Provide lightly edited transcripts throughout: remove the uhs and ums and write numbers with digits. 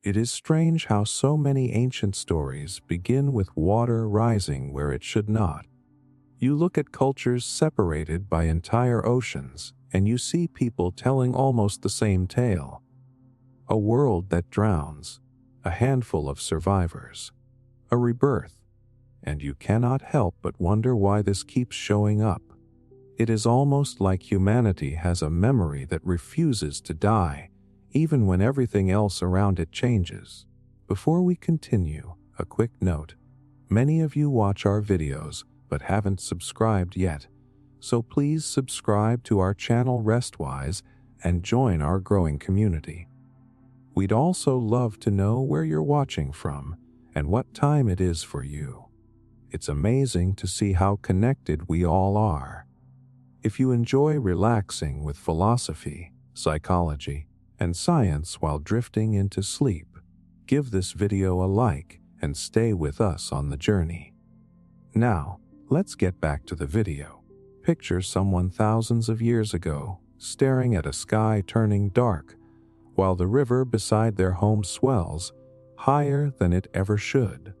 It is strange how so many ancient stories begin with water rising where it should not. You look at cultures separated by entire oceans, and you see people telling almost the same tale. A world that drowns, a handful of survivors, a rebirth, and you cannot help but wonder why this keeps showing up. It is almost like humanity has a memory that refuses to die, even when everything else around it changes. Before we continue, a quick note. Many of you watch our videos but haven't subscribed yet, so please subscribe to our channel Restwise and join our growing community. We'd also love to know where you're watching from and what time it is for you. It's amazing to see how connected we all are. If you enjoy relaxing with philosophy, psychology, and science while drifting into sleep, give this video a like and stay with us on the journey. Now, let's get back to the video. Picture someone thousands of years ago staring at a sky turning dark while the river beside their home swells higher than it ever should.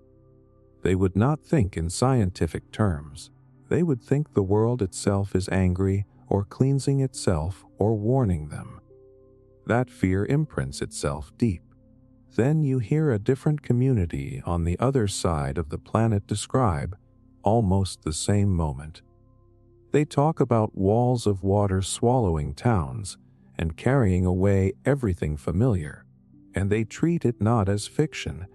They would not think in scientific terms. They would think the world itself is angry or cleansing itself or warning them. That fear imprints itself deep. Then you hear a different community on the other side of the planet describe almost the same moment. They talk about walls of water swallowing towns and carrying away everything familiar, and they treat it not as fiction,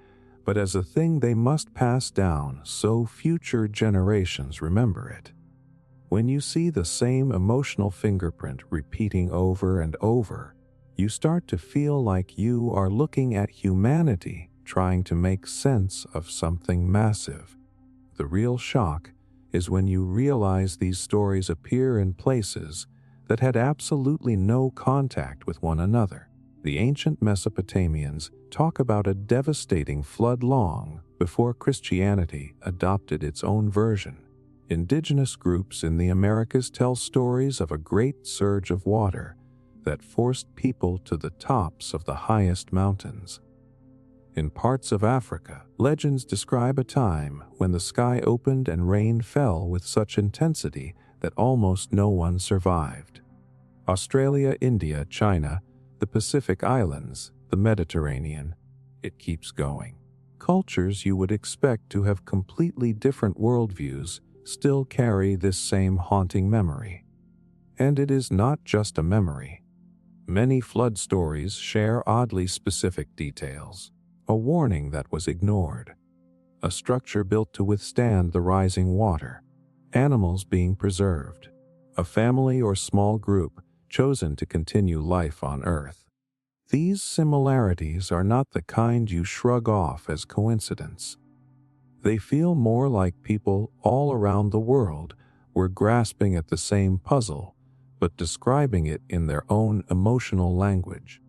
but as a thing they must pass down so future generations remember it. When you see the same emotional fingerprint repeating over and over, you start to feel like you are looking at humanity trying to make sense of something massive. The real shock is when you realize these stories appear in places that had absolutely no contact with one another. The ancient Mesopotamians talk about a devastating flood long before Christianity adopted its own version. Indigenous groups in the Americas tell stories of a great surge of water that forced people to the tops of the highest mountains. In parts of Africa, legends describe a time when the sky opened and rain fell with such intensity that almost no one survived. Australia, India, China, the Pacific Islands, the Mediterranean. It keeps going. Cultures you would expect to have completely different worldviews still carry this same haunting memory. And it is not just a memory. Many flood stories share oddly specific details. A warning that was ignored. A structure built to withstand the rising water. Animals being preserved. A family or small group chosen to continue life on Earth. These similarities are not the kind you shrug off as coincidence. They feel more like people all around the world were grasping at the same puzzle, but describing it in their own emotional language.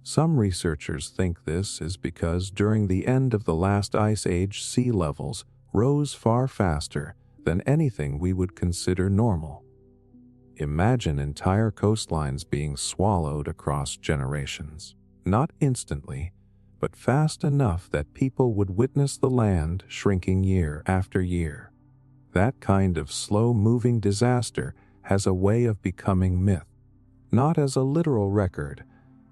Some researchers think this is because during the end of the last ice age, sea levels rose far faster than anything we would consider normal. Imagine entire coastlines being swallowed across generations. Not instantly, but fast enough that people would witness the land shrinking year after year. That kind of slow-moving disaster has a way of becoming myth, not as a literal record,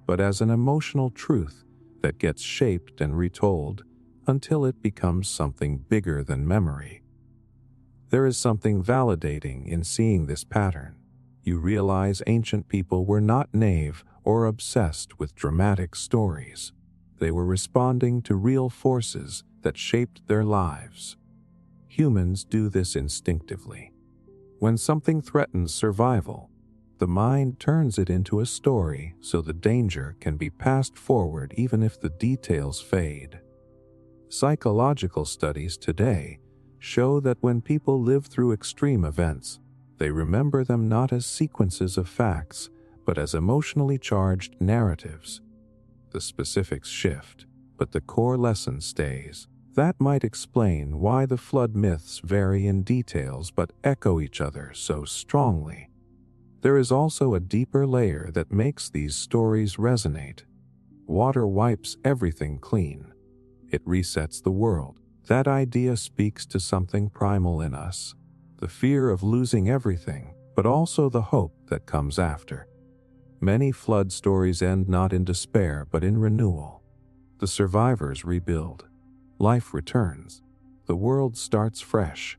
but as an emotional truth that gets shaped and retold until it becomes something bigger than memory. There is something validating in seeing this pattern. You realize ancient people were not naive or obsessed with dramatic stories. They were responding to real forces that shaped their lives. Humans do this instinctively. When something threatens survival, the mind turns it into a story so the danger can be passed forward even if the details fade. Psychological studies today show that when people live through extreme events, they remember them not as sequences of facts, but as emotionally charged narratives. The specifics shift, but the core lesson stays. That might explain why the flood myths vary in details but echo each other so strongly. There is also a deeper layer that makes these stories resonate. water wipes everything clean. It resets the world. That idea speaks to something primal in us, the fear of losing everything, but also the hope that comes after. Many flood stories end not in despair but in renewal. The survivors rebuild. Life returns. The world starts fresh.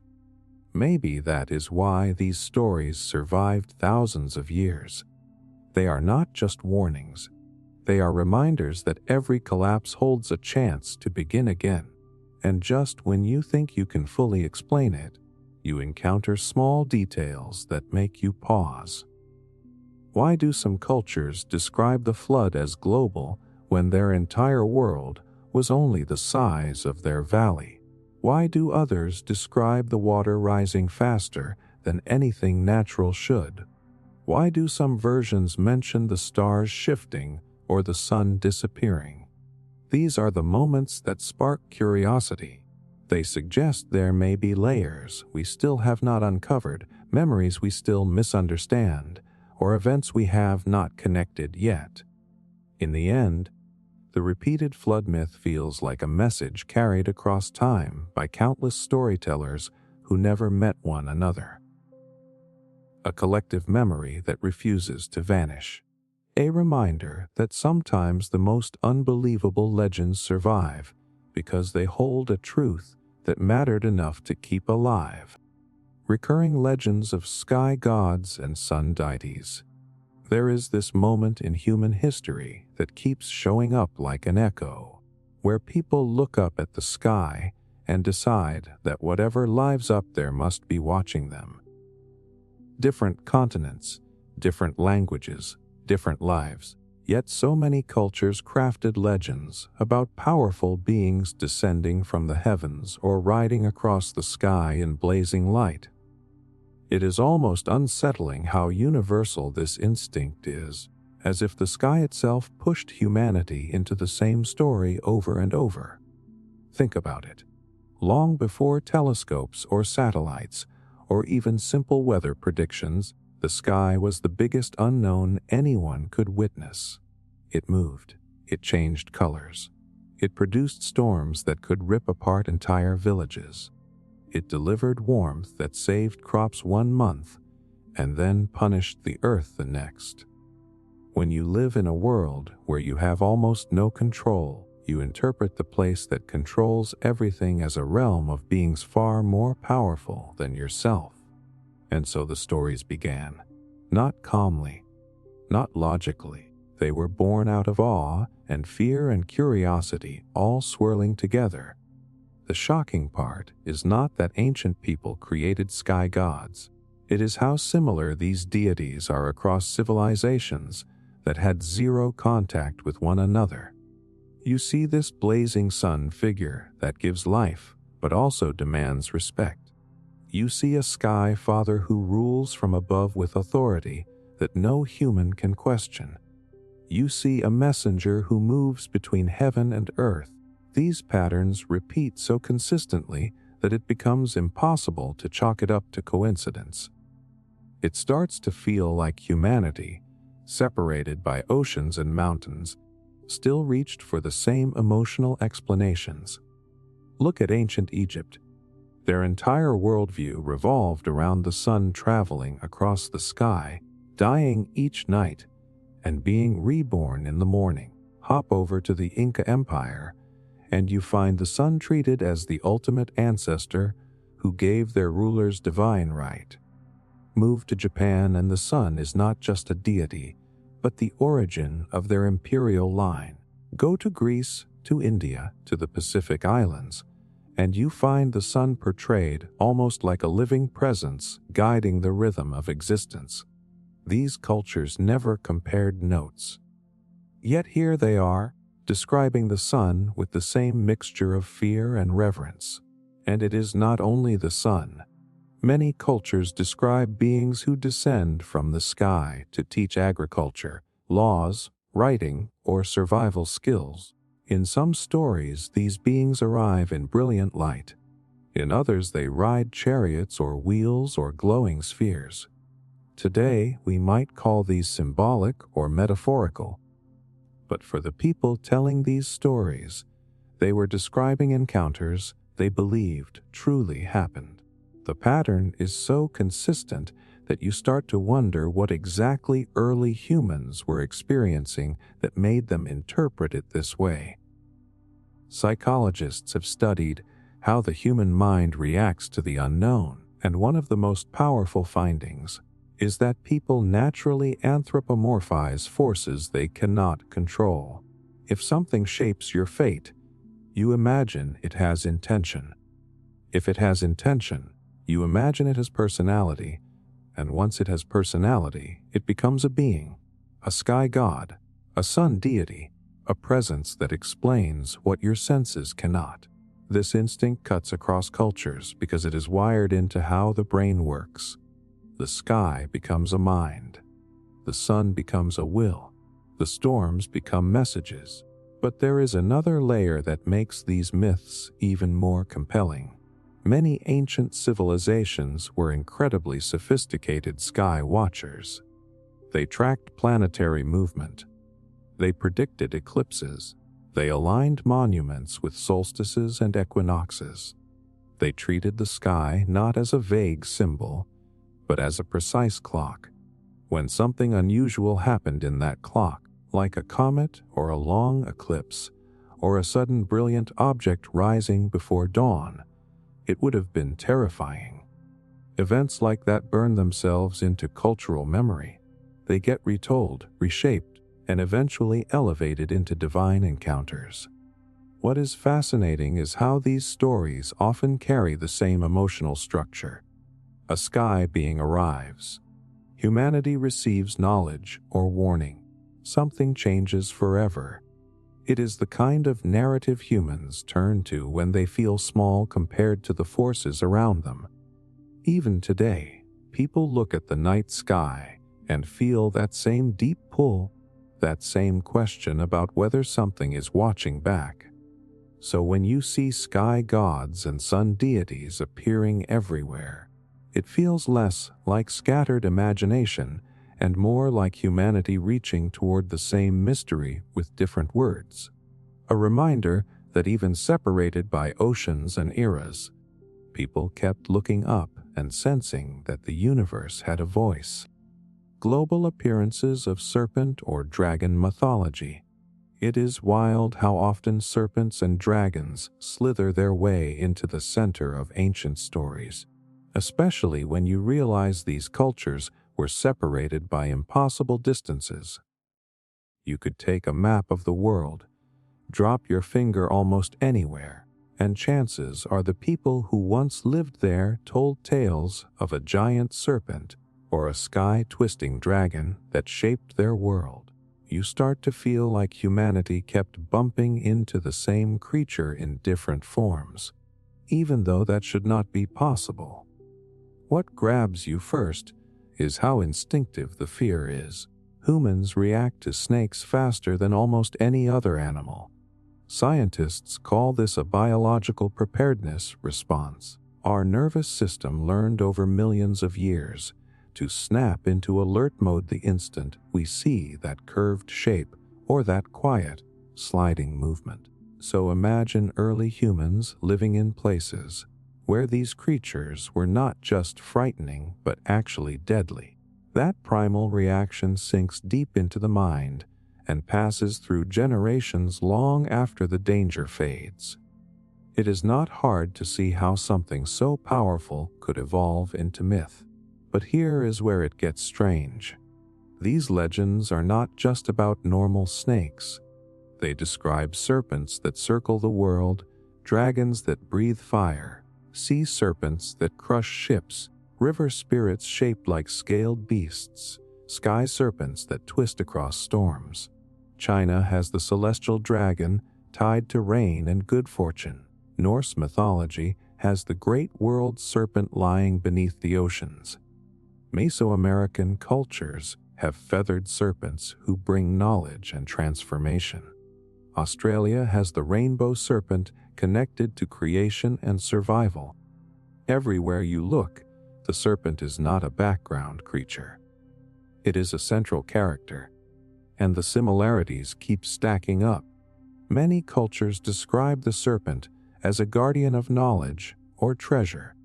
Maybe that is why these stories survived thousands of years. They are not just warnings. They are reminders that every collapse holds a chance to begin again. And just when you think you can fully explain it, you encounter small details that make you pause. Why do some cultures describe the flood as global when their entire world was only the size of their valley? Why do others describe the water rising faster than anything natural should? Why do some versions mention the stars shifting or the sun disappearing? These are the moments that spark curiosity. They suggest there may be layers we still have not uncovered, memories we still misunderstand, or events we have not connected yet. In the end, the repeated flood myth feels like a message carried across time by countless storytellers who never met one another. A collective memory that refuses to vanish. A reminder that sometimes the most unbelievable legends survive because they hold a truth that mattered enough to keep alive. Recurring legends of sky gods and sun deities. There is this moment in human history that keeps showing up like an echo, where people look up at the sky and decide that whatever lives up there must be watching them. Different continents, different languages, different lives, yet so many cultures crafted legends about powerful beings descending from the heavens or riding across the sky in blazing light. It is almost unsettling how universal this instinct is, as if the sky itself pushed humanity into the same story over and over. Think about it. Long before telescopes or satellites, or even simple weather predictions, the sky was the biggest unknown anyone could witness. It moved. It changed colors. It produced storms that could rip apart entire villages. It delivered warmth that saved crops 1 month and then punished the earth the next. When you live in a world where you have almost no control, you interpret the place that controls everything as a realm of beings far more powerful than yourself. And so the stories began. Not calmly, not logically. They were born out of awe and fear and curiosity all swirling together. The shocking part is not that ancient people created sky gods. It is how similar these deities are across civilizations that had zero contact with one another. You see this blazing sun figure that gives life, but also demands respect. You see a sky father who rules from above with authority that no human can question. You see a messenger who moves between heaven and earth. These patterns repeat so consistently that it becomes impossible to chalk it up to coincidence. It starts to feel like humanity, separated by oceans and mountains, still reached for the same emotional explanations. Look at ancient Egypt. Their entire worldview revolved around the sun traveling across the sky, dying each night, and being reborn in the morning. Hop over to the Inca Empire, and you find the sun treated as the ultimate ancestor who gave their rulers divine right. Move to Japan, and the sun is not just a deity, but the origin of their imperial line. Go to Greece, to India, to the Pacific Islands, and you find the sun portrayed almost like a living presence guiding the rhythm of existence. These cultures never compared notes. Yet here they are, describing the sun with the same mixture of fear and reverence. And it is not only the sun. Many cultures describe beings who descend from the sky to teach agriculture, laws, writing, or survival skills. In some stories, these beings arrive in brilliant light. In others, they ride chariots or wheels or glowing spheres. Today, we might call these symbolic or metaphorical. But for the people telling these stories, they were describing encounters they believed truly happened. The pattern is so consistent that you start to wonder what exactly early humans were experiencing that made them interpret it this way. Psychologists have studied how the human mind reacts to the unknown, and one of the most powerful findings is that people naturally anthropomorphize forces they cannot control. If something shapes your fate, you imagine it has intention. If it has intention, you imagine it has personality, and once it has personality, it becomes a being, a sky god, a sun deity, a presence that explains what your senses cannot. This instinct cuts across cultures because it is wired into how the brain works. The sky becomes a mind. The sun becomes a will. The storms become messages. But there is another layer that makes these myths even more compelling. Many ancient civilizations were incredibly sophisticated sky watchers. They tracked planetary movement. They predicted eclipses. They aligned monuments with solstices and equinoxes. They treated the sky not as a vague symbol, but as a precise clock. When something unusual happened in that clock, like a comet or a long eclipse, or a sudden brilliant object rising before dawn, it would have been terrifying. Events like that burn themselves into cultural memory. They get retold, reshaped, and eventually elevated into divine encounters. What is fascinating is how these stories often carry the same emotional structure. A sky being arrives. Humanity receives knowledge or warning. Something changes forever. It is the kind of narrative humans turn to when they feel small compared to the forces around them. Even today, people look at the night sky and feel that same deep pull, that same question about whether something is watching back. So when you see sky gods and sun deities appearing everywhere, it feels less like scattered imagination and more like humanity reaching toward the same mystery with different words. A reminder that even separated by oceans and eras, people kept looking up and sensing that the universe had a voice. Global appearances of serpent or dragon mythology. It is wild how often serpents and dragons slither their way into the center of ancient stories, especially when you realize these cultures were separated by impossible distances. You could take a map of the world, drop your finger almost anywhere, and chances are the people who once lived there told tales of a giant serpent or a sky-twisting dragon that shaped their world. You start to feel like humanity kept bumping into the same creature in different forms, even though that should not be possible. What grabs you first is how instinctive the fear is. Humans react to snakes faster than almost any other animal. Scientists call this a biological preparedness response. Our nervous system learned over millions of years to snap into alert mode the instant we see that curved shape or that quiet, sliding movement. So imagine early humans living in places where these creatures were not just frightening but actually deadly. That primal reaction sinks deep into the mind and passes through generations long after the danger fades. It is not hard to see how something so powerful could evolve into myth. But here is where it gets strange. These legends are not just about normal snakes. They describe serpents that circle the world, dragons that breathe fire, sea serpents that crush ships, river spirits shaped like scaled beasts, sky serpents that twist across storms. China has the celestial dragon tied to rain and good fortune. Norse mythology has the great world serpent lying beneath the oceans. Mesoamerican cultures have feathered serpents who bring knowledge and transformation. Australia has the rainbow serpent connected to creation and survival. Everywhere you look, the serpent is not a background creature. It is a central character. and the similarities keep stacking up. Many cultures describe the serpent as a guardian of knowledge or treasure.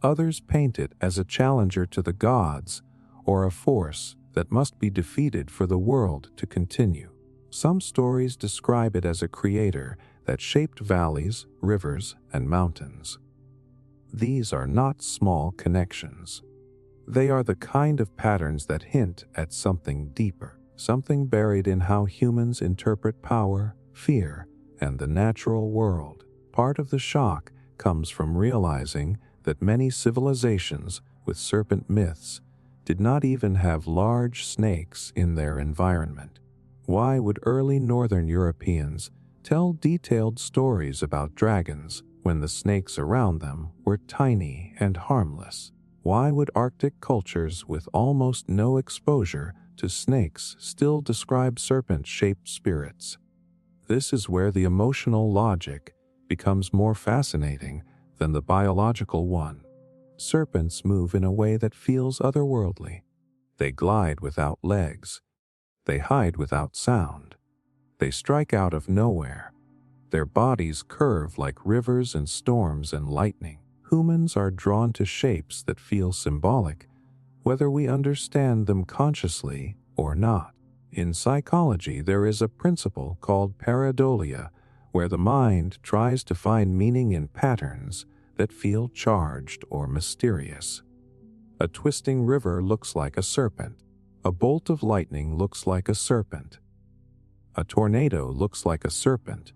Others paint it as a challenger to the gods or a force that must be defeated for the world to continue. Some stories describe it as a creator that shaped valleys, rivers, and mountains. These are not small connections. They are the kind of patterns that hint at something deeper, something buried in how humans interpret power, fear, and the natural world. Part of the shock comes from realizing that many civilizations with serpent myths did not even have large snakes in their environment. Why would early northern Europeans tell detailed stories about dragons when the snakes around them were tiny and harmless? Why would Arctic cultures with almost no exposure to snakes still describe serpent-shaped spirits? This is where the emotional logic becomes more fascinating than the biological one. Serpents move in a way that feels otherworldly. They glide without legs. They hide without sound. They strike out of nowhere. Their bodies curve like rivers and storms and lightning. Humans are drawn to shapes that feel symbolic, whether we understand them consciously or not. In psychology, there is a principle called pareidolia, where the mind tries to find meaning in patterns that feel charged or mysterious. A twisting river looks like a serpent. A bolt of lightning looks like a serpent. A tornado looks like a serpent.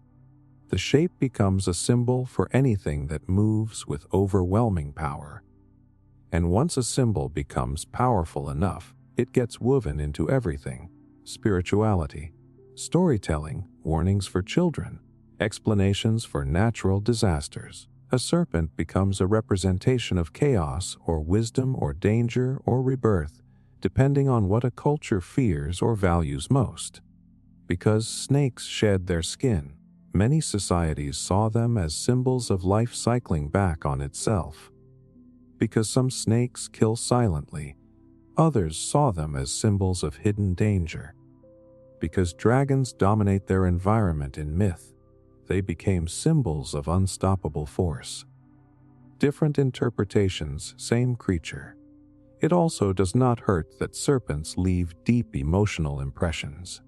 The shape becomes a symbol for anything that moves with overwhelming power. And once a symbol becomes powerful enough, it gets woven into everything: spirituality, storytelling, warnings for children, explanations for natural disasters. A serpent becomes a representation of chaos or wisdom or danger or rebirth, depending on what a culture fears or values most. Because snakes shed their skin, many societies saw them as symbols of life cycling back on itself. Because some snakes kill silently, others saw them as symbols of hidden danger. Because dragons dominate their environment in myth, they became symbols of unstoppable force. Different interpretations, same creature. It also does not hurt that serpents leave deep emotional impressions.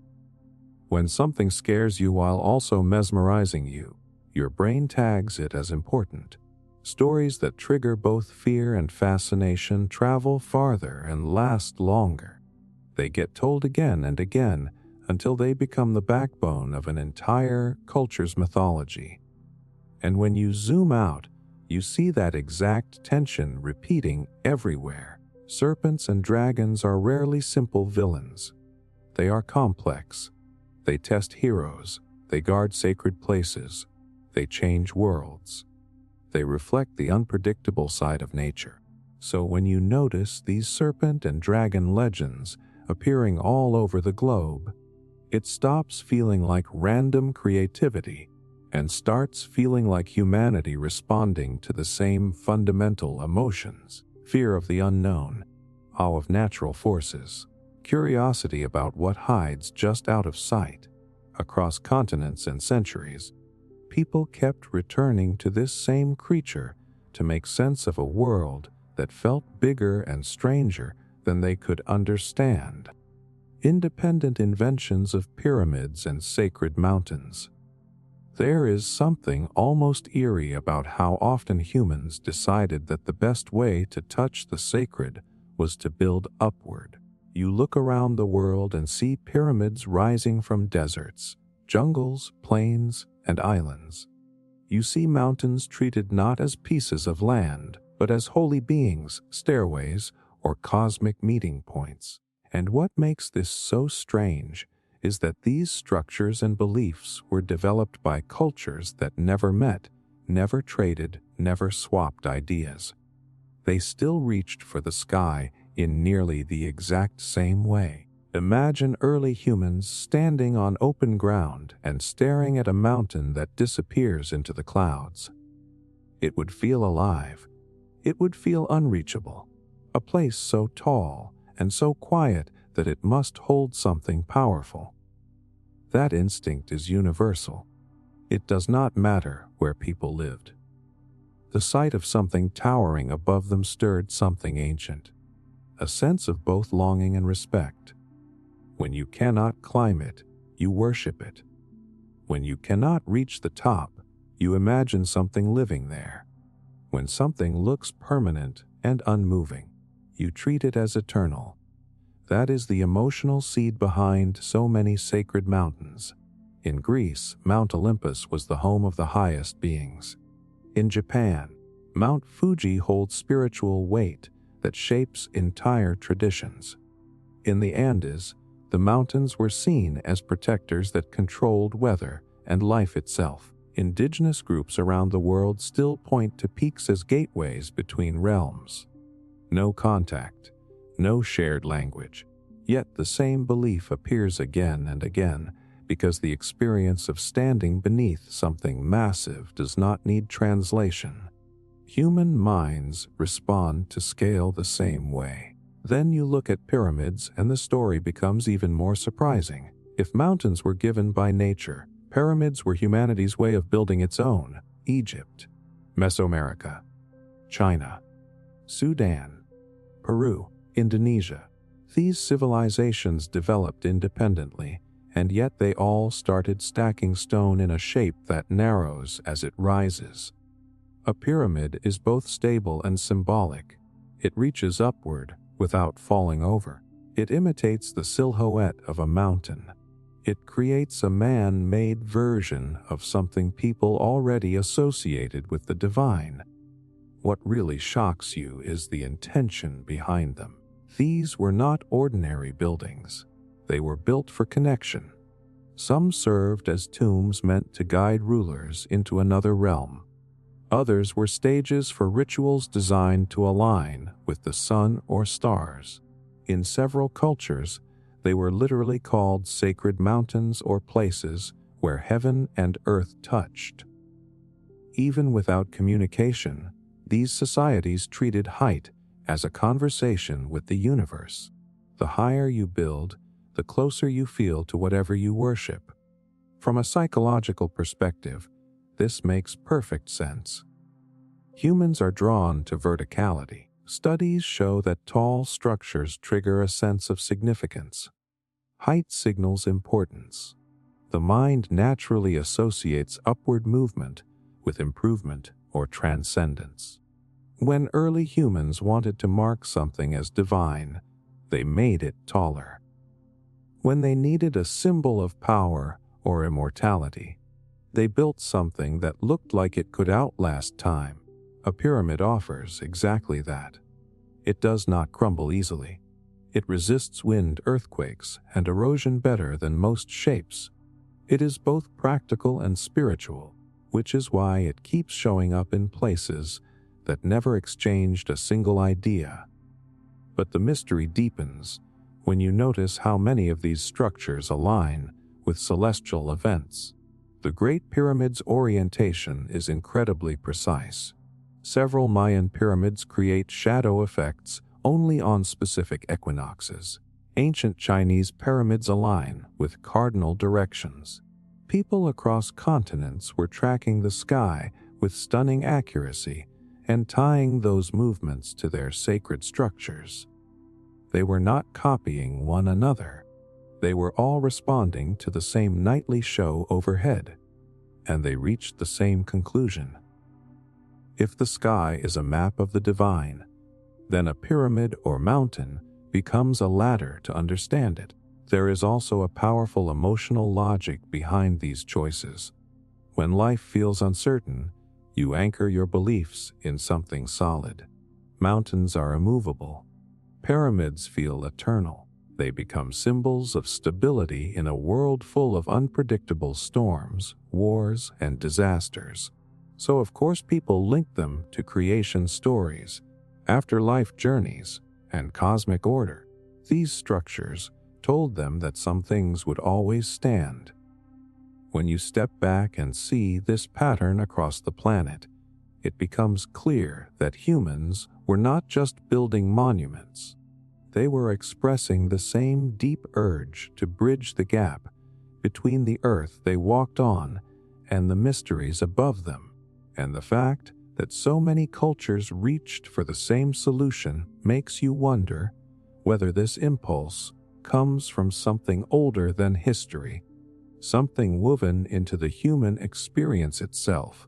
When something scares you while also mesmerizing you, your brain tags it as important. Stories that trigger both fear and fascination travel farther and last longer. They get told again and again until they become the backbone of an entire culture's mythology. And when you zoom out, you see that exact tension repeating everywhere. Serpents and dragons are rarely simple villains. They are complex. They test heroes. They guard sacred places. They change worlds. They reflect the unpredictable side of nature. So when you notice these serpent and dragon legends appearing all over the globe, it stops feeling like random creativity and starts feeling like humanity responding to the same fundamental emotions: fear of the unknown, awe of natural forces, curiosity about what hides just out of sight. Across continents and centuries, people kept returning to this same creature to make sense of a world that felt bigger and stranger than they could understand. Independent inventions of pyramids and sacred mountains. There is something almost eerie about how often humans decided that the best way to touch the sacred was to build upward. You look around the world and see pyramids rising from deserts, jungles, plains, and islands. You see mountains treated not as pieces of land, but as holy beings, stairways, or cosmic meeting points. And what makes this so strange is that these structures and beliefs were developed by cultures that never met, never traded, never swapped ideas. They still reached for the sky in nearly the exact same way. Imagine early humans standing on open ground and staring at a mountain that disappears into the clouds. It would feel alive. It would feel unreachable. A place so tall and so quiet that it must hold something powerful. That instinct is universal. It does not matter where people lived. The sight of something towering above them stirred something ancient, a sense of both longing and respect. When you cannot climb it, you worship it. When you cannot reach the top, you imagine something living there. When something looks permanent and unmoving, you treat it as eternal. That is the emotional seed behind so many sacred mountains. In Greece, Mount Olympus was the home of the highest beings. In Japan, Mount Fuji holds spiritual weight that shapes entire traditions. In the Andes, the mountains were seen as protectors that controlled weather and life itself. Indigenous groups around the world still point to peaks as gateways between realms. No contact, no shared language, yet the same belief appears again and again because the experience of standing beneath something massive does not need translation. Human minds respond to scale the same way. Then you look at pyramids and the story becomes even more surprising. If mountains were given by nature, pyramids were humanity's way of building its own. Egypt, Mesoamerica, China, Sudan, Peru, Indonesia. These civilizations developed independently, and yet they all started stacking stone in a shape that narrows as it rises. A pyramid is both stable and symbolic. It reaches upward without falling over. It imitates the silhouette of a mountain. It creates a man-made version of something people already associated with the divine. What really shocks you is the intention behind them. These were not ordinary buildings. They were built for connection. Some served as tombs meant to guide rulers into another realm. Others were stages for rituals designed to align with the sun or stars. In several cultures, they were literally called sacred mountains or places where heaven and earth touched. Even without communication, these societies treated height as a conversation with the universe. The higher you build, the closer you feel to whatever you worship. From a psychological perspective, this makes perfect sense. Humans are drawn to verticality. Studies show that tall structures trigger a sense of significance. Height signals importance. The mind naturally associates upward movement with improvement or transcendence. When early humans wanted to mark something as divine, they made it taller. When they needed a symbol of power or immortality, they built something that looked like it could outlast time. A pyramid offers exactly that. It does not crumble easily. It resists wind, earthquakes, and erosion better than most shapes. It is both practical and spiritual, which is why it keeps showing up in places that never exchanged a single idea. But the mystery deepens when you notice how many of these structures align with celestial events. The Great Pyramid's orientation is incredibly precise. Several Mayan pyramids create shadow effects only on specific equinoxes. Ancient Chinese pyramids align with cardinal directions. People across continents were tracking the sky with stunning accuracy and tying those movements to their sacred structures. They were not copying one another. They were all responding to the same nightly show overhead, and they reached the same conclusion. If the sky is a map of the divine, then a pyramid or mountain becomes a ladder to understand it. There is also a powerful emotional logic behind these choices. When life feels uncertain, you anchor your beliefs in something solid. Mountains are immovable. Pyramids feel eternal. They become symbols of stability in a world full of unpredictable storms, wars, and disasters. So of course people link them to creation stories, afterlife journeys, and cosmic order. These structures told them that some things would always stand. When you step back and see this pattern across the planet, it becomes clear that humans were not just building monuments. They were expressing the same deep urge to bridge the gap between the earth they walked on and the mysteries above them, and the fact that so many cultures reached for the same solution makes you wonder whether this impulse comes from something older than history, something woven into the human experience itself.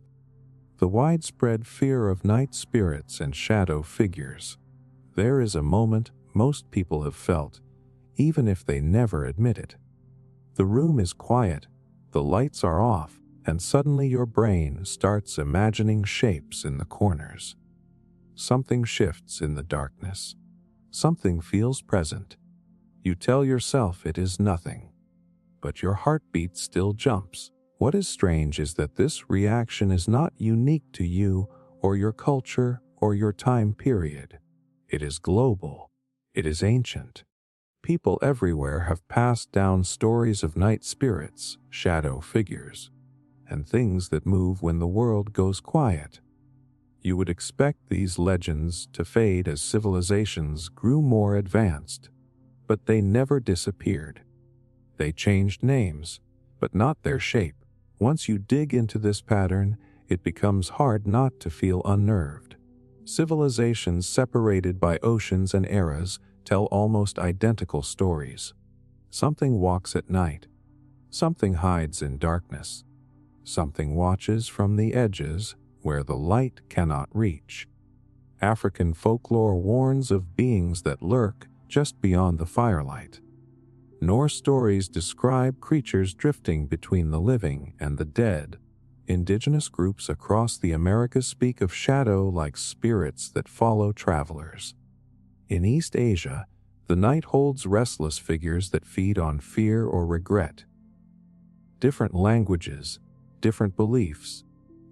The widespread fear of night spirits and shadow figures. There is a moment most people have felt, even if they never admit it. The room is quiet, the lights are off, and suddenly your brain starts imagining shapes in the corners. Something shifts in the darkness. Something feels present. You tell yourself it is nothing, but your heartbeat still jumps. What is strange is that this reaction is not unique to you or your culture or your time period. It is global. It is ancient. People everywhere have passed down stories of night spirits, shadow figures, and things that move when the world goes quiet. You would expect these legends to fade as civilizations grew more advanced, but they never disappeared. They changed names, but not their shape. Once you dig into this pattern, it becomes hard not to feel unnerved. Civilizations separated by oceans and eras tell almost identical stories. Something walks at night. Something hides in darkness. Something watches from the edges where the light cannot reach. African folklore warns of beings that lurk just beyond the firelight. Norse stories describe creatures drifting between the living and the dead. Indigenous groups across the Americas speak of shadow-like spirits that follow travelers. In East Asia, the night holds restless figures that feed on fear or regret. Different languages, different beliefs,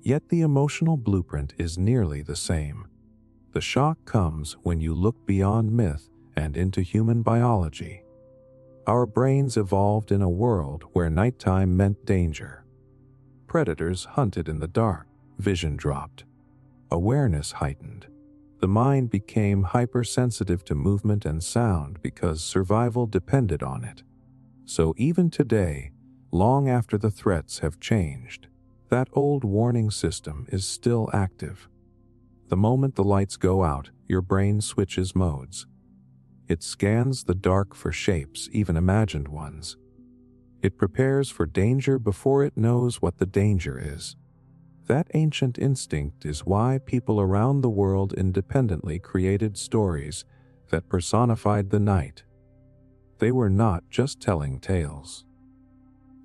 yet the emotional blueprint is nearly the same. The shock comes when you look beyond myth and into human biology. Our brains evolved in a world where nighttime meant danger. Predators hunted in the dark, vision dropped, awareness heightened. The mind became hypersensitive to movement and sound because survival depended on it. So even today, long after the threats have changed, that old warning system is still active. The moment the lights go out, your brain switches modes. It scans the dark for shapes, even imagined ones. It prepares for danger before it knows what the danger is. That ancient instinct is why people around the world independently created stories that personified the night. They were not just telling tales.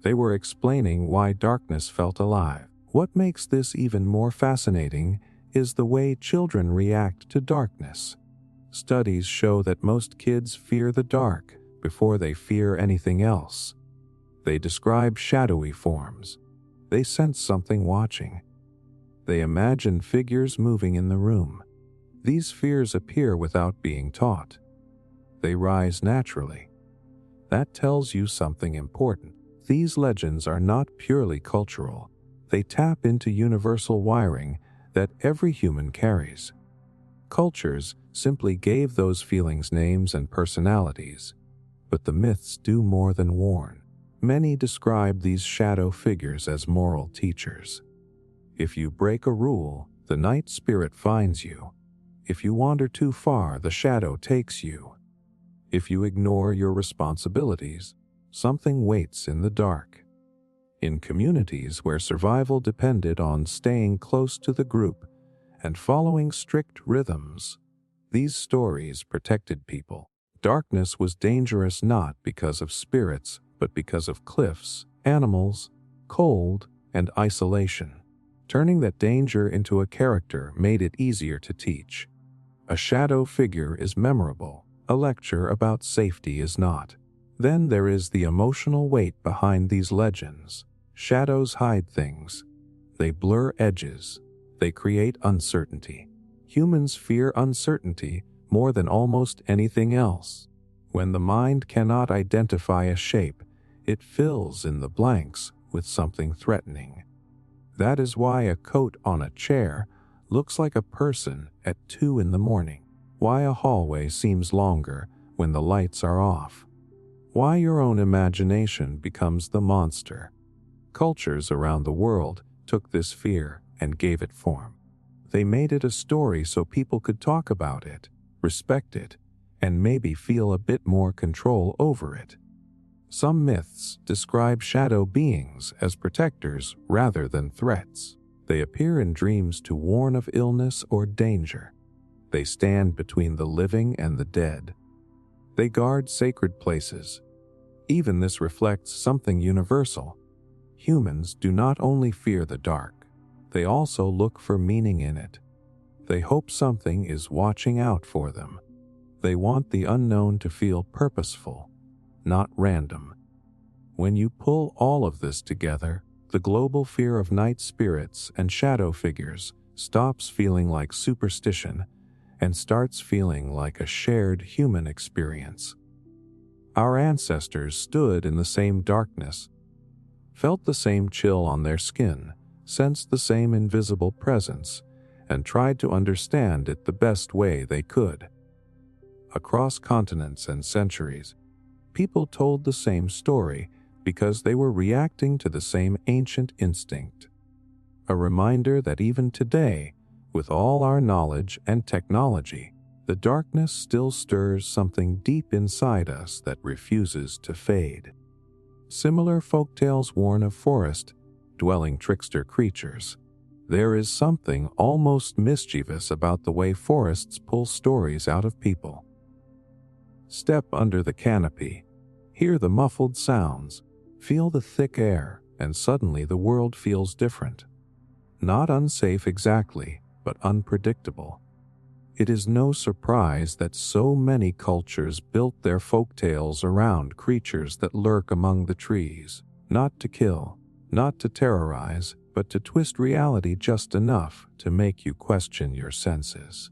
They were explaining why darkness felt alive. What makes this even more fascinating is the way children react to darkness. Studies show that most kids fear the dark before they fear anything else. They describe shadowy forms. They sense something watching. They imagine figures moving in the room. These fears appear without being taught. They rise naturally. That tells you something important. These legends are not purely cultural. They tap into universal wiring that every human carries. Cultures simply gave those feelings names and personalities, but the myths do more than warn. Many describe these shadow figures as moral teachers. If you break a rule, the night spirit finds you. If you wander too far, the shadow takes you. If you ignore your responsibilities, something waits in the dark. In communities where survival depended on staying close to the group and following strict rhythms, these stories protected people. Darkness was dangerous not because of spirits, but because of cliffs, animals, cold, and isolation. Turning that danger into a character made it easier to teach. A shadow figure is memorable. A lecture about safety is not. Then there is the emotional weight behind these legends. Shadows hide things. They blur edges. They create uncertainty. Humans fear uncertainty more than almost anything else. When the mind cannot identify a shape, it fills in the blanks with something threatening. That is why a coat on a chair looks like a person at 2 in the morning. Why a hallway seems longer when the lights are off. Why your own imagination becomes the monster. Cultures around the world took this fear and gave it form. They made it a story so people could talk about it, respect it, and maybe feel a bit more control over it. Some myths describe shadow beings as protectors rather than threats. They appear in dreams to warn of illness or danger. They stand between the living and the dead. They guard sacred places. Even this reflects something universal. Humans do not only fear the dark, they also look for meaning in it. They hope something is watching out for them. They want the unknown to feel purposeful, not random. When you pull all of this together, the global fear of night spirits and shadow figures stops feeling like superstition and starts feeling like a shared human experience. Our ancestors stood in the same darkness, felt the same chill on their skin, sensed the same invisible presence, and tried to understand it the best way they could. Across continents and centuries, people told the same story because they were reacting to the same ancient instinct. A reminder that even today, with all our knowledge and technology, the darkness still stirs something deep inside us that refuses to fade. Similar folktales warn of forest-dwelling trickster creatures. There is something almost mischievous about the way forests pull stories out of people. Step under the canopy, hear the muffled sounds, feel the thick air, and suddenly the world feels different. Not unsafe exactly, but unpredictable. It is no surprise that so many cultures built their folktales around creatures that lurk among the trees, not to kill, not to terrorize, but to twist reality just enough to make you question your senses.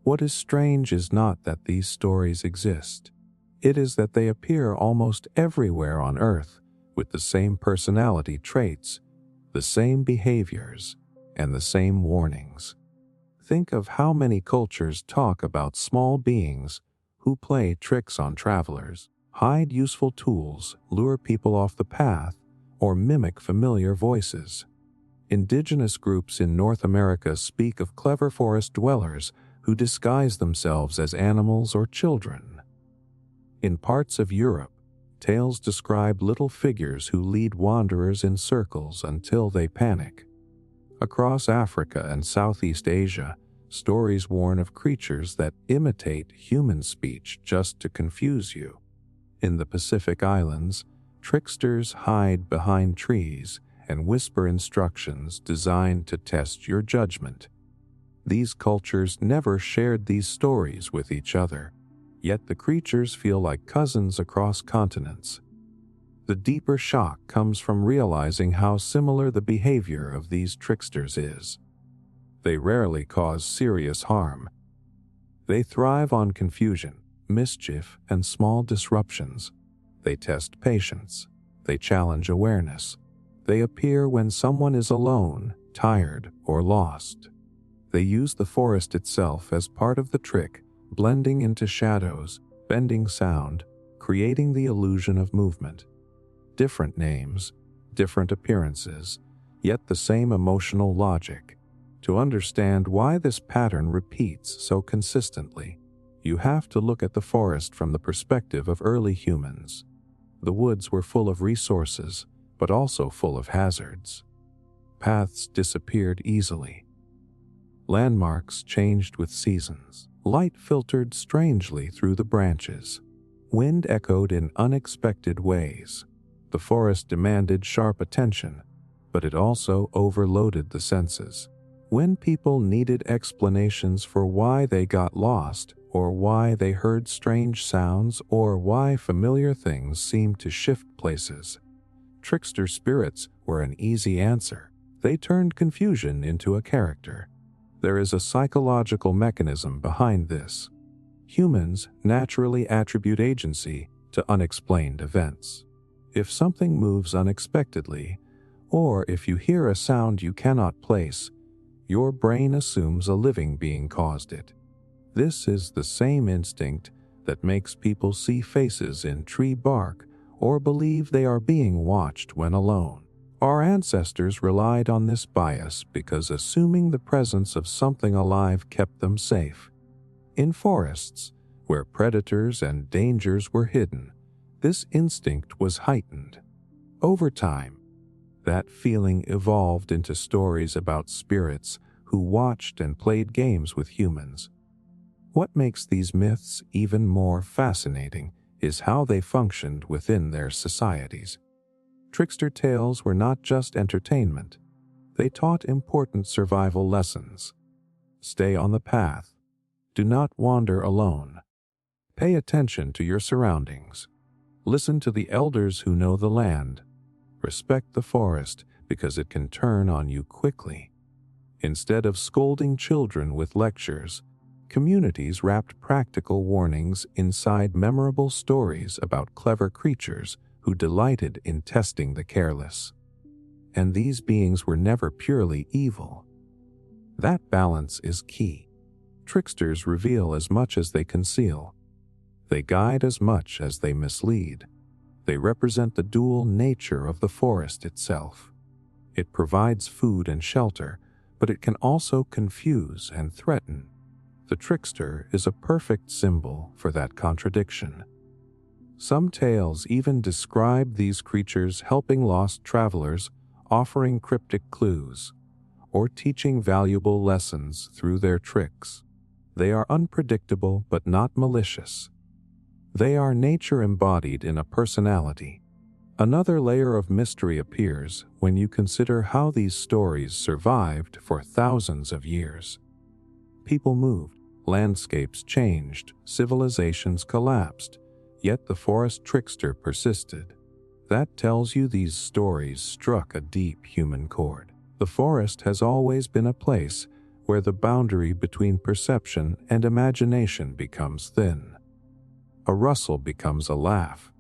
What is strange is not that these stories exist. It is that they appear almost everywhere on Earth with the same personality traits, the same behaviors, and the same warnings. Think of how many cultures talk about small beings who play tricks on travelers, hide useful tools, lure people off the path, or mimic familiar voices. Indigenous groups in North America speak of clever forest dwellers who disguise themselves as animals or children. In parts of Europe, tales describe little figures who lead wanderers in circles until they panic. Across Africa and Southeast Asia, stories warn of creatures that imitate human speech just to confuse you. In the Pacific Islands, tricksters hide behind trees and whisper instructions designed to test your judgment. These cultures never shared these stories with each other, yet the creatures feel like cousins across continents. The deeper shock comes from realizing how similar the behavior of these tricksters is. They rarely cause serious harm. They thrive on confusion, mischief, and small disruptions. They test patience. They challenge awareness. They appear when someone is alone, tired, or lost. They use the forest itself as part of the trick, blending into shadows, bending sound, creating the illusion of movement. Different names, different appearances, yet the same emotional logic. To understand why this pattern repeats so consistently, you have to look at the forest from the perspective of early humans. The woods were full of resources, but also full of hazards. Paths disappeared easily. Landmarks changed with seasons. Light filtered strangely through the branches. Wind echoed in unexpected ways. The forest demanded sharp attention, but it also overloaded the senses. When people needed explanations for why they got lost, or why they heard strange sounds, or why familiar things seemed to shift places, trickster spirits were an easy answer. They turned confusion into a character. There is a psychological mechanism behind this. Humans naturally attribute agency to unexplained events. If something moves unexpectedly, or if you hear a sound you cannot place, your brain assumes a living being caused it. This is the same instinct that makes people see faces in tree bark or believe they are being watched when alone. Our ancestors relied on this bias because assuming the presence of something alive kept them safe. In forests, where predators and dangers were hidden, this instinct was heightened. Over time, that feeling evolved into stories about spirits who watched and played games with humans. What makes these myths even more fascinating is how they functioned within their societies. Trickster tales were not just entertainment. They taught important survival lessons. Stay on the path. Do not wander alone. Pay attention to your surroundings. Listen to the elders who know the land. Respect the forest because it can turn on you quickly. Instead of scolding children with lectures, communities wrapped practical warnings inside memorable stories about clever creatures who delighted in testing the careless. And these beings were never purely evil. That balance is key. Tricksters reveal as much as they conceal. They guide as much as they mislead. They represent the dual nature of the forest itself. It provides food and shelter, but it can also confuse and threaten. The trickster is a perfect symbol for that contradiction. Some tales even describe these creatures helping lost travelers, offering cryptic clues, or teaching valuable lessons through their tricks. They are unpredictable but not malicious. They are nature embodied in a personality. Another layer of mystery appears when you consider how these stories survived for thousands of years. People moved, landscapes changed, civilizations collapsed, yet the forest trickster persisted. That tells you these stories struck a deep human chord. The forest has always been a place where the boundary between perception and imagination becomes thin. A rustle becomes a laugh.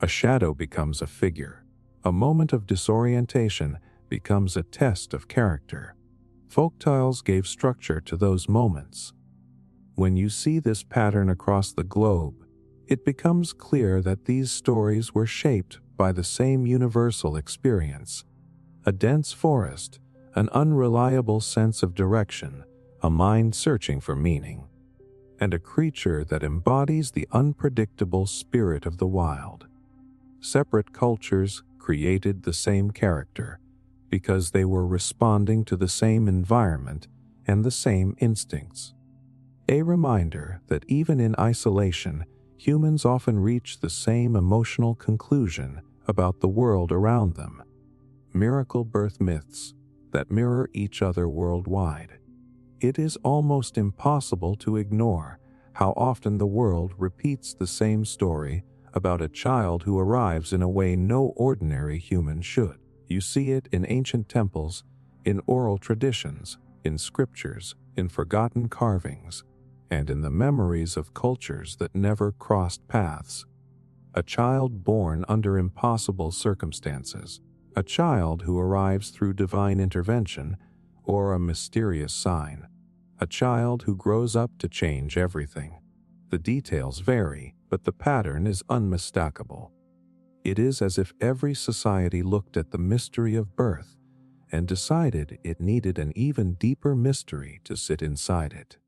A shadow becomes a figure. A moment of disorientation becomes a test of character. Folktales gave structure to those moments. When you see this pattern across the globe, it becomes clear that these stories were shaped by the same universal experience. A dense forest, an unreliable sense of direction, a mind searching for meaning, and a creature that embodies the unpredictable spirit of the wild. Separate cultures created the same character because they were responding to the same environment and the same instincts. A reminder that even in isolation, humans often reach the same emotional conclusion about the world around them. Miracle birth myths that mirror each other worldwide. It is almost impossible to ignore how often the world repeats the same story about a child who arrives in a way no ordinary human should. You see it in ancient temples, in oral traditions, in scriptures, in forgotten carvings, and in the memories of cultures that never crossed paths. A child born under impossible circumstances, a child who arrives through divine intervention or a mysterious sign, a child who grows up to change everything. The details vary, but the pattern is unmistakable. It is as if every society looked at the mystery of birth and decided it needed an even deeper mystery to sit inside it.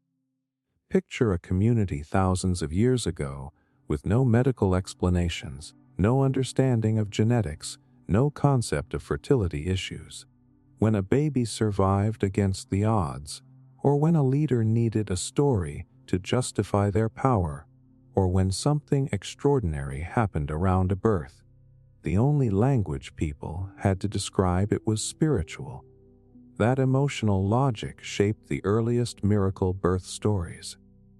Picture a community thousands of years ago with no medical explanations, no understanding of genetics, no concept of fertility issues. When a baby survived against the odds, or when a leader needed a story to justify their power, or when something extraordinary happened around a birth, the only language people had to describe it was spiritual. That emotional logic shaped the earliest miracle birth stories.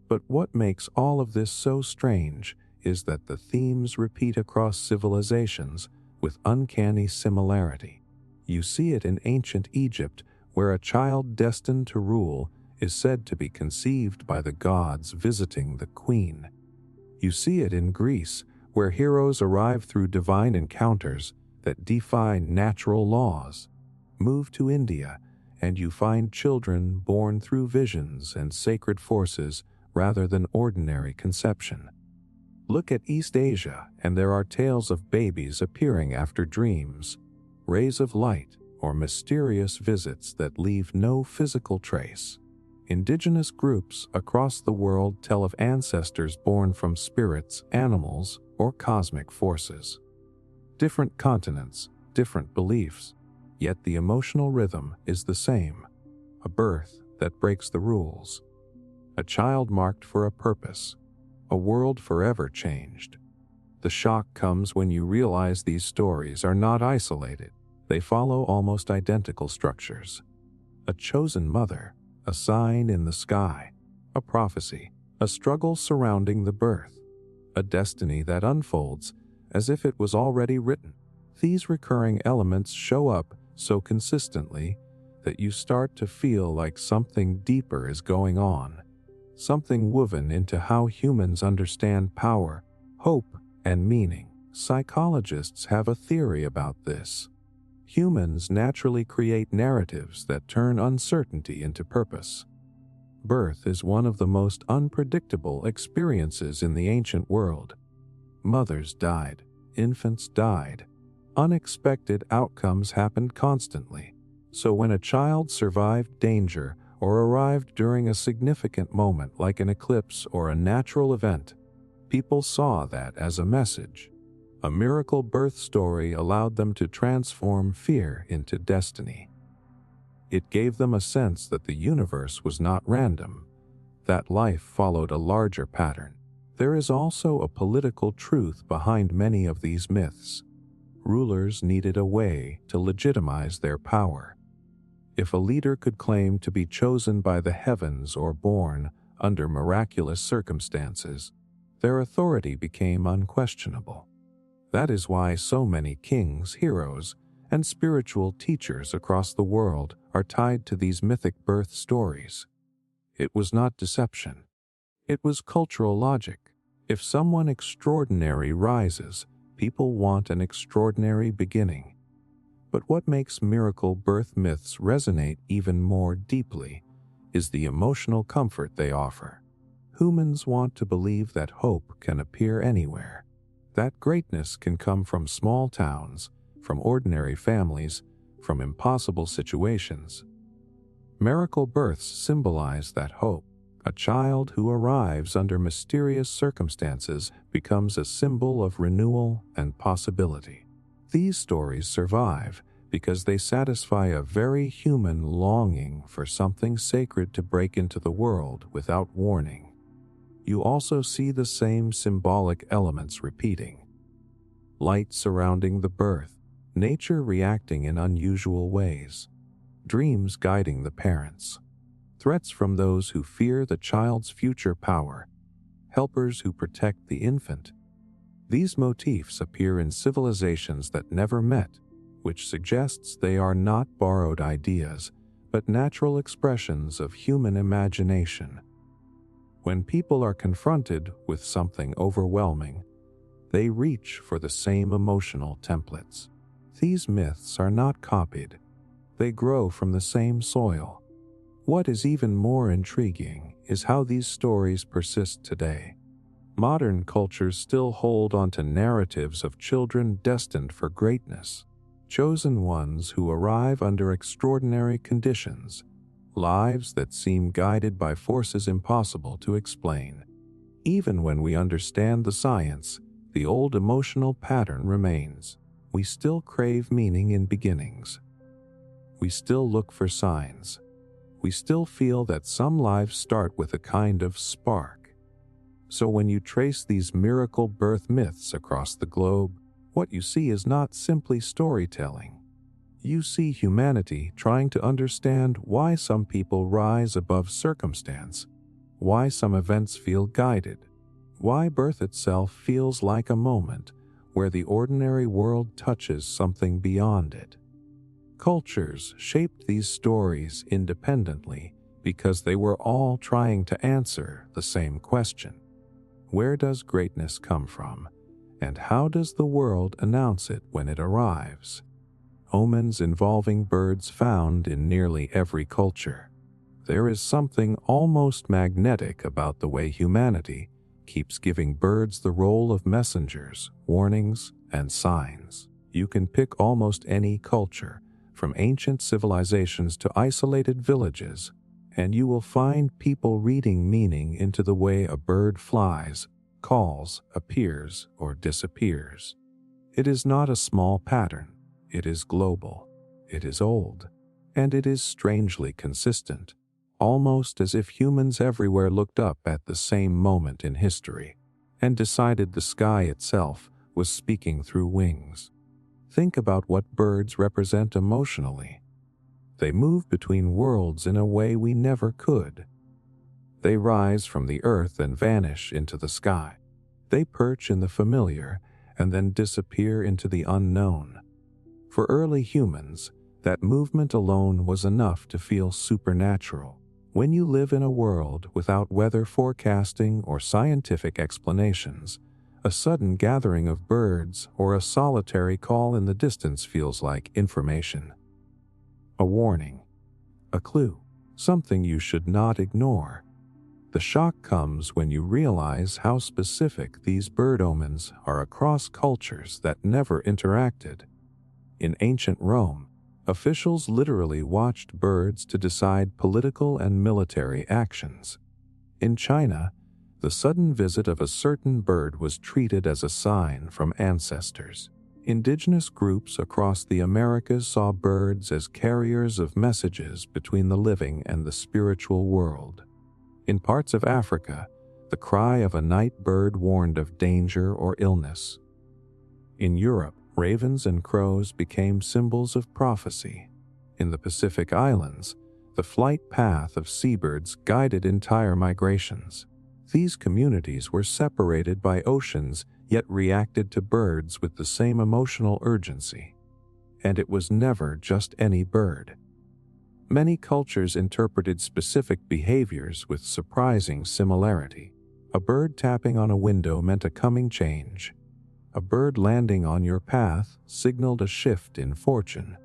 But what makes all of this so strange is that the themes repeat across civilizations with uncanny similarity. You see it in ancient Egypt, where a child destined to rule is said to be conceived by the gods visiting the queen. You see it in Greece, where heroes arrive through divine encounters that defy natural laws. Move to India, and you find children born through visions and sacred forces rather than ordinary conception. Look at East Asia, and there are tales of babies appearing after dreams, rays of light, or mysterious visits that leave no physical trace. Indigenous groups across the world tell of ancestors born from spirits, animals, or cosmic forces. Different continents, different beliefs, yet the emotional rhythm is the same. A birth that breaks the rules. A child marked for a purpose. A world forever changed. The shock comes when you realize these stories are not isolated. They follow almost identical structures. A chosen mother, a sign in the sky, a prophecy, a struggle surrounding the birth, a destiny that unfolds as if it was already written. These recurring elements show up so consistently that you start to feel like something deeper is going on, something woven into how humans understand power, hope, and meaning. Psychologists have a theory about this. Humans naturally create narratives that turn uncertainty into purpose. Birth is one of the most unpredictable experiences in the ancient world. Mothers died, infants died. Unexpected outcomes happened constantly. So when a child survived danger or arrived during a significant moment like an eclipse or a natural event, people saw that as a message. A miracle birth story allowed them to transform fear into destiny. It gave them a sense that the universe was not random, that life followed a larger pattern. There is also a political truth behind many of these myths. Rulers needed a way to legitimize their power. If a leader could claim to be chosen by the heavens or born under miraculous circumstances, their authority became unquestionable. That is why so many kings, heroes, and spiritual teachers across the world are tied to these mythic birth stories. It was not deception. It was cultural logic. If someone extraordinary rises, people want an extraordinary beginning. But what makes miracle birth myths resonate even more deeply is the emotional comfort they offer. Humans want to believe that hope can appear anywhere, that greatness can come from small towns, from ordinary families, from impossible situations. Miracle births symbolize that hope. A child who arrives under mysterious circumstances becomes a symbol of renewal and possibility. These stories survive because they satisfy a very human longing for something sacred to break into the world without warning. You also see the same symbolic elements repeating. Light surrounding the birth, nature reacting in unusual ways, dreams guiding the parents, threats from those who fear the child's future power, helpers who protect the infant. These motifs appear in civilizations that never met, which suggests they are not borrowed ideas, but natural expressions of human imagination. When people are confronted with something overwhelming, they reach for the same emotional templates. These myths are not copied. They grow from the same soil. What is even more intriguing is how these stories persist today. Modern cultures still hold onto narratives of children destined for greatness, chosen ones who arrive under extraordinary conditions, lives that seem guided by forces impossible to explain. Even when we understand the science, the old emotional pattern remains. We still crave meaning in beginnings. We still look for signs. We still feel that some lives start with a kind of spark. So when you trace these miracle birth myths across the globe, what you see is not simply storytelling. You see humanity trying to understand why some people rise above circumstance, why some events feel guided, why birth itself feels like a moment where the ordinary world touches something beyond it. Cultures shaped these stories independently because they were all trying to answer the same question. Where does greatness come from, and how does the world announce it when it arrives? Omens involving birds found in nearly every culture. There is something almost magnetic about the way humanity keeps giving birds the role of messengers, warnings, and signs. You can pick almost any culture, from ancient civilizations to isolated villages, and you will find people reading meaning into the way a bird flies, calls, appears, or disappears. It is not a small pattern. It is global. It is old. And it is strangely consistent, almost as if humans everywhere looked up at the same moment in history and decided the sky itself was speaking through wings. Think about what birds represent emotionally. They move between worlds in a way we never could. They rise from the earth and vanish into the sky. They perch in the familiar and then disappear into the unknown. For early humans, that movement alone was enough to feel supernatural. When you live in a world without weather forecasting or scientific explanations, a sudden gathering of birds or a solitary call in the distance feels like information. A warning, a clue, something you should not ignore. The shock comes when you realize how specific these bird omens are across cultures that never interacted. In ancient Rome, officials literally watched birds to decide political and military actions. In China, the sudden visit of a certain bird was treated as a sign from ancestors. Indigenous groups across the Americas saw birds as carriers of messages between the living and the spiritual world. In parts of Africa, the cry of a night bird warned of danger or illness. In Europe, ravens and crows became symbols of prophecy. In the Pacific Islands, the flight path of seabirds guided entire migrations. These communities were separated by oceans, yet reacted to birds with the same emotional urgency. And it was never just any bird. Many cultures interpreted specific behaviors with surprising similarity. A bird tapping on a window meant a coming change. A bird landing on your path signaled a shift in fortune.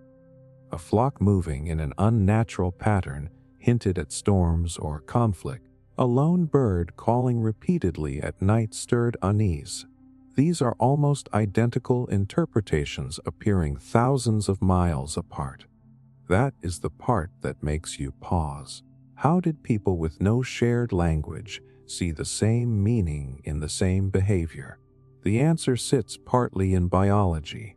A flock moving in an unnatural pattern hinted at storms or conflict. A lone bird calling repeatedly at night stirred unease. These are almost identical interpretations appearing thousands of miles apart. That is the part that makes you pause. How did people with no shared language see the same meaning in the same behavior? The answer sits partly in biology.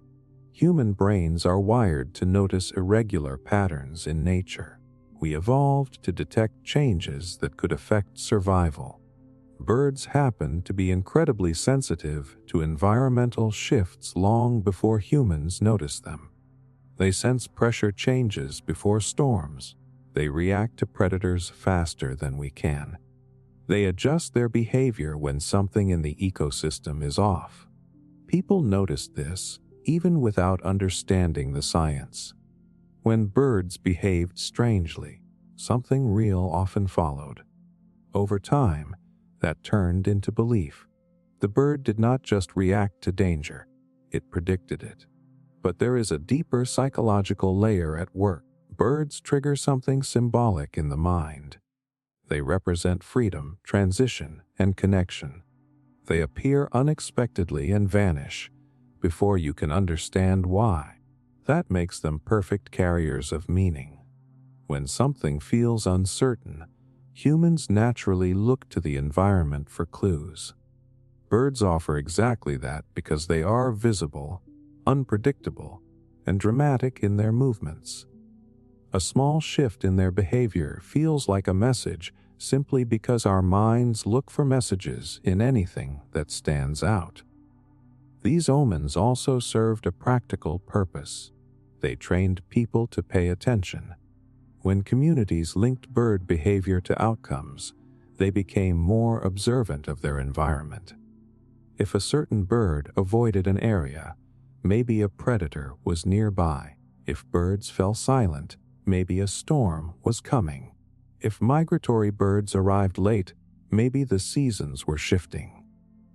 Human brains are wired to notice irregular patterns in nature. We evolved to detect changes that could affect survival. Birds happen to be incredibly sensitive to environmental shifts long before humans notice them. They sense pressure changes before storms. They react to predators faster than we can. They adjust their behavior when something in the ecosystem is off. People noticed this even without understanding the science. When birds behaved strangely, something real often followed. Over time, that turned into belief. The bird did not just react to danger, it predicted it. But there is a deeper psychological layer at work. Birds trigger something symbolic in the mind. They represent freedom, transition, and connection. They appear unexpectedly and vanish before you can understand why. That makes them perfect carriers of meaning. When something feels uncertain, humans naturally look to the environment for clues. Birds offer exactly that because they are visible, unpredictable, and dramatic in their movements. A small shift in their behavior feels like a message simply because our minds look for messages in anything that stands out. These omens also served a practical purpose. They trained people to pay attention. When communities linked bird behavior to outcomes, they became more observant of their environment. If a certain bird avoided an area, maybe a predator was nearby. If birds fell silent, maybe a storm was coming. If migratory birds arrived late, maybe the seasons were shifting.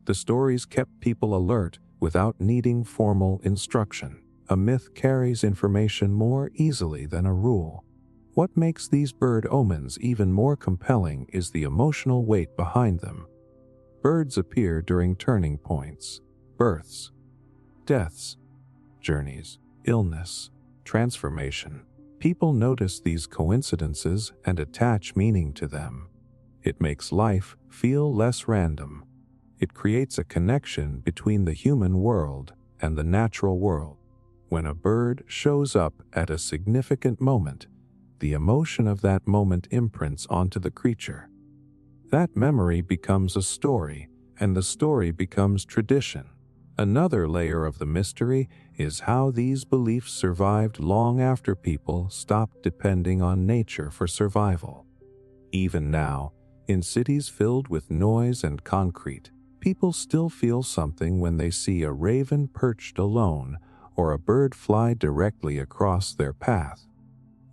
The stories kept people alert without needing formal instruction. A myth carries information more easily than a rule. What makes these bird omens even more compelling is the emotional weight behind them. Birds appear during turning points, births, deaths, journeys, illness, transformation. People notice these coincidences and attach meaning to them. It makes life feel less random. It creates a connection between the human world and the natural world. When a bird shows up at a significant moment, the emotion of that moment imprints onto the creature. That memory becomes a story, and the story becomes tradition. Another layer of the mystery is how these beliefs survived long after people stopped depending on nature for survival. Even now, in cities filled with noise and concrete, people still feel something when they see a raven perched alone or a bird fly directly across their path.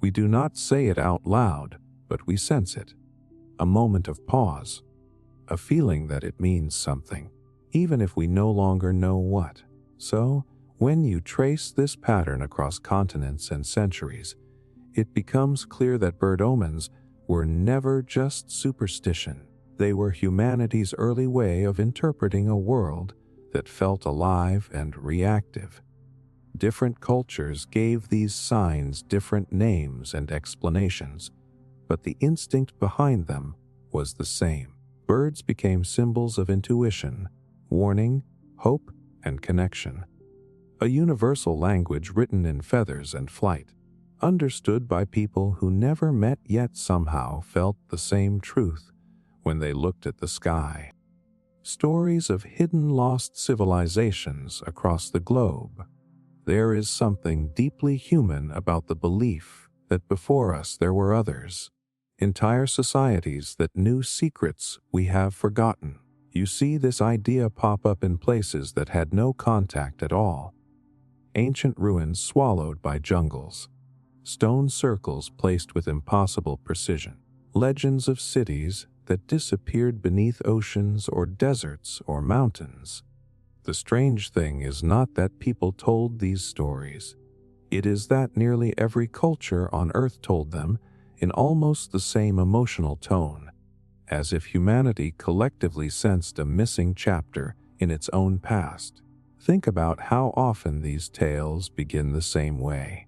We do not say it out loud, but we sense it. A moment of pause, a feeling that it means something, even if we no longer know what. So, when you trace this pattern across continents and centuries, it becomes clear that bird omens were never just superstition. They were humanity's early way of interpreting a world that felt alive and reactive. Different cultures gave these signs different names and explanations, but the instinct behind them was the same. Birds became symbols of intuition, warning, hope, and connection. A universal language written in feathers and flight, understood by people who never met yet somehow felt the same truth when they looked at the sky. Stories of hidden lost civilizations across the globe. There is something deeply human about the belief that before us there were others, entire societies that knew secrets we have forgotten. You see this idea pop up in places that had no contact at all. Ancient ruins swallowed by jungles, stone circles placed with impossible precision, legends of cities that disappeared beneath oceans or deserts or mountains. The strange thing is not that people told these stories. It is that nearly every culture on Earth told them in almost the same emotional tone, as if humanity collectively sensed a missing chapter in its own past. Think about how often these tales begin the same way.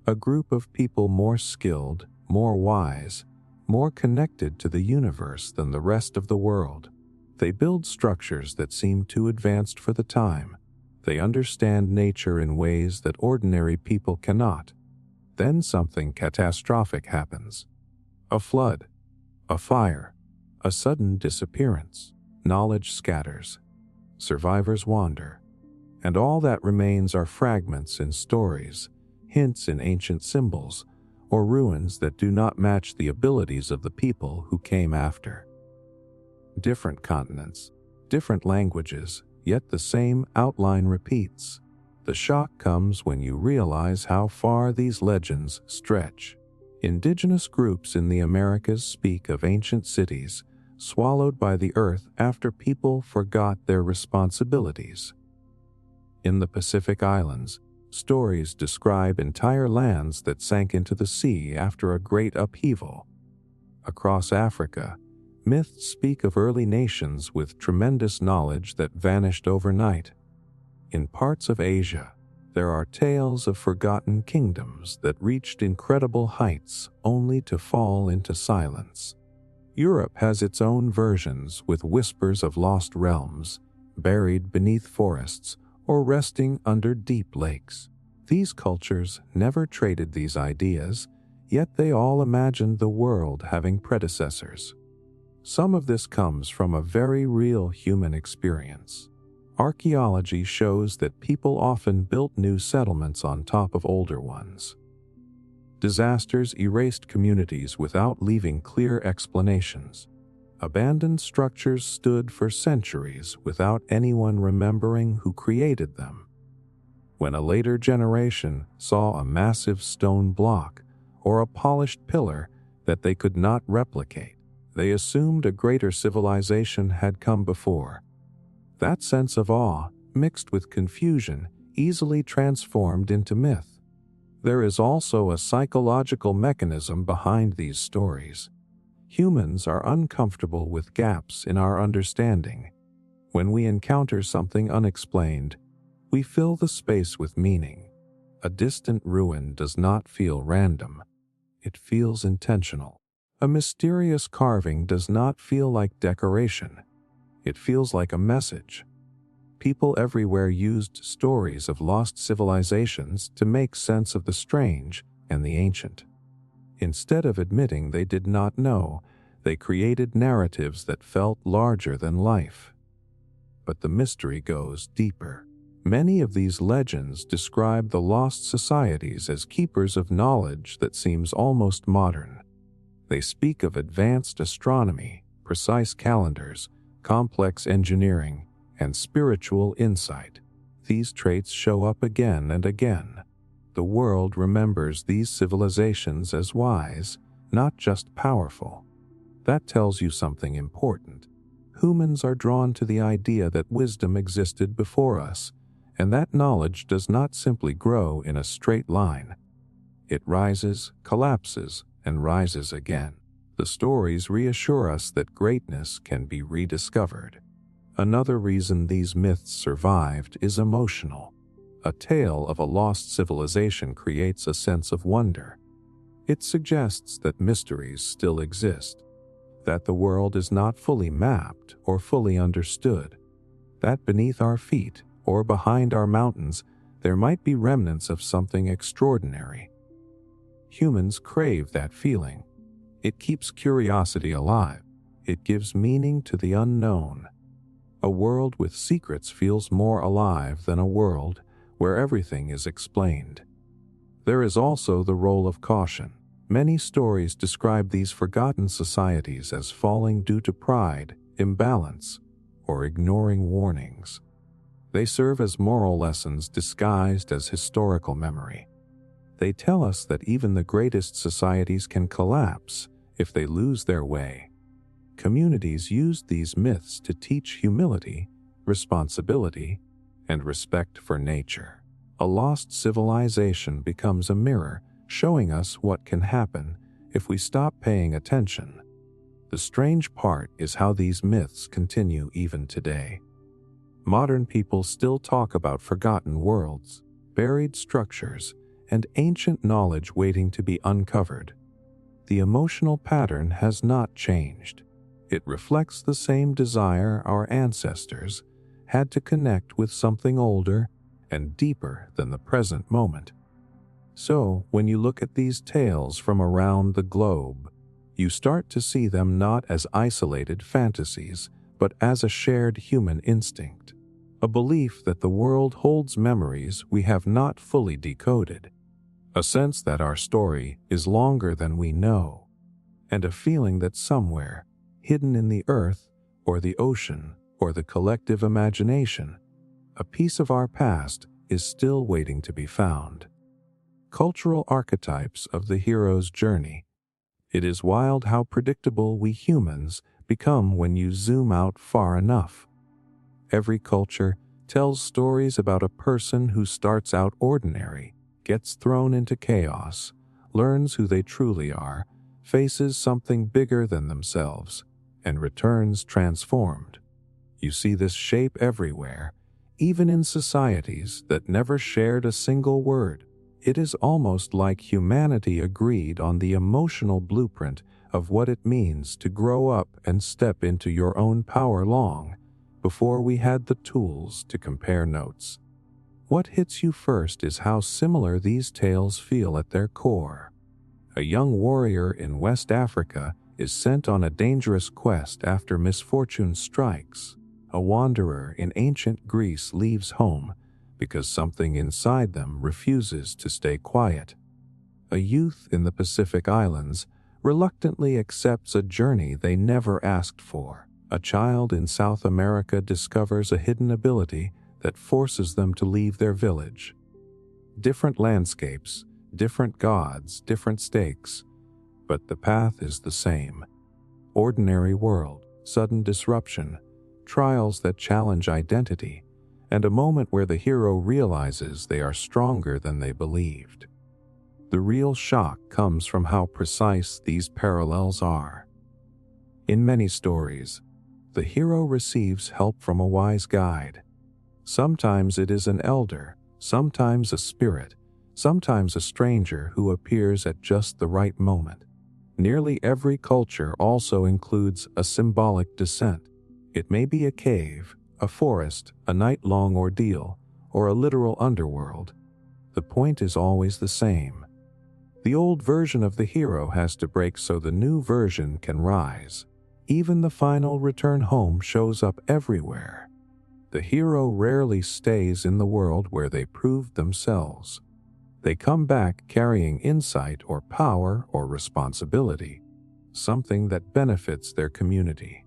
A group of people more skilled, more wise, more connected to the universe than the rest of the world. They build structures that seem too advanced for the time. They understand nature in ways that ordinary people cannot. Then something catastrophic happens. A flood, a fire, a sudden disappearance. Knowledge scatters. Survivors wander. And all that remains are fragments in stories, hints in ancient symbols, or ruins that do not match the abilities of the people who came after. Different continents, different languages, yet the same outline repeats. The shock comes when you realize how far these legends stretch. Indigenous groups in the Americas speak of ancient cities swallowed by the earth after people forgot their responsibilities. In the Pacific Islands, stories describe entire lands that sank into the sea after a great upheaval. Across Africa, myths speak of early nations with tremendous knowledge that vanished overnight. In parts of Asia, there are tales of forgotten kingdoms that reached incredible heights only to fall into silence. Europe has its own versions with whispers of lost realms, buried beneath forests or resting under deep lakes. These cultures never traded these ideas, yet they all imagined the world having predecessors. Some of this comes from a very real human experience. Archaeology shows that people often built new settlements on top of older ones. Disasters erased communities without leaving clear explanations. Abandoned structures stood for centuries without anyone remembering who created them. When a later generation saw a massive stone block or a polished pillar that they could not replicate, they assumed a greater civilization had come before. That sense of awe, mixed with confusion, easily transformed into myth. There is also a psychological mechanism behind these stories. Humans are uncomfortable with gaps in our understanding. When we encounter something unexplained, we fill the space with meaning. A distant ruin does not feel random. It feels intentional. A mysterious carving does not feel like decoration. It feels like a message. People everywhere used stories of lost civilizations to make sense of the strange and the ancient. Instead of admitting they did not know, they created narratives that felt larger than life. But the mystery goes deeper. Many of these legends describe the lost societies as keepers of knowledge that seems almost modern. They speak of advanced astronomy, precise calendars, complex engineering, and spiritual insight. These traits show up again and again. The world remembers these civilizations as wise, not just powerful. That tells you something important. Humans are drawn to the idea that wisdom existed before us, and that knowledge does not simply grow in a straight line. It rises, collapses, and rises again. The stories reassure us that greatness can be rediscovered. Another reason these myths survived is emotional. A tale of a lost civilization creates a sense of wonder. It suggests that mysteries still exist, that the world is not fully mapped or fully understood, that beneath our feet or behind our mountains there might be remnants of something extraordinary. Humans crave that feeling. It keeps curiosity alive. It gives meaning to the unknown. A world with secrets feels more alive than a world where everything is explained. There is also the role of caution. Many stories describe these forgotten societies as falling due to pride, imbalance, or ignoring warnings. They serve as moral lessons disguised as historical memory. They tell us that even the greatest societies can collapse if they lose their way. Communities used these myths to teach humility, responsibility, and respect for nature. A lost civilization becomes a mirror, showing us what can happen if we stop paying attention. The strange part is how these myths continue even today. Modern people still talk about forgotten worlds, buried structures, and ancient knowledge waiting to be uncovered. The emotional pattern has not changed. It reflects the same desire our ancestors had to connect with something older and deeper than the present moment. So, when you look at these tales from around the globe, you start to see them not as isolated fantasies, but as a shared human instinct, a belief that the world holds memories we have not fully decoded, a sense that our story is longer than we know, and a feeling that somewhere, hidden in the earth or the ocean or the collective imagination, a piece of our past is still waiting to be found. Cultural archetypes of the hero's journey. It is wild how predictable we humans become when you zoom out far enough. Every culture tells stories about a person who starts out ordinary, gets thrown into chaos, learns who they truly are, faces something bigger than themselves, and returns transformed. You see this shape everywhere, even in societies that never shared a single word. It is almost like humanity agreed on the emotional blueprint of what it means to grow up and step into your own power long before we had the tools to compare notes. What hits you first is how similar these tales feel at their core. A young warrior in West Africa is sent on a dangerous quest after misfortune strikes. A wanderer in ancient Greece leaves home because something inside them refuses to stay quiet. A youth in the Pacific Islands reluctantly accepts a journey they never asked for. A child in South America discovers a hidden ability that forces them to leave their village. Different landscapes, different gods, different stakes, but the path is the same. Ordinary world, sudden disruption, trials that challenge identity, and a moment where the hero realizes they are stronger than they believed. The real shock comes from how precise these parallels are. In many stories, the hero receives help from a wise guide. Sometimes it is an elder, sometimes a spirit, sometimes a stranger who appears at just the right moment. Nearly every culture also includes a symbolic descent. It may be a cave, a forest, a night-long ordeal, or a literal underworld. The point is always the same. The old version of the hero has to break so the new version can rise. Even the final return home shows up everywhere. The hero rarely stays in the world where they proved themselves. They come back carrying insight or power or responsibility, something that benefits their community.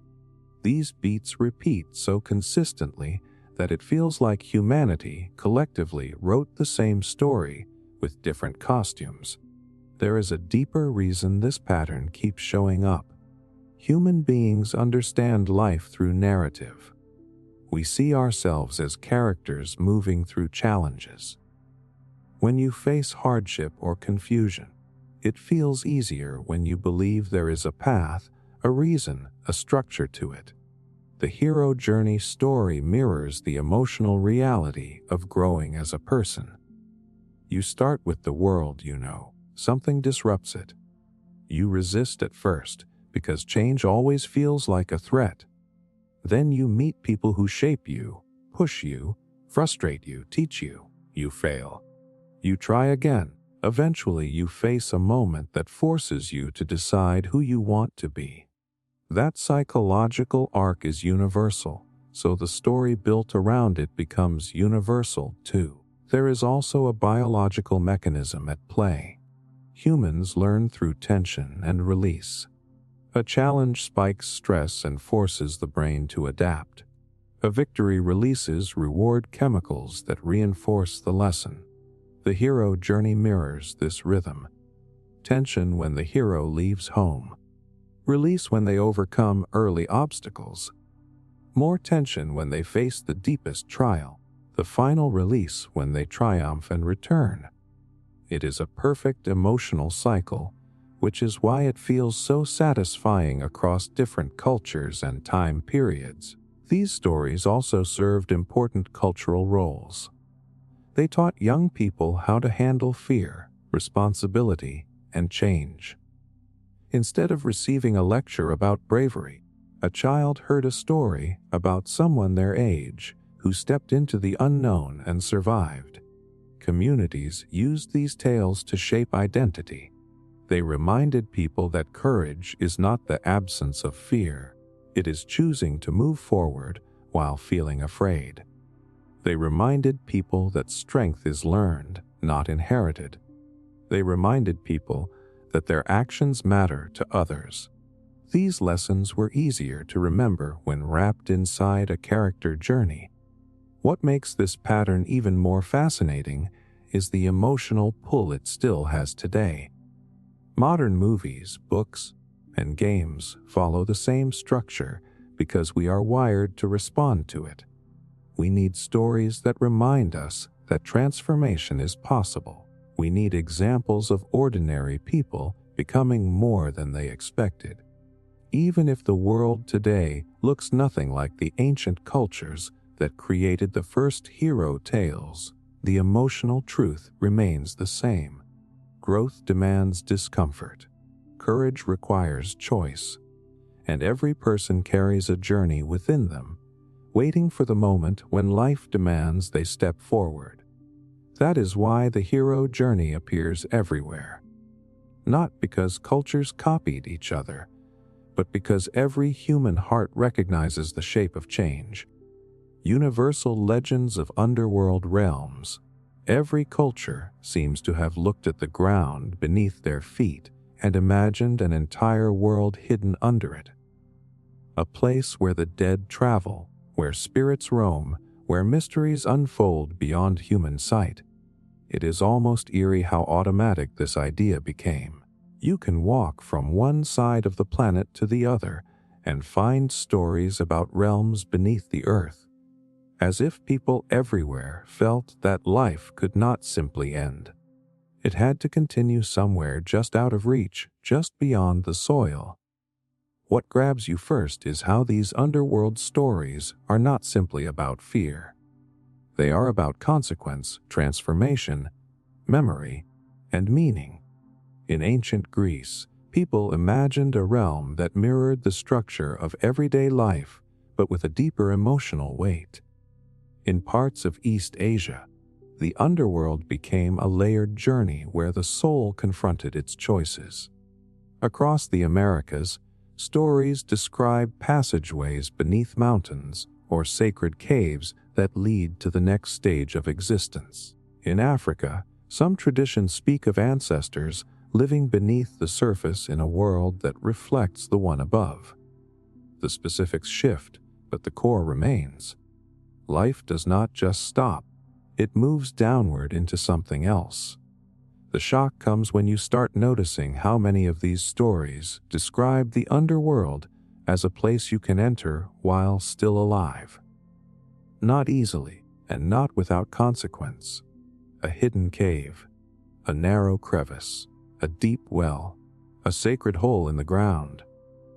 These beats repeat so consistently that it feels like humanity collectively wrote the same story with different costumes. There is a deeper reason this pattern keeps showing up. Human beings understand life through narrative. We see ourselves as characters moving through challenges. When you face hardship or confusion, it feels easier when you believe there is a path, a reason, a structure to it. The hero journey story mirrors the emotional reality of growing as a person. You start with the world you know. Something disrupts it. You resist at first, because change always feels like a threat. Then you meet people who shape you, push you, frustrate you, teach you. You fail. You try again. Eventually you face a moment that forces you to decide who you want to be. That psychological arc is universal, so the story built around it becomes universal too. There is also a biological mechanism at play. Humans learn through tension and release. A challenge spikes stress and forces the brain to adapt. A victory releases reward chemicals that reinforce the lesson. The hero journey mirrors this rhythm. Tension when the hero leaves home. Release when they overcome early obstacles. More tension when they face the deepest trial. The final release when they triumph and return. It is a perfect emotional cycle, which is why it feels so satisfying across different cultures and time periods. These stories also served important cultural roles. They taught young people how to handle fear, responsibility, and change. Instead of receiving a lecture about bravery, a child heard a story about someone their age who stepped into the unknown and survived. Communities used these tales to shape identity. They reminded people that courage is not the absence of fear. It is choosing to move forward while feeling afraid. They reminded people that strength is learned, not inherited. They reminded people that their actions matter to others. These lessons were easier to remember when wrapped inside a character journey. What makes this pattern even more fascinating is the emotional pull it still has today. Modern movies, books, and games follow the same structure because we are wired to respond to it. We need stories that remind us that transformation is possible. We need examples of ordinary people becoming more than they expected. Even if the world today looks nothing like the ancient cultures that created the first hero tales, the emotional truth remains the same. Growth demands discomfort. Courage requires choice. And every person carries a journey within them, waiting for the moment when life demands they step forward. That is why the hero journey appears everywhere. Not because cultures copied each other, but because every human heart recognizes the shape of change. Universal legends of underworld realms. Every culture seems to have looked at the ground beneath their feet and imagined an entire world hidden under it. A place where the dead travel, where spirits roam, where mysteries unfold beyond human sight. It is almost eerie how automatic this idea became. You can walk from one side of the planet to the other and find stories about realms beneath the earth, as if people everywhere felt that life could not simply end. It had to continue somewhere just out of reach, just beyond the soil. What grabs you first is how these underworld stories are not simply about fear. They are about consequence, transformation, memory, and meaning. In ancient Greece, people imagined a realm that mirrored the structure of everyday life, but with a deeper emotional weight. In parts of East Asia, the underworld became a layered journey where the soul confronted its choices. Across the Americas, stories describe passageways beneath mountains or sacred caves that lead to the next stage of existence. In Africa, some traditions speak of ancestors living beneath the surface in a world that reflects the one above. The specifics shift, but the core remains. Life does not just stop, it moves downward into something else. The shock comes when you start noticing how many of these stories describe the underworld as a place you can enter while still alive. Not easily, and not without consequence. A hidden cave, a narrow crevice, a deep well, a sacred hole in the ground.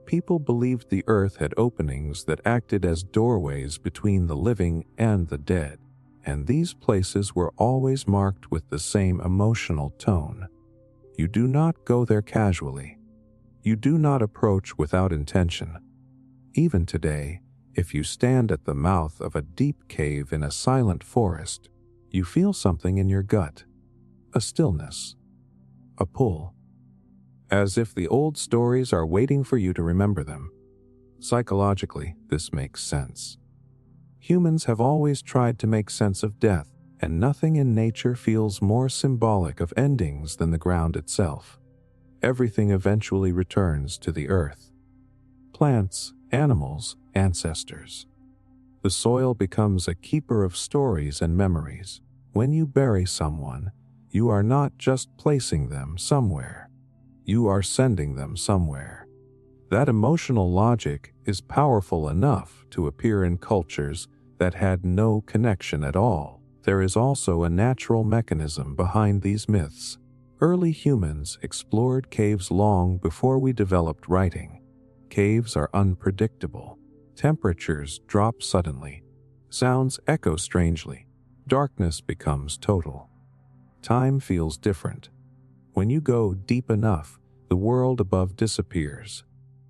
People believed the earth had openings that acted as doorways between the living and the dead, and these places were always marked with the same emotional tone. You do not go there casually. You do not approach without intention. Even today, if you stand at the mouth of a deep cave in a silent forest, you feel something in your gut, a stillness, a pull, as if the old stories are waiting for you to remember them. Psychologically, this makes sense. Humans have always tried to make sense of death, and nothing in nature feels more symbolic of endings than the ground itself. Everything eventually returns to the earth. Plants, animals, ancestors. The soil becomes a keeper of stories and memories. When you bury someone, you are not just placing them somewhere. You are sending them somewhere. That emotional logic is powerful enough to appear in cultures that had no connection at all. There is also a natural mechanism behind these myths. Early humans explored caves long before we developed writing. Caves are unpredictable. Temperatures drop suddenly. Sounds echo strangely. Darkness becomes total. Time feels different. When you go deep enough, the world above disappears.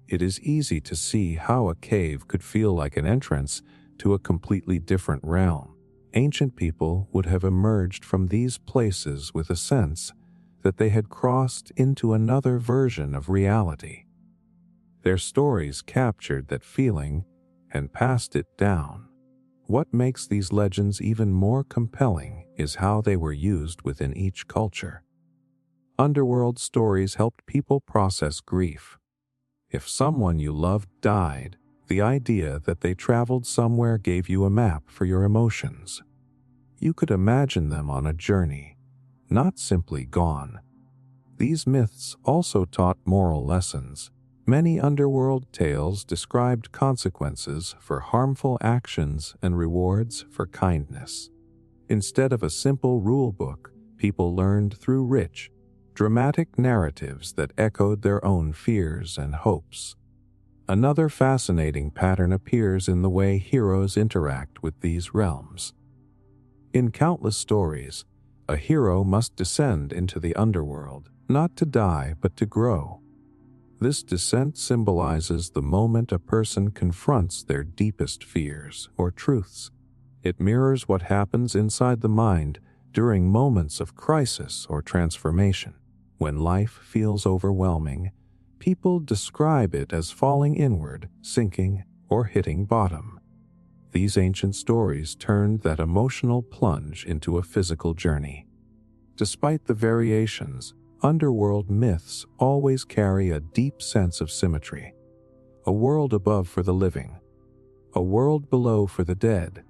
It is easy to see how a cave could feel like an entrance to a completely different realm. Ancient people would have emerged from these places with a sense that they had crossed into another version of reality. Their stories captured that feeling and passed it down. What makes these legends even more compelling is how they were used within each culture. Underworld stories helped people process grief. If someone you loved died, the idea that they traveled somewhere gave you a map for your emotions. You could imagine them on a journey, not simply gone. These myths also taught moral lessons. Many underworld tales described consequences for harmful actions and rewards for kindness. Instead of a simple rule book, people learned through rich, dramatic narratives that echoed their own fears and hopes. Another fascinating pattern appears in the way heroes interact with these realms. In countless stories, a hero must descend into the underworld, not to die but to grow. This descent symbolizes the moment a person confronts their deepest fears or truths. It mirrors what happens inside the mind during moments of crisis or transformation. When life feels overwhelming, people describe it as falling inward, sinking, or hitting bottom. These ancient stories turned that emotional plunge into a physical journey. Despite the variations, underworld myths always carry a deep sense of symmetry. A world above for the living, a world below for the dead,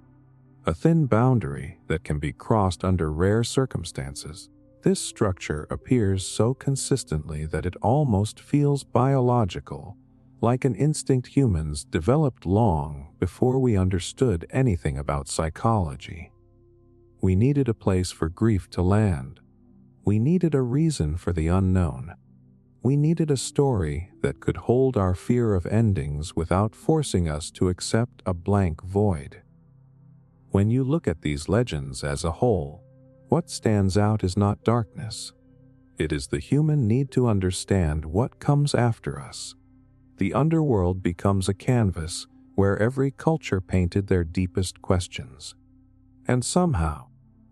a thin boundary that can be crossed under rare circumstances. This structure appears so consistently that it almost feels biological, like an instinct humans developed long before we understood anything about psychology. We needed a place for grief to land. We needed a reason for the unknown. We needed a story that could hold our fear of endings without forcing us to accept a blank void. When you look at these legends as a whole, what stands out is not darkness. It is the human need to understand what comes after us. The underworld becomes a canvas where every culture painted their deepest questions. And somehow,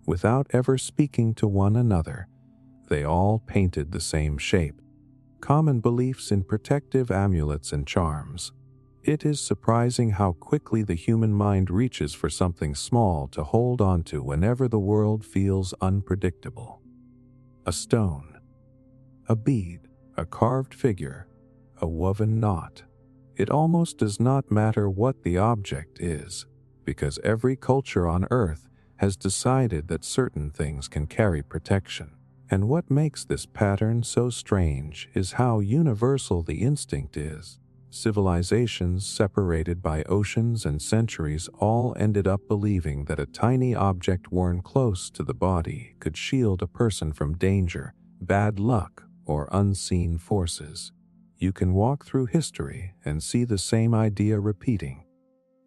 without ever speaking to one another, they all painted the same shape. Common beliefs in protective amulets and charms. It is surprising how quickly the human mind reaches for something small to hold on to whenever the world feels unpredictable. A stone, a bead, a carved figure, a woven knot. It almost does not matter what the object is, because every culture on Earth has decided that certain things can carry protection. And what makes this pattern so strange is how universal the instinct is. Civilizations separated by oceans and centuries all ended up believing that a tiny object worn close to the body could shield a person from danger, bad luck, or unseen forces. You can walk through history and see the same idea repeating.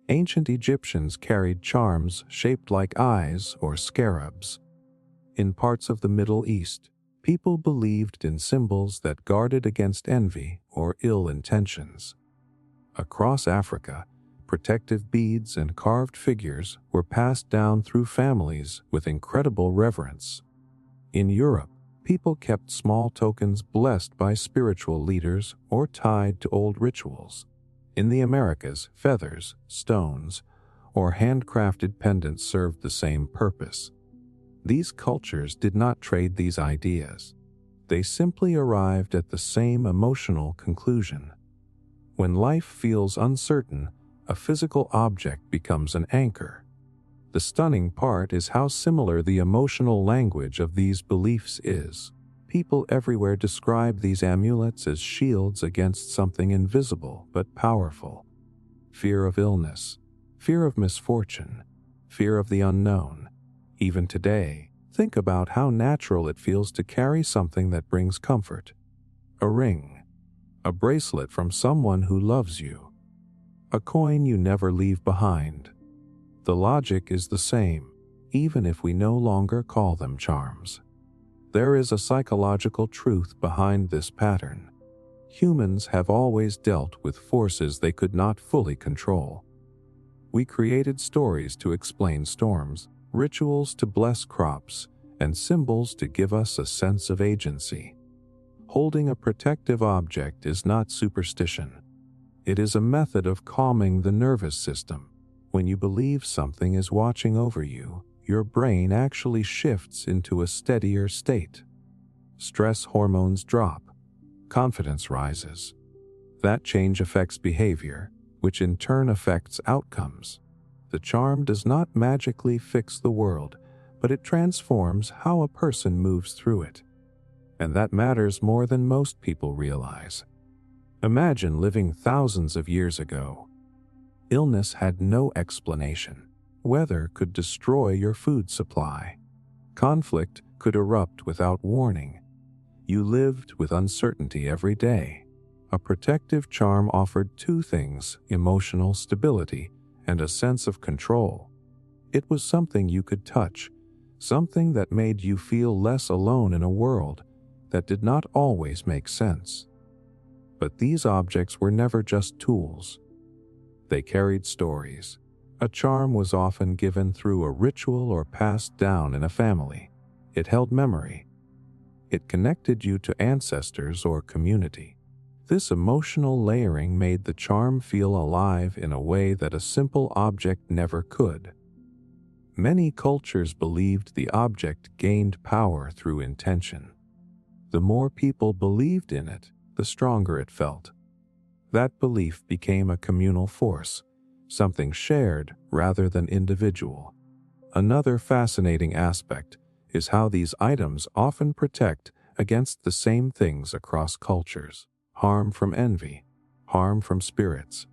Ancient Egyptians carried charms shaped like eyes or scarabs. In parts of the Middle East, people believed in symbols that guarded against envy or ill intentions. Across Africa, protective beads and carved figures were passed down through families with incredible reverence. In Europe, people kept small tokens blessed by spiritual leaders or tied to old rituals. In the Americas, feathers, stones, or handcrafted pendants served the same purpose. These cultures did not trade these ideas. They simply arrived at the same emotional conclusion. When life feels uncertain, a physical object becomes an anchor. The stunning part is how similar the emotional language of these beliefs is. People everywhere describe these amulets as shields against something invisible but powerful. Fear of illness, fear of misfortune, fear of the unknown. Even today, think about how natural it feels to carry something that brings comfort. A ring, a bracelet from someone who loves you, a coin you never leave behind. The logic is the same, even if we no longer call them charms. There is a psychological truth behind this pattern. Humans have always dealt with forces they could not fully control. We created stories to explain storms, rituals to bless crops, and symbols to give us a sense of agency. Holding a protective object is not superstition. It is a method of calming the nervous system. When you believe something is watching over you, your brain actually shifts into a steadier state. Stress hormones drop. Confidence rises. That change affects behavior, which in turn affects outcomes. The charm does not magically fix the world, but it transforms how a person moves through it. And that matters more than most people realize. Imagine living thousands of years ago. Illness had no explanation. Weather could destroy your food supply. Conflict could erupt without warning. You lived with uncertainty every day. A protective charm offered two things: emotional stability and a sense of control. It was something you could touch, something that made you feel less alone in a world that did not always make sense. But these objects were never just tools. They carried stories. A charm was often given through a ritual or passed down in a family. It held memory. It connected you to ancestors or community. This emotional layering made the charm feel alive in a way that a simple object never could. Many cultures believed the object gained power through intention. The more people believed in it, the stronger it felt. That belief became a communal force, something shared rather than individual. Another fascinating aspect is how these items often protect against the same things across cultures: harm from envy, harm from spirits,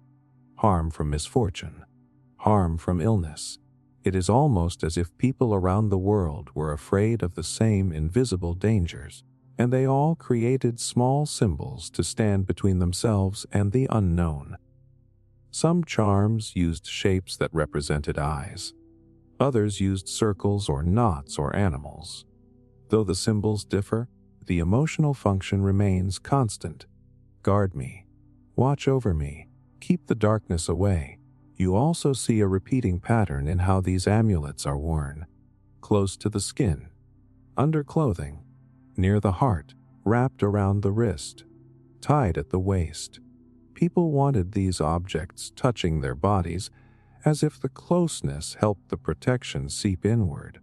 harm from misfortune, harm from illness. It is almost as if people around the world were afraid of the same invisible dangers. and they all created small symbols to stand between themselves and the unknown. Some charms used shapes that represented eyes. Others used circles or knots or animals. Though the symbols differ, the emotional function remains constant. Guard me. Watch over me. Keep the darkness away. You also see a repeating pattern in how these amulets are worn. Close to the skin, under clothing, near the heart, wrapped around the wrist, tied at the waist. People wanted these objects touching their bodies as if the closeness helped the protection seep inward.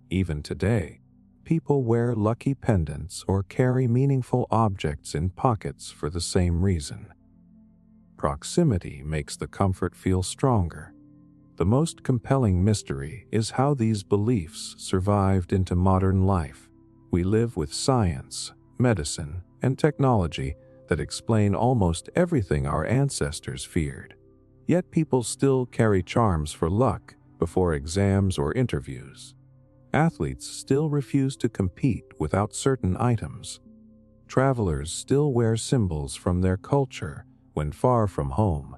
Even today, people wear lucky pendants or carry meaningful objects in pockets for the same reason. Proximity makes the comfort feel stronger. The most compelling mystery is how these beliefs survived into modern life. We live with science, medicine, and technology that explain almost everything our ancestors feared. Yet people still carry charms for luck before exams or interviews. Athletes still refuse to compete without certain items. Travelers still wear symbols from their culture when far from home.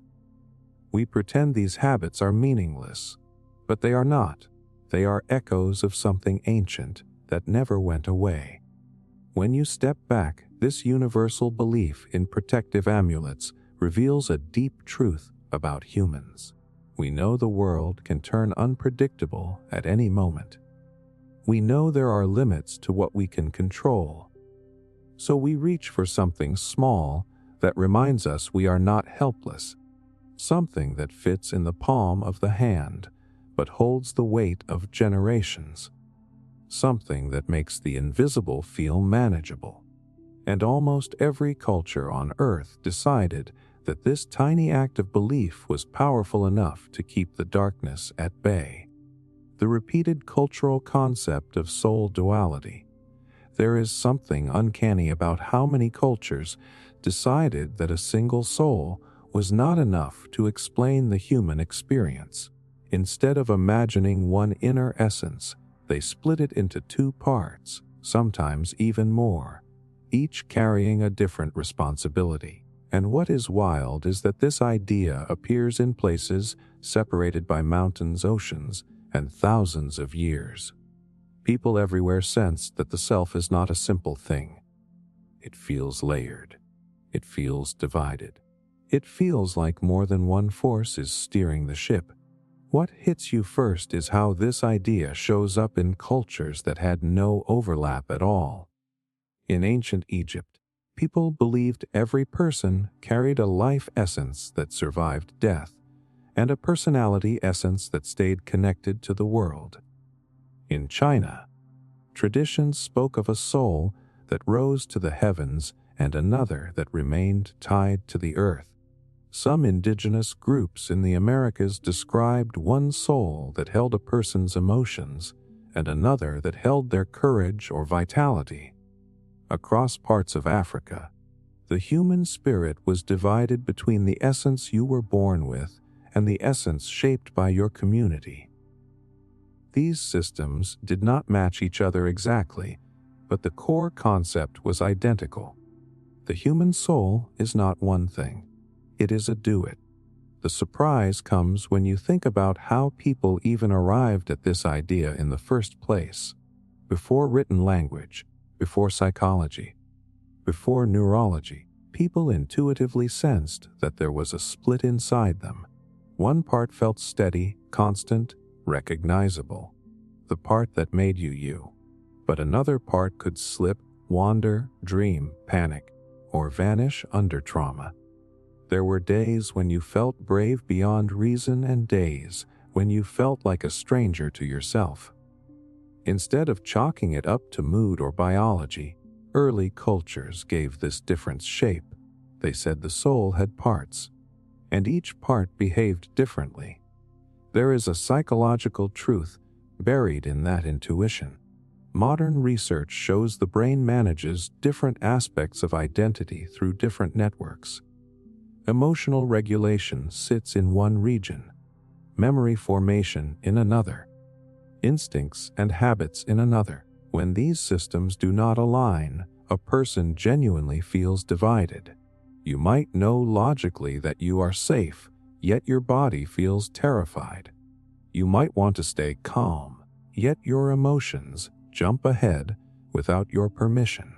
We pretend these habits are meaningless, but they are not. They are echoes of something ancient that never went away. When you step back, this universal belief in protective amulets reveals a deep truth about humans. We know the world can turn unpredictable at any moment. We know there are limits to what we can control. So we reach for something small that reminds us we are not helpless, something that fits in the palm of the hand but holds the weight of generations, something that makes the invisible feel manageable. And almost every culture on Earth decided that this tiny act of belief was powerful enough to keep the darkness at bay. The repeated cultural concept of soul duality. There is something uncanny about how many cultures decided that a single soul was not enough to explain the human experience. Instead of imagining one inner essence, they split it into two parts, sometimes even more, each carrying a different responsibility. And what is wild is that this idea appears in places separated by mountains, oceans, and thousands of years. People everywhere sense that the self is not a simple thing. It feels layered. It feels divided. It feels like more than one force is steering the ship. What hits you first is how this idea shows up in cultures that had no overlap at all. In ancient Egypt, people believed every person carried a life essence that survived death, and a personality essence that stayed connected to the world. In China, traditions spoke of a soul that rose to the heavens and another that remained tied to the earth. Some indigenous groups in the Americas described one soul that held a person's emotions and another that held their courage or vitality. Across parts of Africa, the human spirit was divided between the essence you were born with and the essence shaped by your community. These systems did not match each other exactly, but the core concept was identical. The human soul is not one thing. It is a duet. The surprise comes when you think about how people even arrived at this idea in the first place. Before written language, before psychology, before neurology, people intuitively sensed that there was a split inside them. One part felt steady, constant, recognizable, the part that made you you. But another part could slip, wander, dream, panic, or vanish under trauma. There were days when you felt brave beyond reason and days when you felt like a stranger to yourself. Instead of chalking it up to mood or biology, early cultures gave this difference shape. They said the soul had parts, and each part behaved differently. There is a psychological truth buried in that intuition. Modern research shows the brain manages different aspects of identity through different networks. Emotional regulation sits in one region, memory formation in another, instincts and habits in another. When these systems do not align, a person genuinely feels divided. You might know logically that you are safe, yet your body feels terrified. You might want to stay calm, yet your emotions jump ahead without your permission.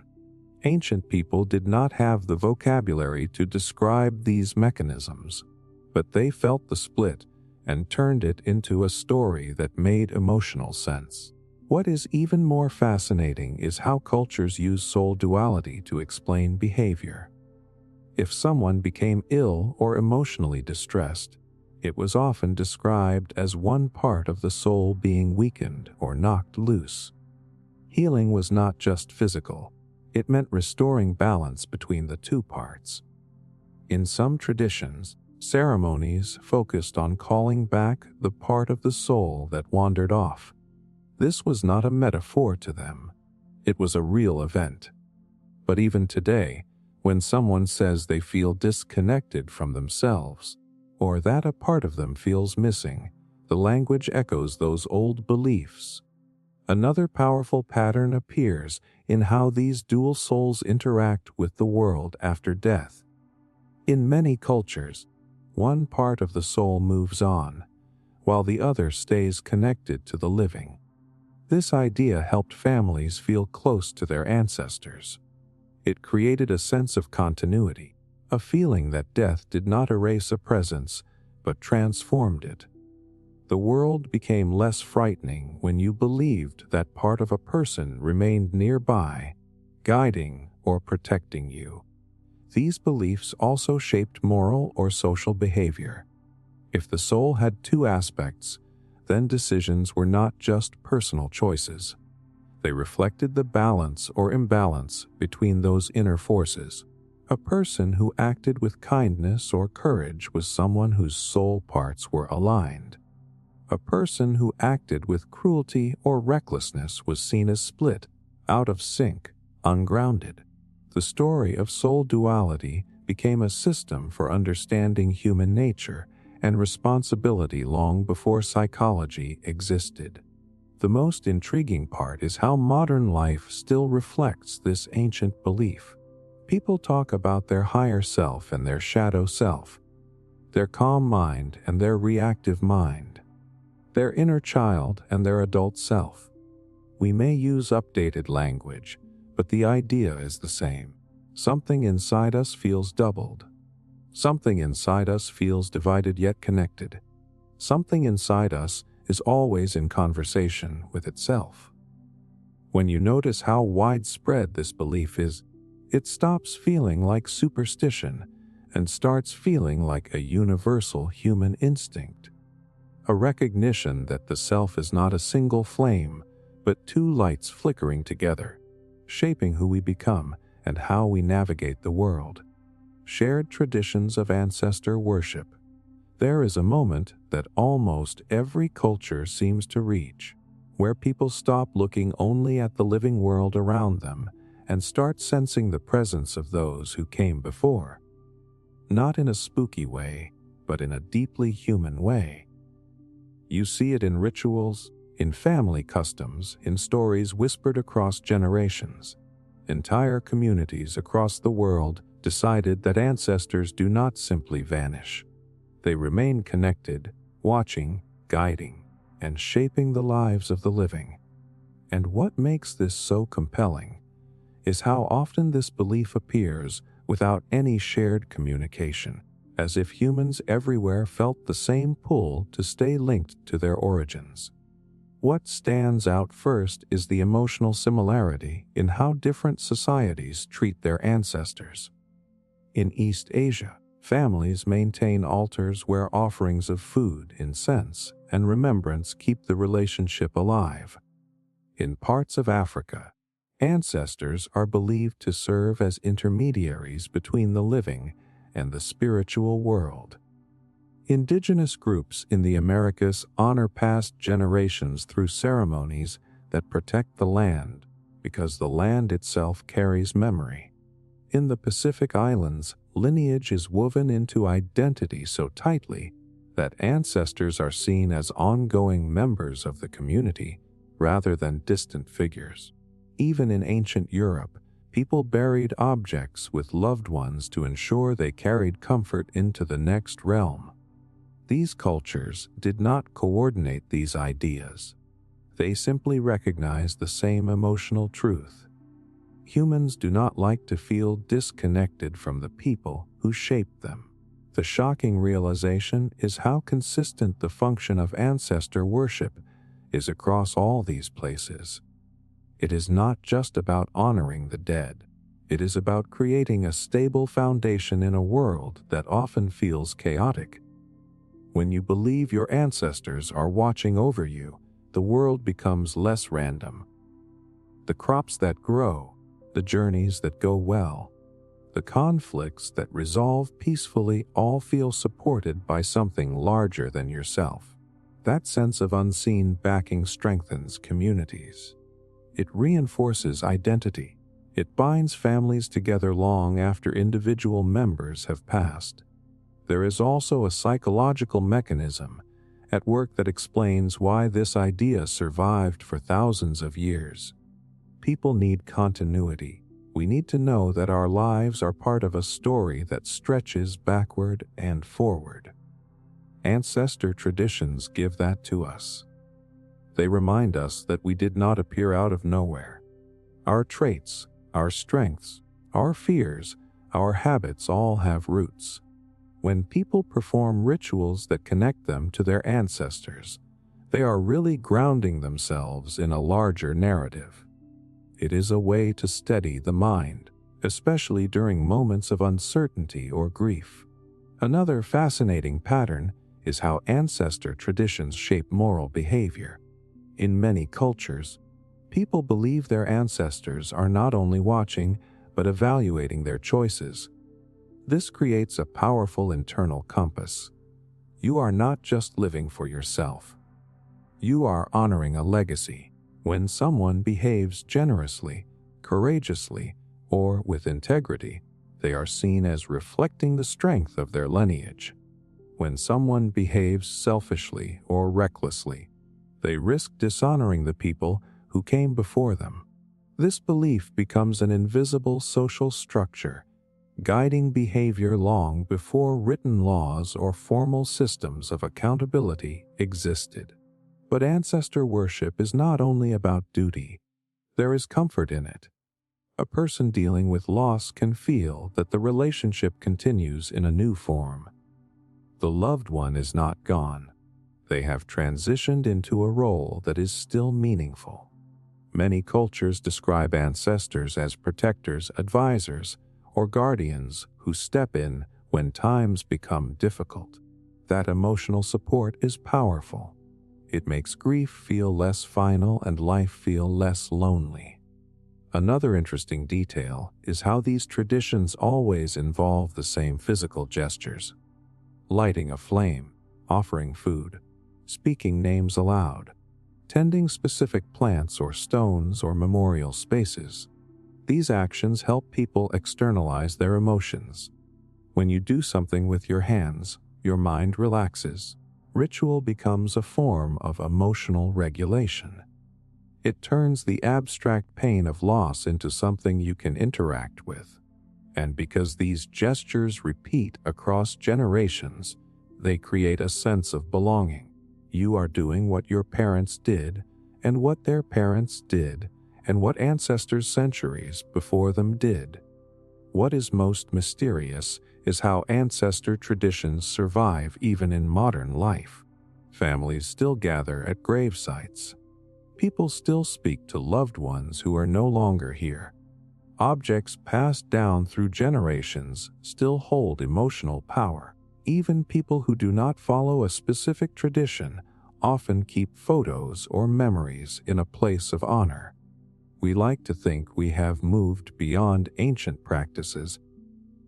Ancient people did not have the vocabulary to describe these mechanisms, but they felt the split and turned it into a story that made emotional sense. What is even more fascinating is how cultures use soul duality to explain behavior. If someone became ill or emotionally distressed, it was often described as one part of the soul being weakened or knocked loose. Healing was not just physical, it meant restoring balance between the two parts. In some traditions, ceremonies focused on calling back the part of the soul that wandered off. This was not a metaphor to them, it was a real event. But even today, when someone says they feel disconnected from themselves, or that a part of them feels missing, the language echoes those old beliefs. Another powerful pattern appears in how these dual souls interact with the world after death. In many cultures, one part of the soul moves on, while the other stays connected to the living. This idea helped families feel close to their ancestors. It created a sense of continuity, a feeling that death did not erase a presence, but transformed it. The world became less frightening when you believed that part of a person remained nearby, guiding or protecting you. These beliefs also shaped moral or social behavior. If the soul had two aspects, then decisions were not just personal choices. They reflected the balance or imbalance between those inner forces. A person who acted with kindness or courage was someone whose soul parts were aligned. A person who acted with cruelty or recklessness was seen as split, out of sync, ungrounded. The story of soul duality became a system for understanding human nature and responsibility long before psychology existed. The most intriguing part is how modern life still reflects this ancient belief. People talk about their higher self and their shadow self, their calm mind and their reactive mind, their inner child and their adult self. We may use updated language, but the idea is the same. Something inside us feels doubled. Something inside us feels divided yet connected. Something inside us is always in conversation with itself. When you notice how widespread this belief is, it stops feeling like superstition and starts feeling like a universal human instinct. A recognition that the self is not a single flame, but two lights flickering together, shaping who we become and how we navigate the world. Shared traditions of ancestor worship. There is a moment that almost every culture seems to reach, where people stop looking only at the living world around them and start sensing the presence of those who came before. Not in a spooky way, but in a deeply human way. You see it in rituals, in family customs, in stories whispered across generations. Entire communities across the world decided that ancestors do not simply vanish. They remain connected, watching, guiding, and shaping the lives of the living. And what makes this so compelling is how often this belief appears without any shared communication, as if humans everywhere felt the same pull to stay linked to their origins. What stands out first is the emotional similarity in how different societies treat their ancestors. In East Asia, families maintain altars where offerings of food, incense, and remembrance keep the relationship alive. In parts of Africa, ancestors are believed to serve as intermediaries between the living and the spiritual world. Indigenous groups in the Americas honor past generations through ceremonies that protect the land because the land itself carries memory. In the Pacific Islands, lineage is woven into identity so tightly that ancestors are seen as ongoing members of the community rather than distant figures. Even in ancient Europe, People buried objects with loved ones to ensure they carried comfort into the next realm. These cultures did not coordinate these ideas. They simply recognized the same emotional truth. Humans do not like to feel disconnected from the people who shaped them. The shocking realization is how consistent the function of ancestor worship is across all these places. It is not just about honoring the dead. It is about creating a stable foundation in a world that often feels chaotic. When you believe your ancestors are watching over you, the world becomes less random. The crops that grow, the journeys that go well, the conflicts that resolve peacefully all feel supported by something larger than yourself. That sense of unseen backing strengthens communities. It reinforces identity. It binds families together long after individual members have passed. There is also a psychological mechanism at work that explains why this idea survived for thousands of years. People need continuity. We need to know that our lives are part of a story that stretches backward and forward. Ancestor traditions give that to us. They remind us that we did not appear out of nowhere. Our traits, our strengths, our fears, our habits all have roots. When people perform rituals that connect them to their ancestors, they are really grounding themselves in a larger narrative. It is a way to steady the mind, especially during moments of uncertainty or grief. Another fascinating pattern is how ancestor traditions shape moral behavior. In many cultures, people believe their ancestors are not only watching, but evaluating their choices. This creates a powerful internal compass. You are not just living for yourself. You are honoring a legacy. When someone behaves generously, courageously, or with integrity, they are seen as reflecting the strength of their lineage. When someone behaves selfishly or recklessly, they risk dishonoring the people who came before them. This belief becomes an invisible social structure, guiding behavior long before written laws or formal systems of accountability existed. But ancestor worship is not only about duty. There is comfort in it. A person dealing with loss can feel that the relationship continues in a new form. The loved one is not gone. They have transitioned into a role that is still meaningful. Many cultures describe ancestors as protectors, advisors, or guardians who step in when times become difficult. That emotional support is powerful. It makes grief feel less final and life feel less lonely. Another interesting detail is how these traditions always involve the same physical gestures. Lighting a flame, offering food, speaking names aloud, tending specific plants or stones or memorial spaces. These actions help people externalize their emotions. When you do something with your hands, your mind relaxes. Ritual becomes a form of emotional regulation. It turns the abstract pain of loss into something you can interact with. And because these gestures repeat across generations, they create a sense of belonging. You are doing what your parents did, and what their parents did, and what ancestors centuries before them did. What is most mysterious is how ancestor traditions survive even in modern life. Families still gather at grave sites. People still speak to loved ones who are no longer here. Objects passed down through generations still hold emotional power. Even people who do not follow a specific tradition often keep photos or memories in a place of honor. We like to think we have moved beyond ancient practices,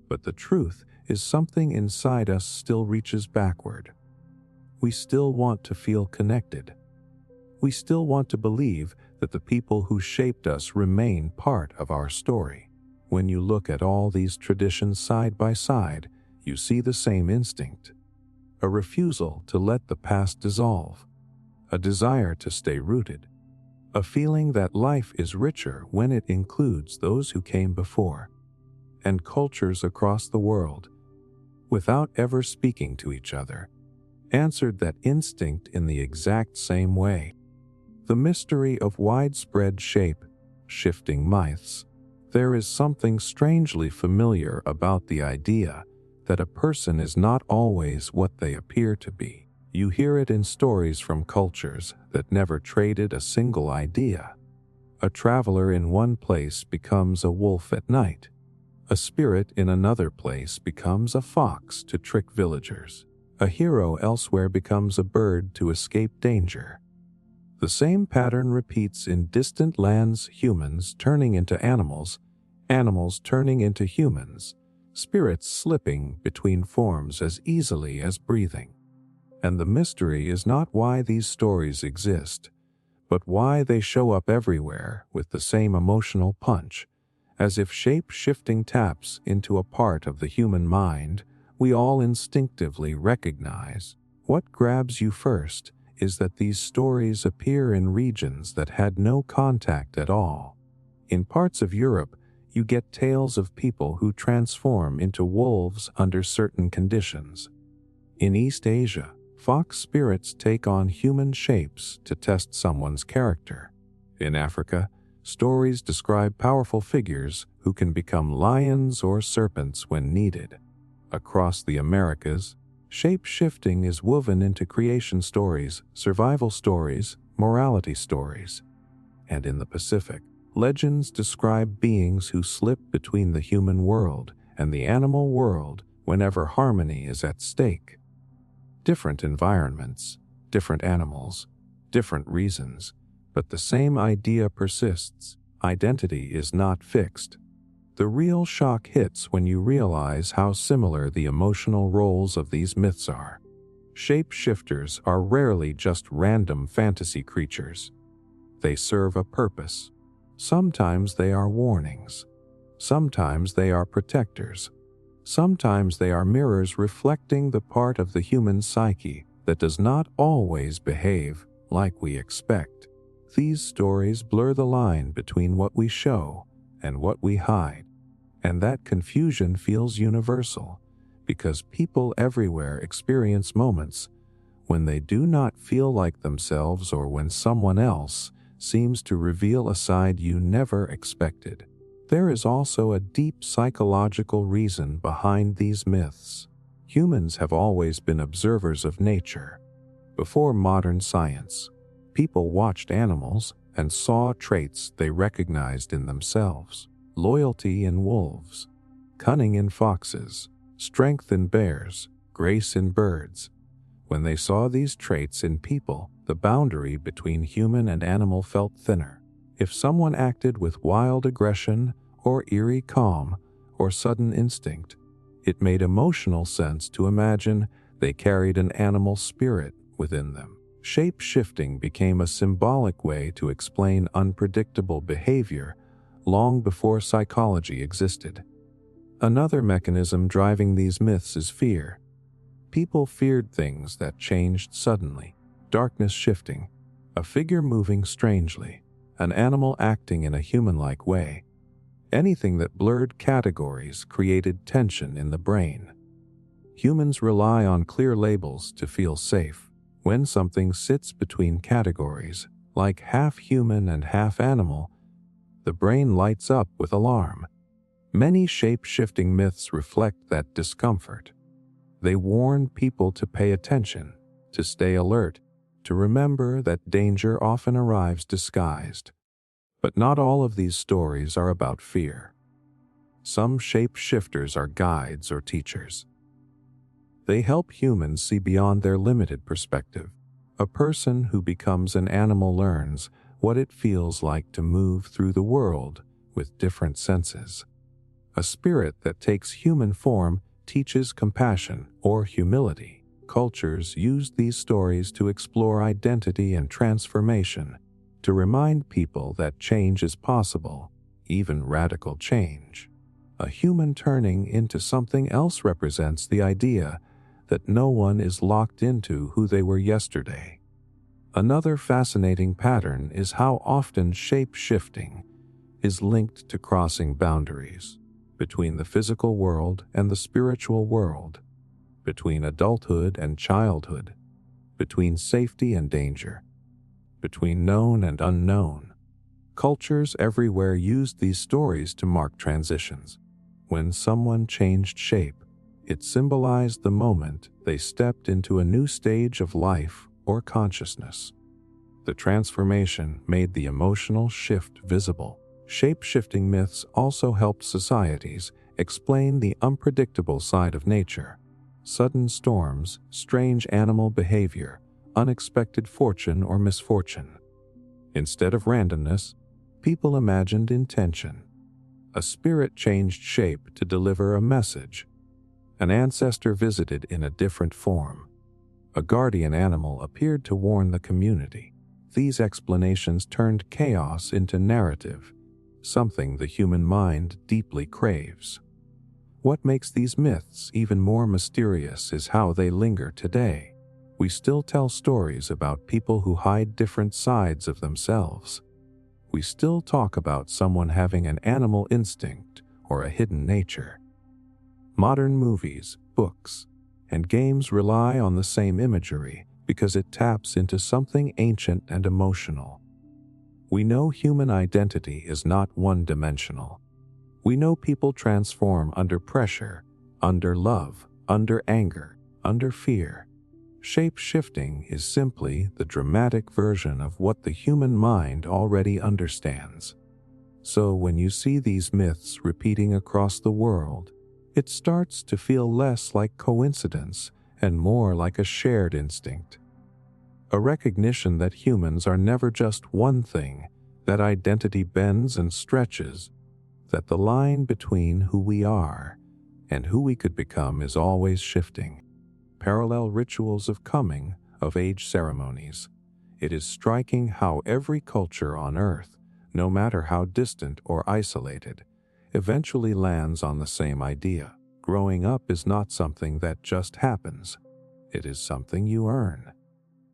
but the truth is something inside us still reaches backward. We still want to feel connected. We still want to believe that the people who shaped us remain part of our story. When you look at all these traditions side by side, you see the same instinct. A refusal to let the past dissolve. A desire to stay rooted. a feeling that life is richer when it includes those who came before, and cultures across the world, without ever speaking to each other, answered that instinct in the exact same way. The mystery of widespread shape-shifting myths. There is something strangely familiar about the idea that a person is not always what they appear to be. You hear it in stories from cultures that never traded a single idea. A traveler in one place becomes a wolf at night. A spirit in another place becomes a fox to trick villagers. A hero elsewhere becomes a bird to escape danger. The same pattern repeats in distant lands: humans turning into animals, animals turning into humans, spirits slipping between forms as easily as breathing. And the mystery is not why these stories exist, but why they show up everywhere with the same emotional punch, as if shape-shifting taps into a part of the human mind we all instinctively recognize. What grabs you first is that these stories appear in regions that had no contact at all. In parts of Europe, you get tales of people who transform into wolves under certain conditions. In East Asia, fox spirits take on human shapes to test someone's character. In Africa, stories describe powerful figures who can become lions or serpents when needed. Across the Americas, shape-shifting is woven into creation stories, survival stories, morality stories. And in the Pacific, legends describe beings who slip between the human world and the animal world whenever harmony is at stake. Different environments, different animals, different reasons, but the same idea persists. Identity is not fixed. The real shock hits when you realize how similar the emotional roles of these myths are. Shape-shifters are rarely just random fantasy creatures. They serve a purpose. Sometimes they are warnings. Sometimes they are protectors. Sometimes they are mirrors reflecting the part of the human psyche that does not always behave like we expect. These stories blur the line between what we show and what we hide. And that confusion feels universal, because people everywhere experience moments when they do not feel like themselves, or when someone else seems to reveal a side you never expected. There is also a deep psychological reason behind these myths. Humans have always been observers of nature. Before modern science, people watched animals and saw traits they recognized in themselves. Loyalty in wolves, cunning in foxes, strength in bears, grace in birds. When they saw these traits in people, the boundary between human and animal felt thinner. If someone acted with wild aggression or eerie calm or sudden instinct, it made emotional sense to imagine they carried an animal spirit within them. Shape-shifting became a symbolic way to explain unpredictable behavior long before psychology existed. Another mechanism driving these myths is fear. People feared things that changed suddenly. Darkness shifting, a figure moving strangely, an animal acting in a human-like way. Anything that blurred categories created tension in the brain. Humans rely on clear labels to feel safe. When something sits between categories, like half human and half animal, the brain lights up with alarm. Many shape-shifting myths reflect that discomfort. They warn people to pay attention, to stay alert, to remember that danger often arrives disguised. But not all of these stories are about fear. Some shape-shifters are guides or teachers. They help humans see beyond their limited perspective. A person who becomes an animal learns what it feels like to move through the world with different senses. A spirit that takes human form teaches compassion or humility. Cultures use these stories to explore identity and transformation, to remind people that change is possible, even radical change. A human turning into something else represents the idea that no one is locked into who they were yesterday. Another fascinating pattern is how often shape-shifting is linked to crossing boundaries between the physical world and the spiritual world, between adulthood and childhood, between safety and danger, between known and unknown. Cultures everywhere used these stories to mark transitions. When someone changed shape, it symbolized the moment they stepped into a new stage of life or consciousness. The transformation made the emotional shift visible. Shape-shifting myths also helped societies explain the unpredictable side of nature. Sudden storms, strange animal behavior, unexpected fortune or misfortune. Instead of randomness, people imagined intention. A spirit changed shape to deliver a message. An ancestor visited in a different form. A guardian animal appeared to warn the community. These explanations turned chaos into narrative, something the human mind deeply craves. What makes these myths even more mysterious is how they linger today. We still tell stories about people who hide different sides of themselves. We still talk about someone having an animal instinct or a hidden nature. Modern movies, books, and games rely on the same imagery because it taps into something ancient and emotional. We know human identity is not one-dimensional. We know people transform under pressure, under love, under anger, under fear. Shape-shifting is simply the dramatic version of what the human mind already understands. So when you see these myths repeating across the world, it starts to feel less like coincidence and more like a shared instinct. A recognition that humans are never just one thing, that identity bends and stretches, that the line between who we are and who we could become is always shifting. Parallel rituals of coming of age ceremonies. It is striking how every culture on Earth, no matter how distant or isolated, eventually lands on the same idea. Growing up is not something that just happens. It is something you earn,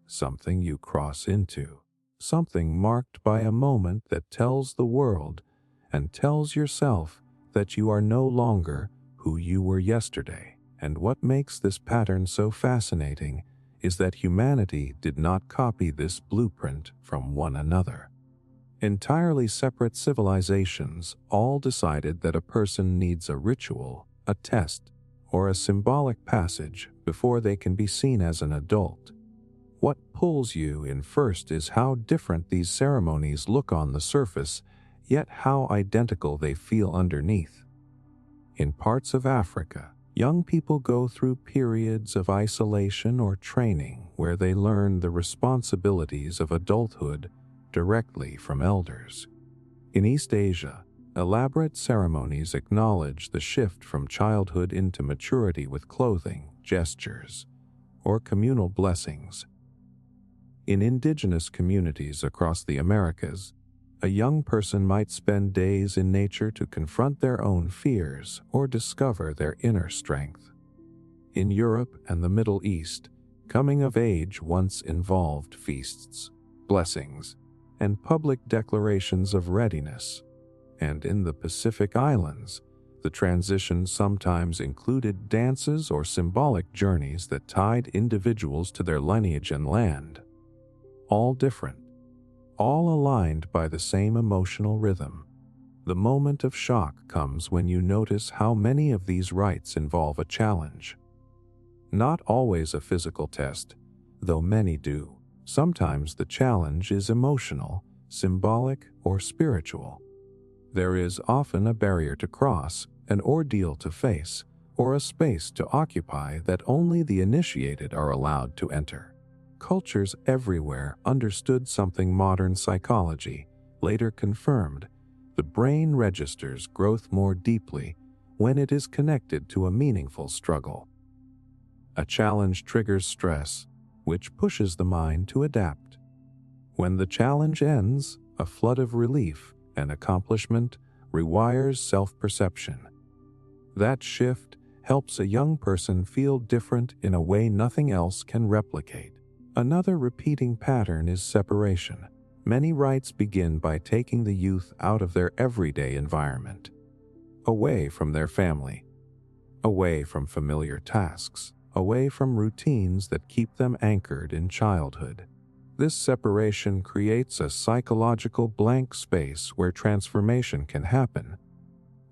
something you cross into, something marked by a moment that tells the world and tells yourself that you are no longer who you were yesterday. And what makes this pattern so fascinating is that humanity did not copy this blueprint from one another. Entirely separate civilizations all decided that a person needs a ritual, a test, or a symbolic passage before they can be seen as an adult. What pulls you in first is how different these ceremonies look on the surface, yet how identical they feel underneath. In parts of Africa, young people go through periods of isolation or training where they learn the responsibilities of adulthood directly from elders. In East Asia, elaborate ceremonies acknowledge the shift from childhood into maturity with clothing, gestures, or communal blessings. In indigenous communities across the Americas, a young person might spend days in nature to confront their own fears or discover their inner strength. In Europe and the Middle East, coming of age once involved feasts, blessings, and public declarations of readiness. And in the Pacific Islands, the transition sometimes included dances or symbolic journeys that tied individuals to their lineage and land. All different, all aligned by the same emotional rhythm. The moment of shock comes when you notice how many of these rites involve a challenge. Not always a physical test, though many do. Sometimes the challenge is emotional, symbolic, or spiritual. There is often a barrier to cross, an ordeal to face, or a space to occupy that only the initiated are allowed to enter. Cultures everywhere understood something modern psychology later confirmed. The brain registers growth more deeply when it is connected to a meaningful struggle. A challenge triggers stress, which pushes the mind to adapt. When the challenge ends, a flood of relief and accomplishment rewires self-perception. That shift helps a young person feel different in a way nothing else can replicate. Another repeating pattern is separation. Many rites begin by taking the youth out of their everyday environment, away from their family, away from familiar tasks, away from routines that keep them anchored in childhood. This separation creates a psychological blank space where transformation can happen.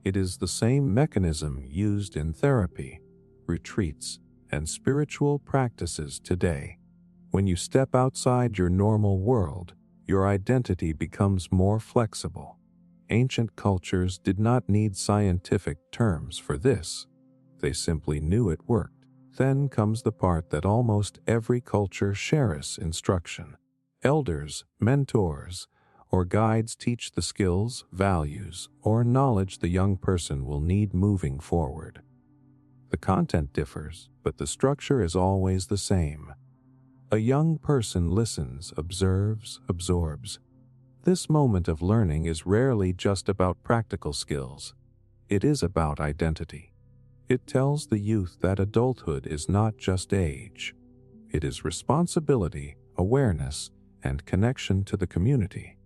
It is the same mechanism used in therapy, retreats, and spiritual practices today. When you step outside your normal world, your identity becomes more flexible. Ancient cultures did not need scientific terms for this. They simply knew it worked. Then comes the part that almost every culture shares: instruction. Elders, mentors, or guides teach the skills, values, or knowledge the young person will need moving forward. The content differs, but the structure is always the same. A young person listens, observes, absorbs. This moment of learning is rarely just about practical skills. It is about identity. It tells the youth that adulthood is not just age. It is responsibility, awareness, and connection to the community.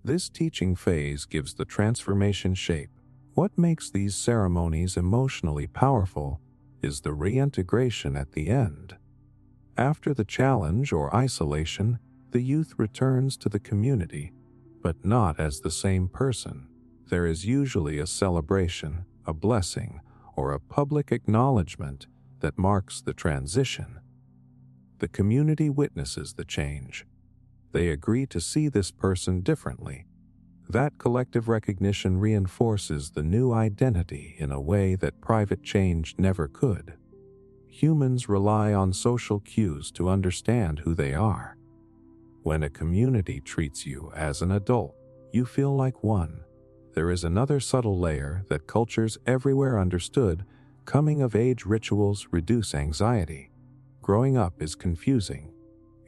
This teaching phase gives the transformation shape. What makes these ceremonies emotionally powerful is the reintegration at the end. After the challenge or isolation, the youth returns to the community, but not as the same person. There is usually a celebration, a blessing, or a public acknowledgement that marks the transition. The community witnesses the change. They agree to see this person differently. That collective recognition reinforces the new identity in a way that private change never could. Humans rely on social cues to understand who they are. When a community treats you as an adult, you feel like one. There is another subtle layer that cultures everywhere understood: coming-of-age rituals reduce anxiety. Growing up is confusing.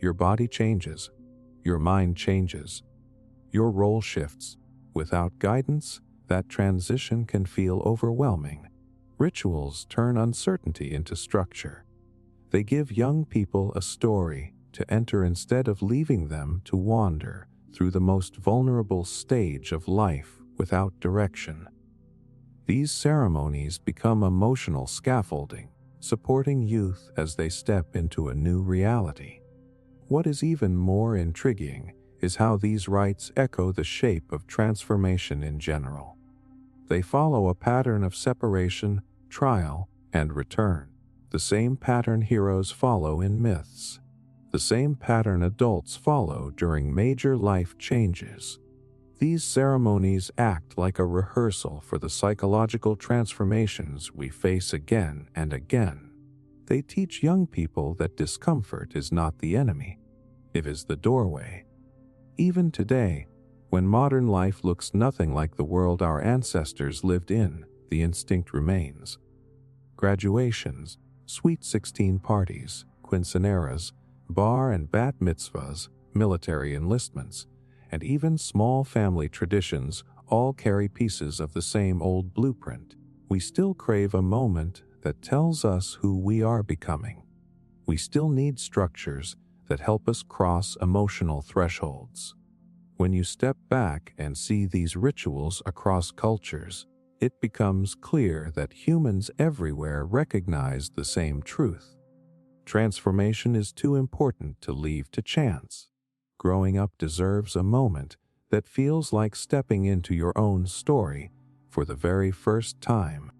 Your body changes. Your mind changes. Your role shifts. Without guidance, that transition can feel overwhelming. Rituals turn uncertainty into structure. They give young people a story to enter instead of leaving them to wander through the most vulnerable stage of life without direction. These ceremonies become emotional scaffolding, supporting youth as they step into a new reality. What is even more intriguing is how these rites echo the shape of transformation in general. They follow a pattern of separation, trial, and return. The same pattern heroes follow in myths. The same pattern adults follow during major life changes. These ceremonies act like a rehearsal for the psychological transformations we face again and again. They teach young people that discomfort is not the enemy. It is the doorway. Even today, when modern life looks nothing like the world our ancestors lived in, the instinct remains. Graduations, sweet 16 parties, quinceaneras, bar and bat mitzvahs, military enlistments, and even small family traditions all carry pieces of the same old blueprint. We still crave a moment that tells us who we are becoming. We still need structures that help us cross emotional thresholds. When you step back and see these rituals across cultures, it becomes clear that humans everywhere recognize the same truth. Transformation is too important to leave to chance. Growing up deserves a moment that feels like stepping into your own story for the very first time.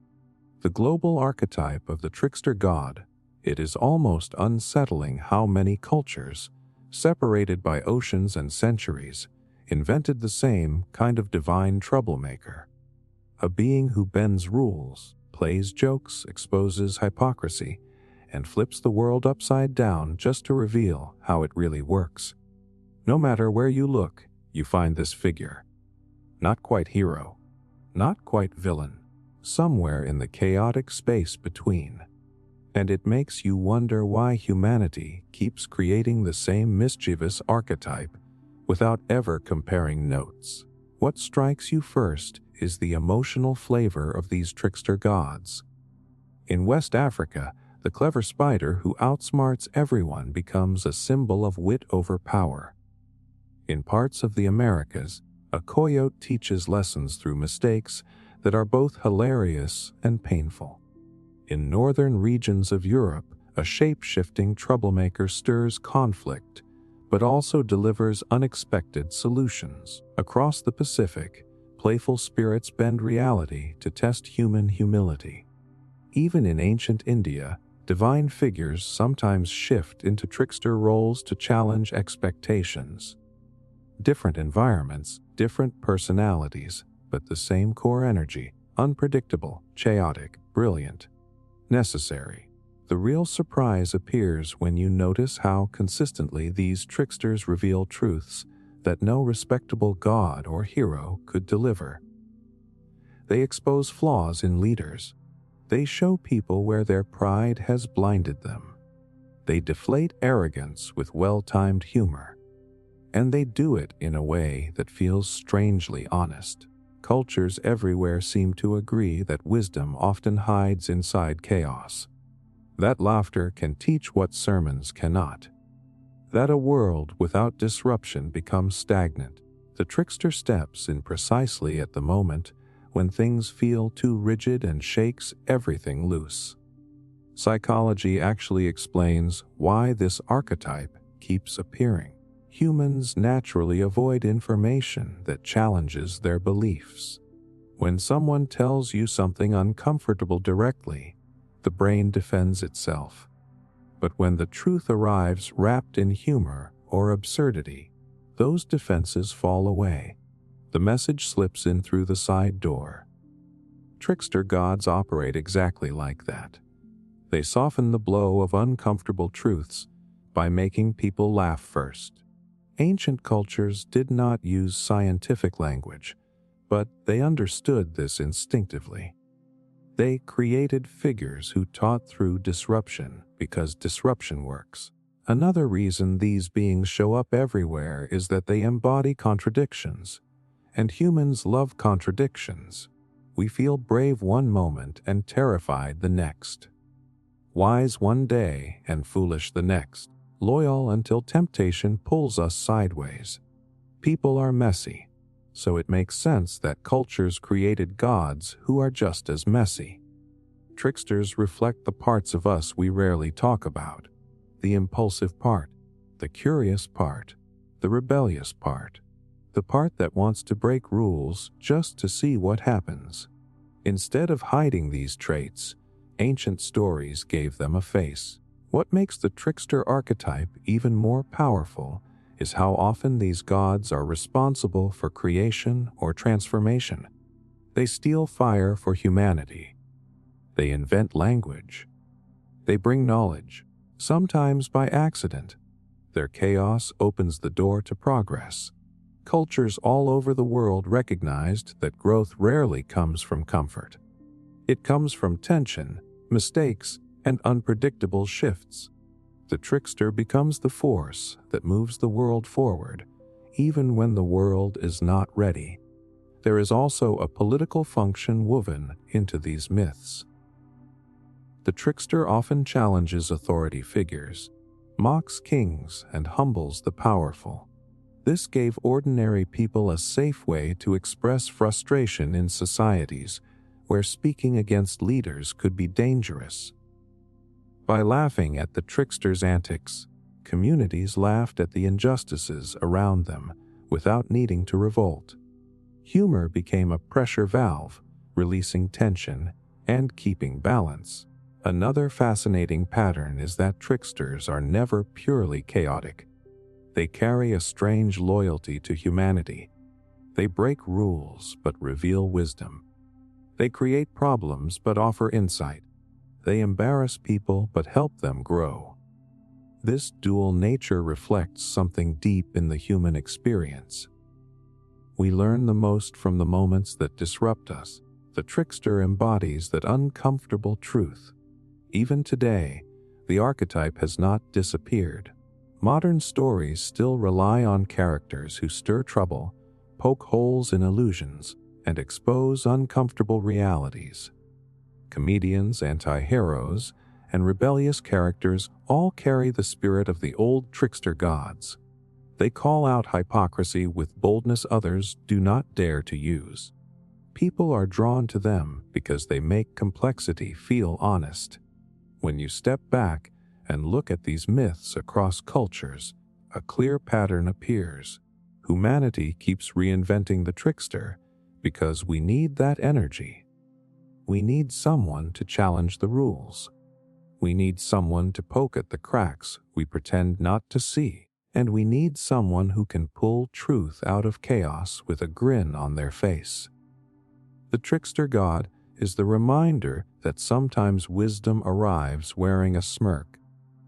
The global archetype of the trickster god, it is almost unsettling how many cultures, separated by oceans and centuries, invented the same kind of divine troublemaker. A being who bends rules, plays jokes, exposes hypocrisy, and flips the world upside down just to reveal how it really works. No matter where you look, you find this figure. Not quite hero, not quite villain, somewhere in the chaotic space between. And it makes you wonder why humanity keeps creating the same mischievous archetype without ever comparing notes. What strikes you first is the emotional flavor of these trickster gods. In West Africa, The clever spider who outsmarts everyone becomes a symbol of wit over power. In parts of the Americas, a coyote teaches lessons through mistakes that are both hilarious and painful. In northern regions of Europe, a shape-shifting troublemaker stirs conflict, but also delivers unexpected solutions. Across the Pacific, playful spirits bend reality to test human humility. Even in ancient India, divine figures sometimes shift into trickster roles to challenge expectations. Different environments, different personalities, but the same core energy: unpredictable, chaotic, brilliant, necessary. The real surprise appears when you notice how consistently these tricksters reveal truths that no respectable god or hero could deliver. They expose flaws in leaders. They show people where their pride has blinded them. They deflate arrogance with well-timed humor. And they do it in a way that feels strangely honest. Cultures everywhere seem to agree that wisdom often hides inside chaos. That laughter can teach what sermons cannot. That a world without disruption becomes stagnant. The trickster steps in precisely at the moment when things feel too rigid and shakes everything loose. Psychology actually explains why this archetype keeps appearing. Humans naturally avoid information that challenges their beliefs. When someone tells you something uncomfortable directly, the brain defends itself. But when the truth arrives wrapped in humor or absurdity, those defenses fall away. The message slips in through the side door. Trickster gods operate exactly like that. They soften the blow of uncomfortable truths by making people laugh first. Ancient cultures did not use scientific language, but they understood this instinctively. They created figures who taught through disruption because disruption works. Another reason these beings show up everywhere is that they embody contradictions, and humans love contradictions. We feel brave one moment and terrified the next. Wise one day and foolish the next. Loyal until temptation pulls us sideways. People are messy, so it makes sense that cultures created gods who are just as messy. Tricksters reflect the parts of us we rarely talk about: the impulsive part, the curious part, the rebellious part, the part that wants to break rules just to see what happens. Instead of hiding these traits, ancient stories gave them a face. What makes the trickster archetype even more powerful is how often these gods are responsible for creation or transformation. They steal fire for humanity. They invent language. They bring knowledge, sometimes by accident. Their chaos opens the door to progress. Cultures all over the world recognized that growth rarely comes from comfort. It comes from tension, mistakes, and unpredictable shifts. The trickster becomes the force that moves the world forward, even when the world is not ready. There is also a political function woven into these myths. The trickster often challenges authority figures, mocks kings, and humbles the powerful. This gave ordinary people a safe way to express frustration in societies where speaking against leaders could be dangerous. By laughing at the trickster's antics, communities laughed at the injustices around them without needing to revolt. Humor became a pressure valve, releasing tension and keeping balance. Another fascinating pattern is that tricksters are never purely chaotic. They carry a strange loyalty to humanity. They break rules but reveal wisdom. They create problems but offer insight. They embarrass people but help them grow. This dual nature reflects something deep in the human experience. We learn the most from the moments that disrupt us. The trickster embodies that uncomfortable truth. Even today, the archetype has not disappeared. Modern stories still rely on characters who stir trouble, poke holes in illusions, and expose uncomfortable realities. Comedians, anti-heroes, and rebellious characters all carry the spirit of the old trickster gods. They call out hypocrisy with boldness others do not dare to use. People are drawn to them because they make complexity feel honest. When you step back and look at these myths across cultures, a clear pattern appears. Humanity keeps reinventing the trickster because we need that energy. We need someone to challenge the rules. We need someone to poke at the cracks we pretend not to see. And we need someone who can pull truth out of chaos with a grin on their face. The trickster god is the reminder that sometimes wisdom arrives wearing a smirk,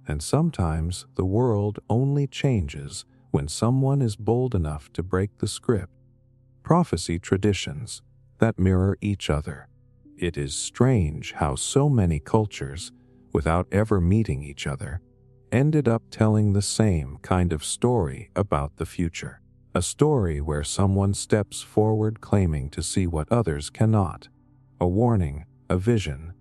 and sometimes the world only changes when someone is bold enough to break the script. Prophecy traditions that mirror each other. It is strange how so many cultures, without ever meeting each other, ended up telling the same kind of story about the future. A story where someone steps forward claiming to see what others cannot. A warning, a vision,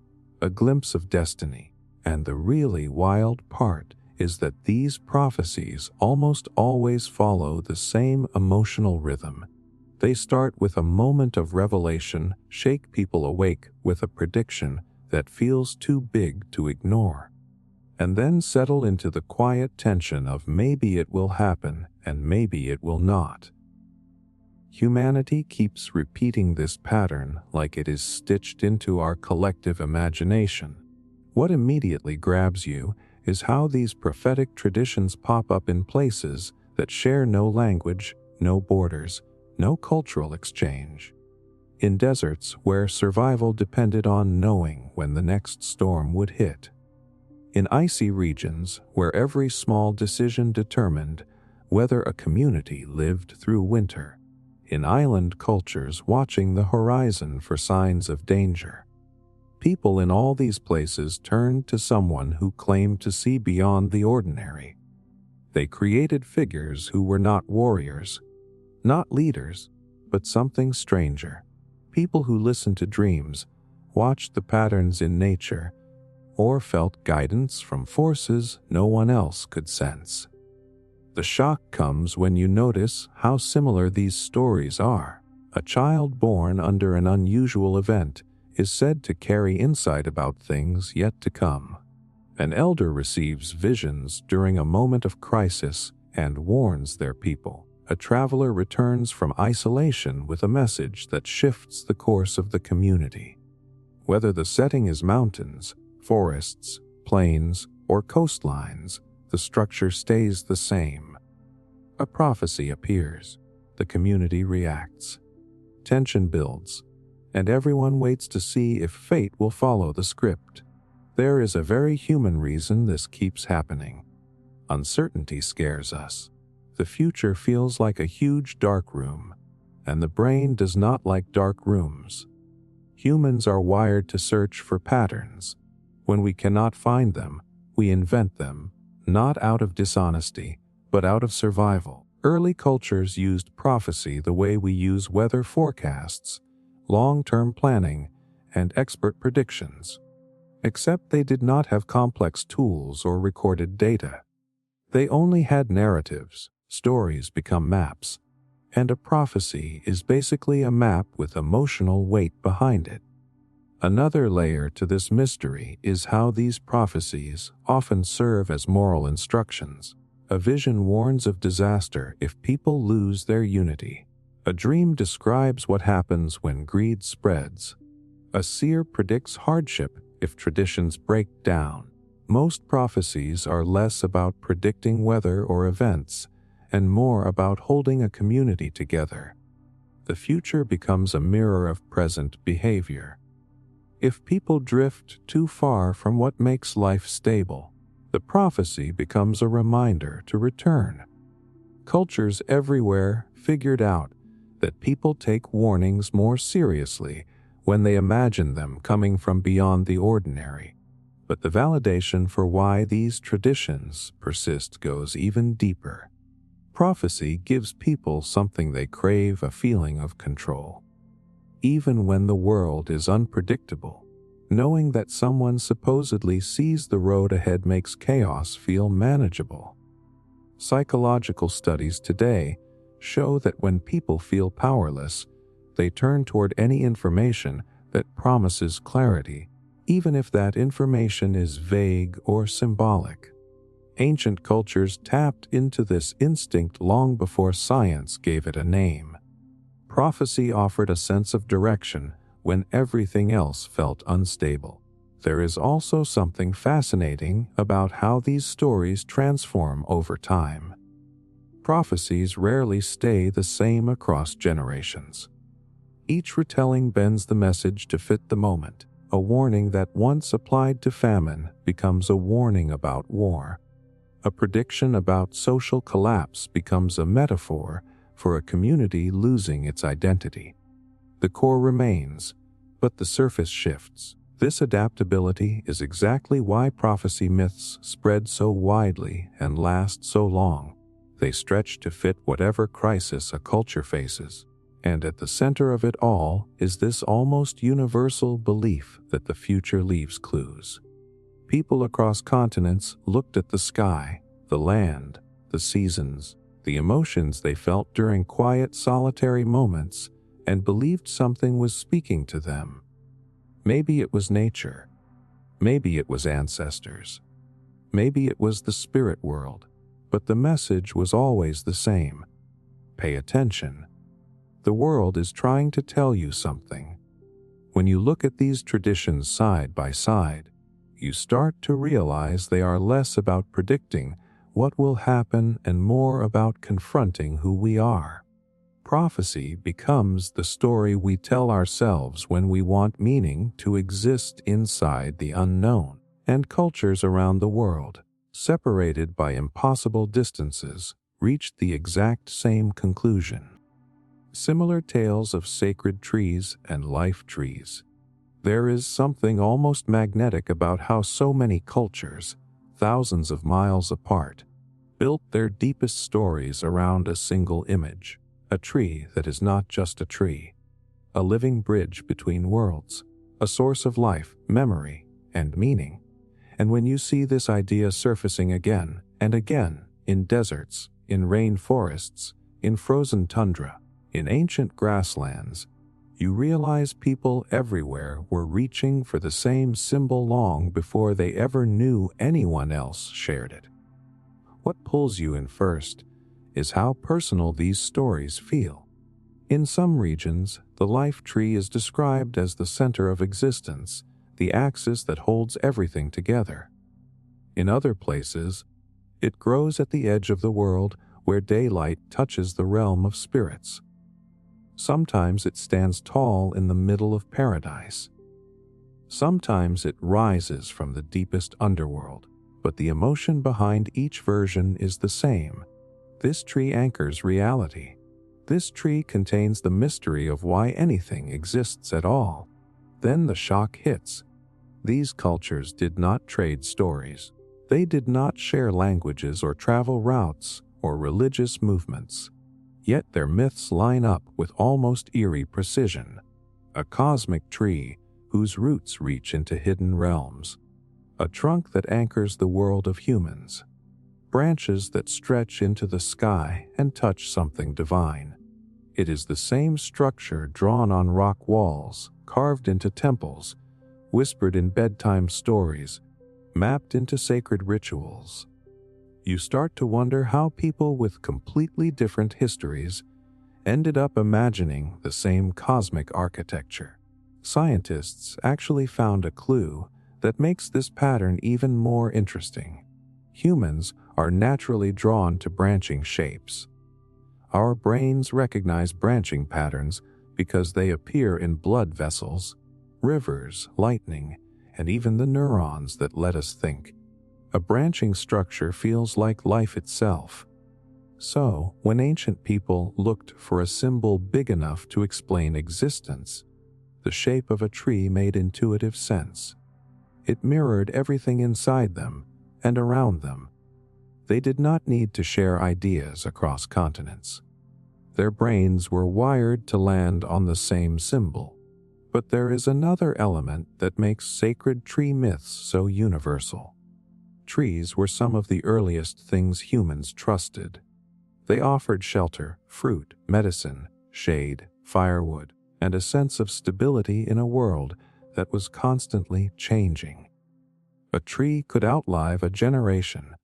a glimpse of destiny. And the really wild part is that these prophecies almost always follow the same emotional rhythm. They start with a moment of revelation, shake people awake with a prediction that feels too big to ignore, and then settle into the quiet tension of maybe it will happen and maybe it will not. Humanity keeps repeating this pattern like it is stitched into our collective imagination. What immediately grabs you is how these prophetic traditions pop up in places that share no language, no borders, no cultural exchange. In deserts where survival depended on knowing when the next storm would hit. In icy regions where every small decision determined whether a community lived through winter. In island cultures watching the horizon for signs of danger. People in all these places turned to someone who claimed to see beyond the ordinary. They created figures who were not warriors, not leaders, but something stranger. People who listened to dreams, watched the patterns in nature, or felt guidance from forces no one else could sense. The shock comes when you notice how similar these stories are. A child born under an unusual event is said to carry insight about things yet to come. An elder receives visions during a moment of crisis and warns their people. A traveler returns from isolation with a message that shifts the course of the community. Whether the setting is mountains, forests, plains, or coastlines, the structure stays the same. A prophecy appears. The community reacts. Tension builds, and everyone waits to see if fate will follow the script. There is a very human reason this keeps happening. Uncertainty scares us. The future feels like a huge dark room, and the brain does not like dark rooms. Humans are wired to search for patterns. When we cannot find them, we invent them, not out of dishonesty, but out of survival. Early cultures used prophecy the way we use weather forecasts, long-term planning, and expert predictions. Except they did not have complex tools or recorded data. They only had narratives. Stories become maps, and a prophecy is basically a map with emotional weight behind it. Another layer to this mystery is how these prophecies often serve as moral instructions. A vision warns of disaster if people lose their unity. A dream describes what happens when greed spreads. A seer predicts hardship if traditions break down. Most prophecies are less about predicting weather or events, and more about holding a community together. The future becomes a mirror of present behavior. If people drift too far from what makes life stable, the prophecy becomes a reminder to return. Cultures everywhere figured out that people take warnings more seriously when they imagine them coming from beyond the ordinary. But the validation for why these traditions persist goes even deeper. Prophecy gives people something they crave, a feeling of control. Even when the world is unpredictable, Knowing that someone supposedly sees the road ahead makes chaos feel manageable. Psychological studies today show that when people feel powerless, they turn toward any information that promises clarity, even if that information is vague or symbolic. Ancient cultures tapped into this instinct long before science gave it a name. Prophecy offered a sense of direction when everything else felt unstable. There is also something fascinating about how these stories transform over time. Prophecies rarely stay the same across generations. Each retelling bends the message to fit the moment. A warning that once applied to famine becomes a warning about war. A prediction about social collapse becomes a metaphor for a community losing its identity. The core remains, but the surface shifts. This adaptability is exactly why prophecy myths spread so widely and last so long. They stretch to fit whatever crisis a culture faces. And at the center of it all is this almost universal belief that the future leaves clues. People across continents looked at the sky, the land, the seasons, the emotions they felt during quiet, solitary moments, and believed something was speaking to them. Maybe it was nature. Maybe it was ancestors. Maybe it was the spirit world. But the message was always the same. Pay attention. The world is trying to tell you something. When you look at these traditions side by side, you start to realize they are less about predicting what will happen and more about confronting who we are. Prophecy becomes the story we tell ourselves when we want meaning to exist inside the unknown, and cultures around the world, separated by impossible distances, reached the exact same conclusion. Similar tales of sacred trees and life trees. There is something almost magnetic about how so many cultures, thousands of miles apart, built their deepest stories around a single image, a tree that is not just a tree, a living bridge between worlds, a source of life, memory, and meaning. And when you see this idea surfacing again and again in deserts, in rainforests, in frozen tundra, in ancient grasslands, you realize people everywhere were reaching for the same symbol long before they ever knew anyone else shared it. What pulls you in first is how personal these stories feel. In some regions, the life tree is described as the center of existence, the axis that holds everything together. In other places, it grows at the edge of the world where daylight touches the realm of spirits. Sometimes it stands tall in the middle of paradise. Sometimes it rises from the deepest underworld, but the emotion behind each version is the same. This tree anchors reality. This tree contains the mystery of why anything exists at all. Then the shock hits. These cultures did not trade stories. They did not share languages or travel routes or religious movements. Yet their myths line up with almost eerie precision. A cosmic tree whose roots reach into hidden realms. A trunk that anchors the world of humans. Branches that stretch into the sky and touch something divine. It is the same structure drawn on rock walls, carved into temples, whispered in bedtime stories, mapped into sacred rituals. You start to wonder how people with completely different histories ended up imagining the same cosmic architecture. Scientists actually found a clue that makes this pattern even more interesting. Humans are naturally drawn to branching shapes. Our brains recognize branching patterns because they appear in blood vessels, rivers, lightning, and even the neurons that let us think. A branching structure feels like life itself. So, when ancient people looked for a symbol big enough to explain existence, the shape of a tree made intuitive sense. It mirrored everything inside them and around them. They did not need to share ideas across continents. Their brains were wired to land on the same symbol. But there is another element that makes sacred tree myths so universal. Trees were some of the earliest things humans trusted. They offered shelter, fruit, medicine, shade, firewood, and a sense of stability in a world that was constantly changing. A tree could outlive a generation.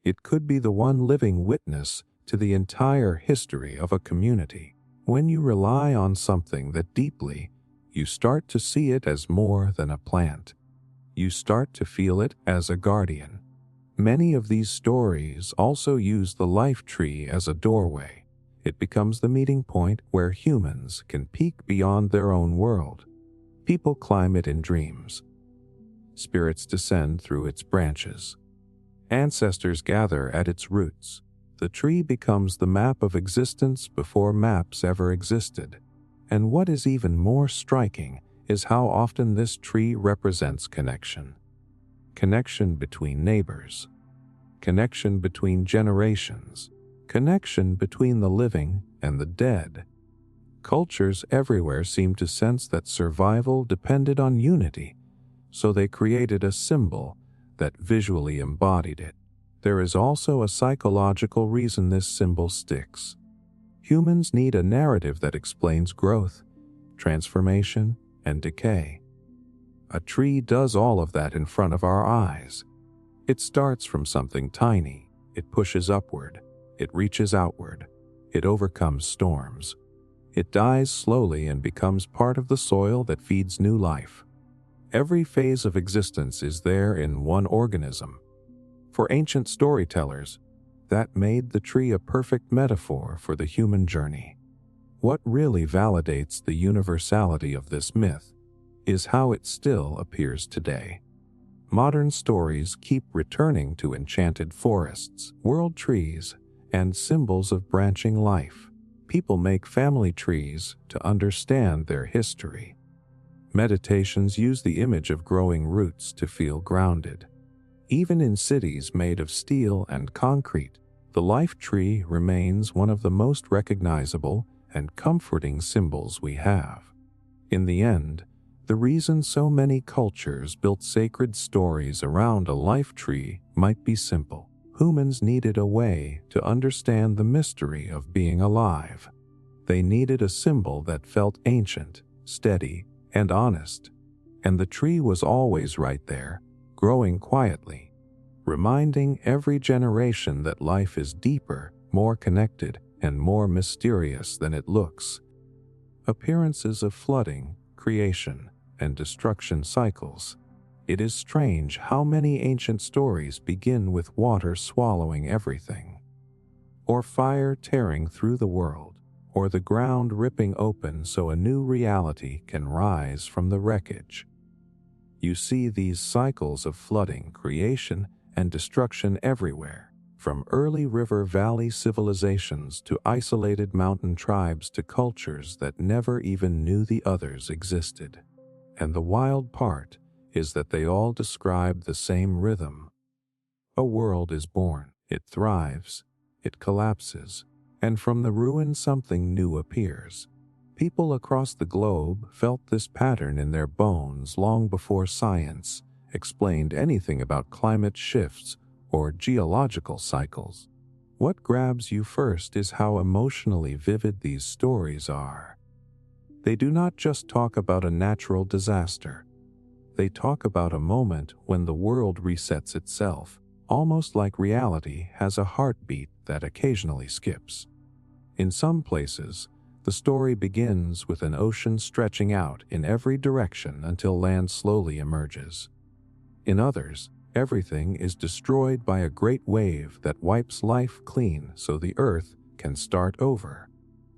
It could be the one living witness to the entire history of a community. When you rely on something that deeply, you start to see it as more than a plant. You start to feel it as a guardian. Many of these stories also use the life tree as a doorway. It becomes the meeting point where humans can peek beyond their own world. People climb it in dreams. Spirits descend through its branches. Ancestors gather at its roots. The tree becomes the map of existence before maps ever existed. And what is even more striking is how often this tree represents connection. Connection between neighbors, connection between generations, connection between the living and the dead. Cultures everywhere seem to sense that survival depended on unity, so they created a symbol that visually embodied it. There is also a psychological reason this symbol sticks. Humans need a narrative that explains growth, transformation, and decay. A tree does all of that in front of our eyes. It starts from something tiny, it pushes upward, it reaches outward, it overcomes storms. It dies slowly and becomes part of the soil that feeds new life. Every phase of existence is there in one organism. For ancient storytellers, that made the tree a perfect metaphor for the human journey. What really validates the universality of this myth is how it still appears today. Modern stories keep returning to enchanted forests, world trees, and symbols of branching life. People make family trees to understand their history. Meditations use the image of growing roots to feel grounded. Even in cities made of steel and concrete, the life tree remains one of the most recognizable and comforting symbols we have. In the end, the reason so many cultures built sacred stories around a life tree might be simple. Humans needed a way to understand the mystery of being alive. They needed a symbol that felt ancient, steady, and honest. And the tree was always right there, growing quietly, reminding every generation that life is deeper, more connected, and more mysterious than it looks. Appearances of flooding, creation, and destruction cycles. It is strange how many ancient stories begin with water swallowing everything, or fire tearing through the world, or the ground ripping open so a new reality can rise from the wreckage. You see these cycles of flooding, creation, and destruction everywhere, from early river valley civilizations to isolated mountain tribes to cultures that never even knew the others existed. And the wild part is that they all describe the same rhythm. A world is born, it thrives, it collapses, and from the ruin something new appears. People across the globe felt this pattern in their bones long before science explained anything about climate shifts or geological cycles. What grabs you first is how emotionally vivid these stories are. They do not just talk about a natural disaster. They talk about a moment when the world resets itself, almost like reality has a heartbeat that occasionally skips. In some places, the story begins with an ocean stretching out in every direction until land slowly emerges. In others, everything is destroyed by a great wave that wipes life clean so the earth can start over.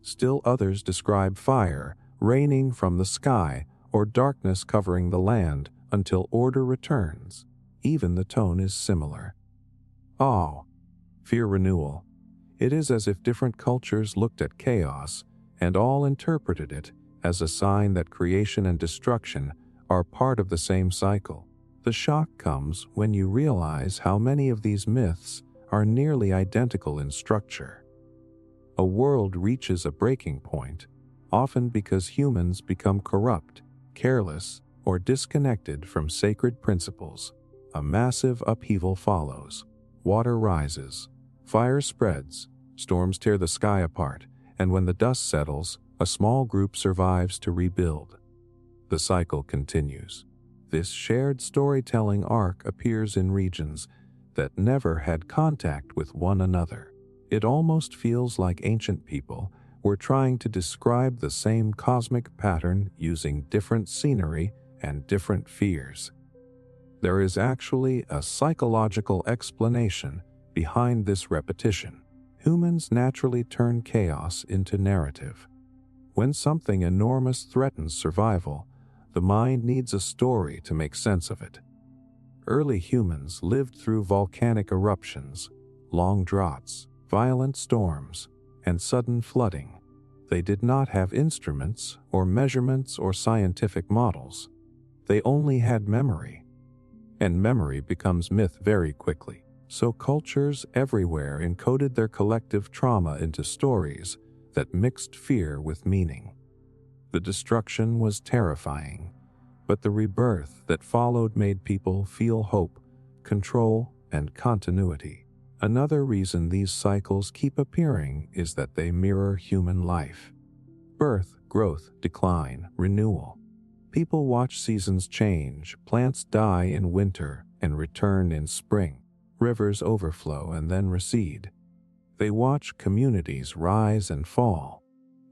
Still others describe fire raining from the sky or darkness covering the land until order returns. Even the tone is similar. Awe, fear, renewal. It is as if different cultures looked at chaos and all interpreted it as a sign that creation and destruction are part of the same cycle. The shock comes when you realize how many of these myths are nearly identical in structure. A world reaches a breaking point, often because humans become corrupt, careless, or disconnected from sacred principles, a massive upheaval follows. Water rises, fire spreads, storms tear the sky apart, and when the dust settles, a small group survives to rebuild. The cycle continues. This shared storytelling arc appears in regions that never had contact with one another. It almost feels like ancient people were trying to describe the same cosmic pattern using different scenery and different fears. There is actually a psychological explanation behind this repetition. Humans naturally turn chaos into narrative. When something enormous threatens survival, the mind needs a story to make sense of it. Early humans lived through volcanic eruptions, long droughts, violent storms, and sudden flooding. They did not have instruments or measurements or scientific models. They only had memory. And memory becomes myth very quickly. So cultures everywhere encoded their collective trauma into stories that mixed fear with meaning. The destruction was terrifying, but the rebirth that followed made people feel hope, control, and continuity. Another reason these cycles keep appearing is that they mirror human life. Birth, growth, decline, renewal. People watch seasons change, plants die in winter and return in spring. Rivers overflow and then recede. They watch communities rise and fall.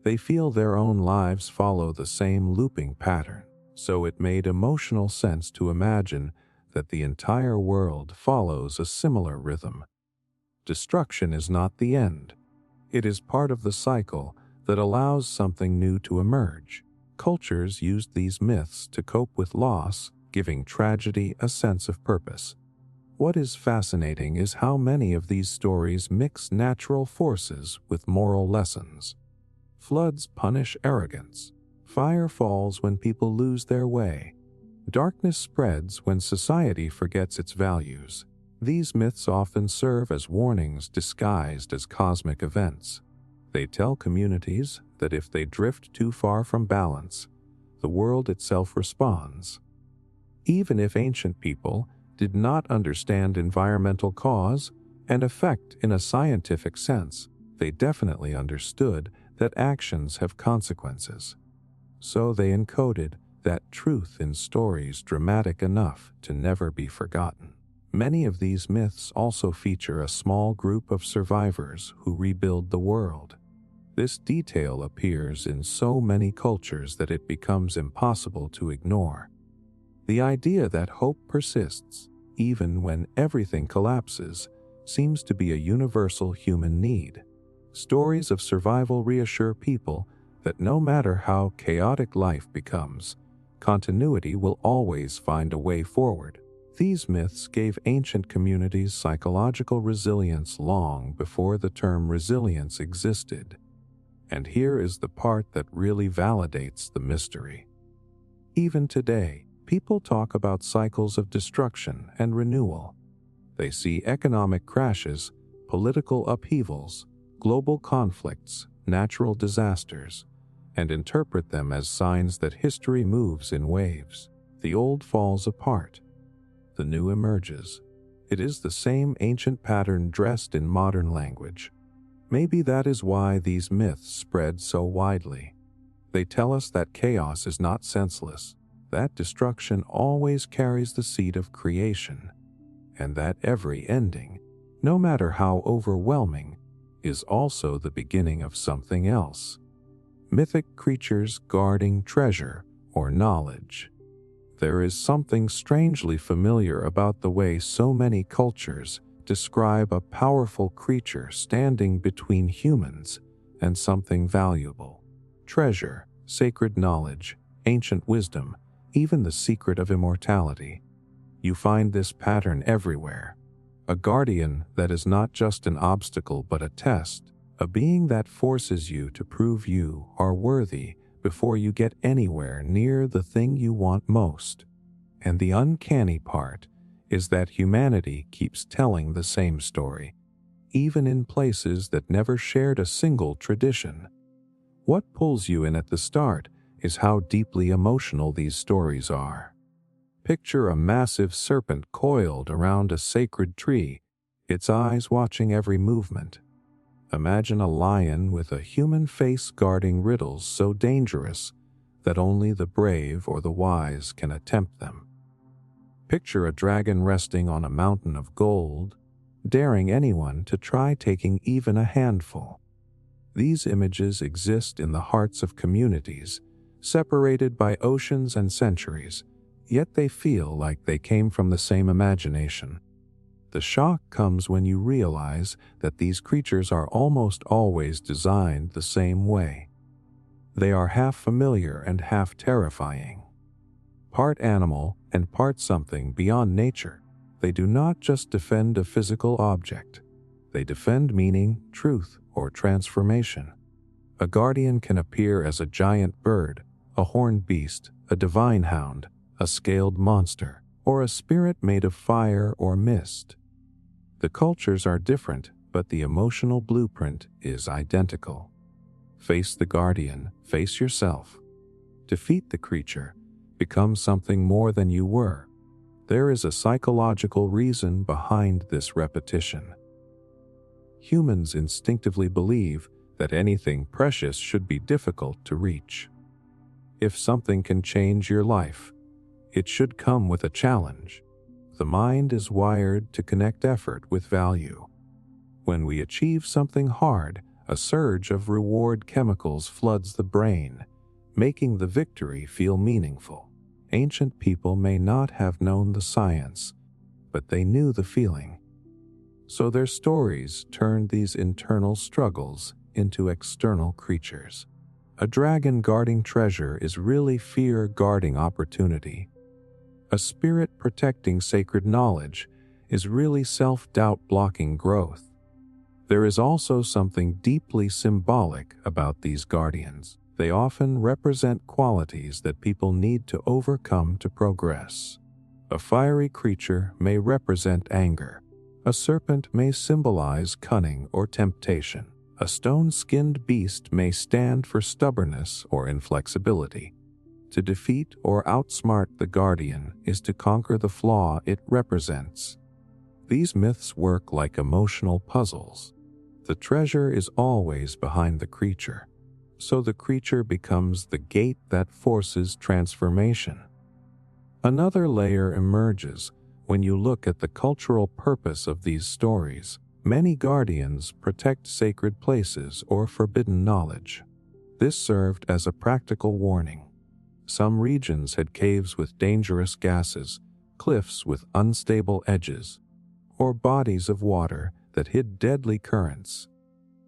They feel their own lives follow the same looping pattern, so it made emotional sense to imagine that the entire world follows a similar rhythm. Destruction is not the end. It is part of the cycle that allows something new to emerge. Cultures used these myths to cope with loss, giving tragedy a sense of purpose. What is fascinating is how many of these stories mix natural forces with moral lessons. Floods punish arrogance. Fire falls when people lose their way. Darkness spreads when society forgets its values. These myths often serve as warnings disguised as cosmic events. They tell communities that if they drift too far from balance, the world itself responds. Even if ancient people did not understand environmental cause and effect in a scientific sense, they definitely understood that actions have consequences. So they encoded that truth in stories dramatic enough to never be forgotten. Many of these myths also feature a small group of survivors who rebuild the world. This detail appears in so many cultures that it becomes impossible to ignore. The idea that hope persists, even when everything collapses, seems to be a universal human need. Stories of survival reassure people that no matter how chaotic life becomes, continuity will always find a way forward. These myths gave ancient communities psychological resilience long before the term resilience existed. And here is the part that really validates the mystery. Even today, people talk about cycles of destruction and renewal. They see economic crashes, political upheavals, global conflicts, natural disasters, and interpret them as signs that history moves in waves. The old falls apart. The new emerges. It is the same ancient pattern dressed in modern language. Maybe that is why these myths spread so widely. They tell us that chaos is not senseless, that destruction always carries the seed of creation, and that every ending, no matter how overwhelming, is also the beginning of something else. Mythic creatures guarding treasure or knowledge. There is something strangely familiar about the way so many cultures describe a powerful creature standing between humans and something valuable. Treasure, sacred knowledge, ancient wisdom, even the secret of immortality. You find this pattern everywhere. A guardian that is not just an obstacle but a test, a being that forces you to prove you are worthy before you get anywhere near the thing you want most. And the uncanny part is that humanity keeps telling the same story, even in places that never shared a single tradition. What pulls you in at the start is how deeply emotional these stories are. Picture a massive serpent coiled around a sacred tree, its eyes watching every movement. Imagine a lion with a human face guarding riddles so dangerous that only the brave or the wise can attempt them. Picture a dragon resting on a mountain of gold, daring anyone to try taking even a handful. These images exist in the hearts of communities, separated by oceans and centuries, yet they feel like they came from the same imagination. The shock comes when you realize that these creatures are almost always designed the same way. They are half familiar and half terrifying. Part animal and part something beyond nature, they do not just defend a physical object. They defend meaning, truth, or transformation. A guardian can appear as a giant bird, a horned beast, a divine hound, a scaled monster, or a spirit made of fire or mist. The cultures are different, but the emotional blueprint is identical. Face the guardian, face yourself. Defeat the creature, become something more than you were. There is a psychological reason behind this repetition. Humans instinctively believe that anything precious should be difficult to reach. If something can change your life, it should come with a challenge. The mind is wired to connect effort with value. When we achieve something hard, a surge of reward chemicals floods the brain, making the victory feel meaningful. Ancient people may not have known the science, but they knew the feeling. So their stories turned these internal struggles into external creatures. A dragon guarding treasure is really fear guarding opportunity. A spirit protecting sacred knowledge is really self-doubt blocking growth. There is also something deeply symbolic about these guardians. They often represent qualities that people need to overcome to progress. A fiery creature may represent anger. A serpent may symbolize cunning or temptation. A stone-skinned beast may stand for stubbornness or inflexibility. To defeat or outsmart the guardian is to conquer the flaw it represents. These myths work like emotional puzzles. The treasure is always behind the creature, so the creature becomes the gate that forces transformation. Another layer emerges when you look at the cultural purpose of these stories. Many guardians protect sacred places or forbidden knowledge. This served as a practical warning. Some regions had caves with dangerous gases, cliffs with unstable edges, or bodies of water that hid deadly currents.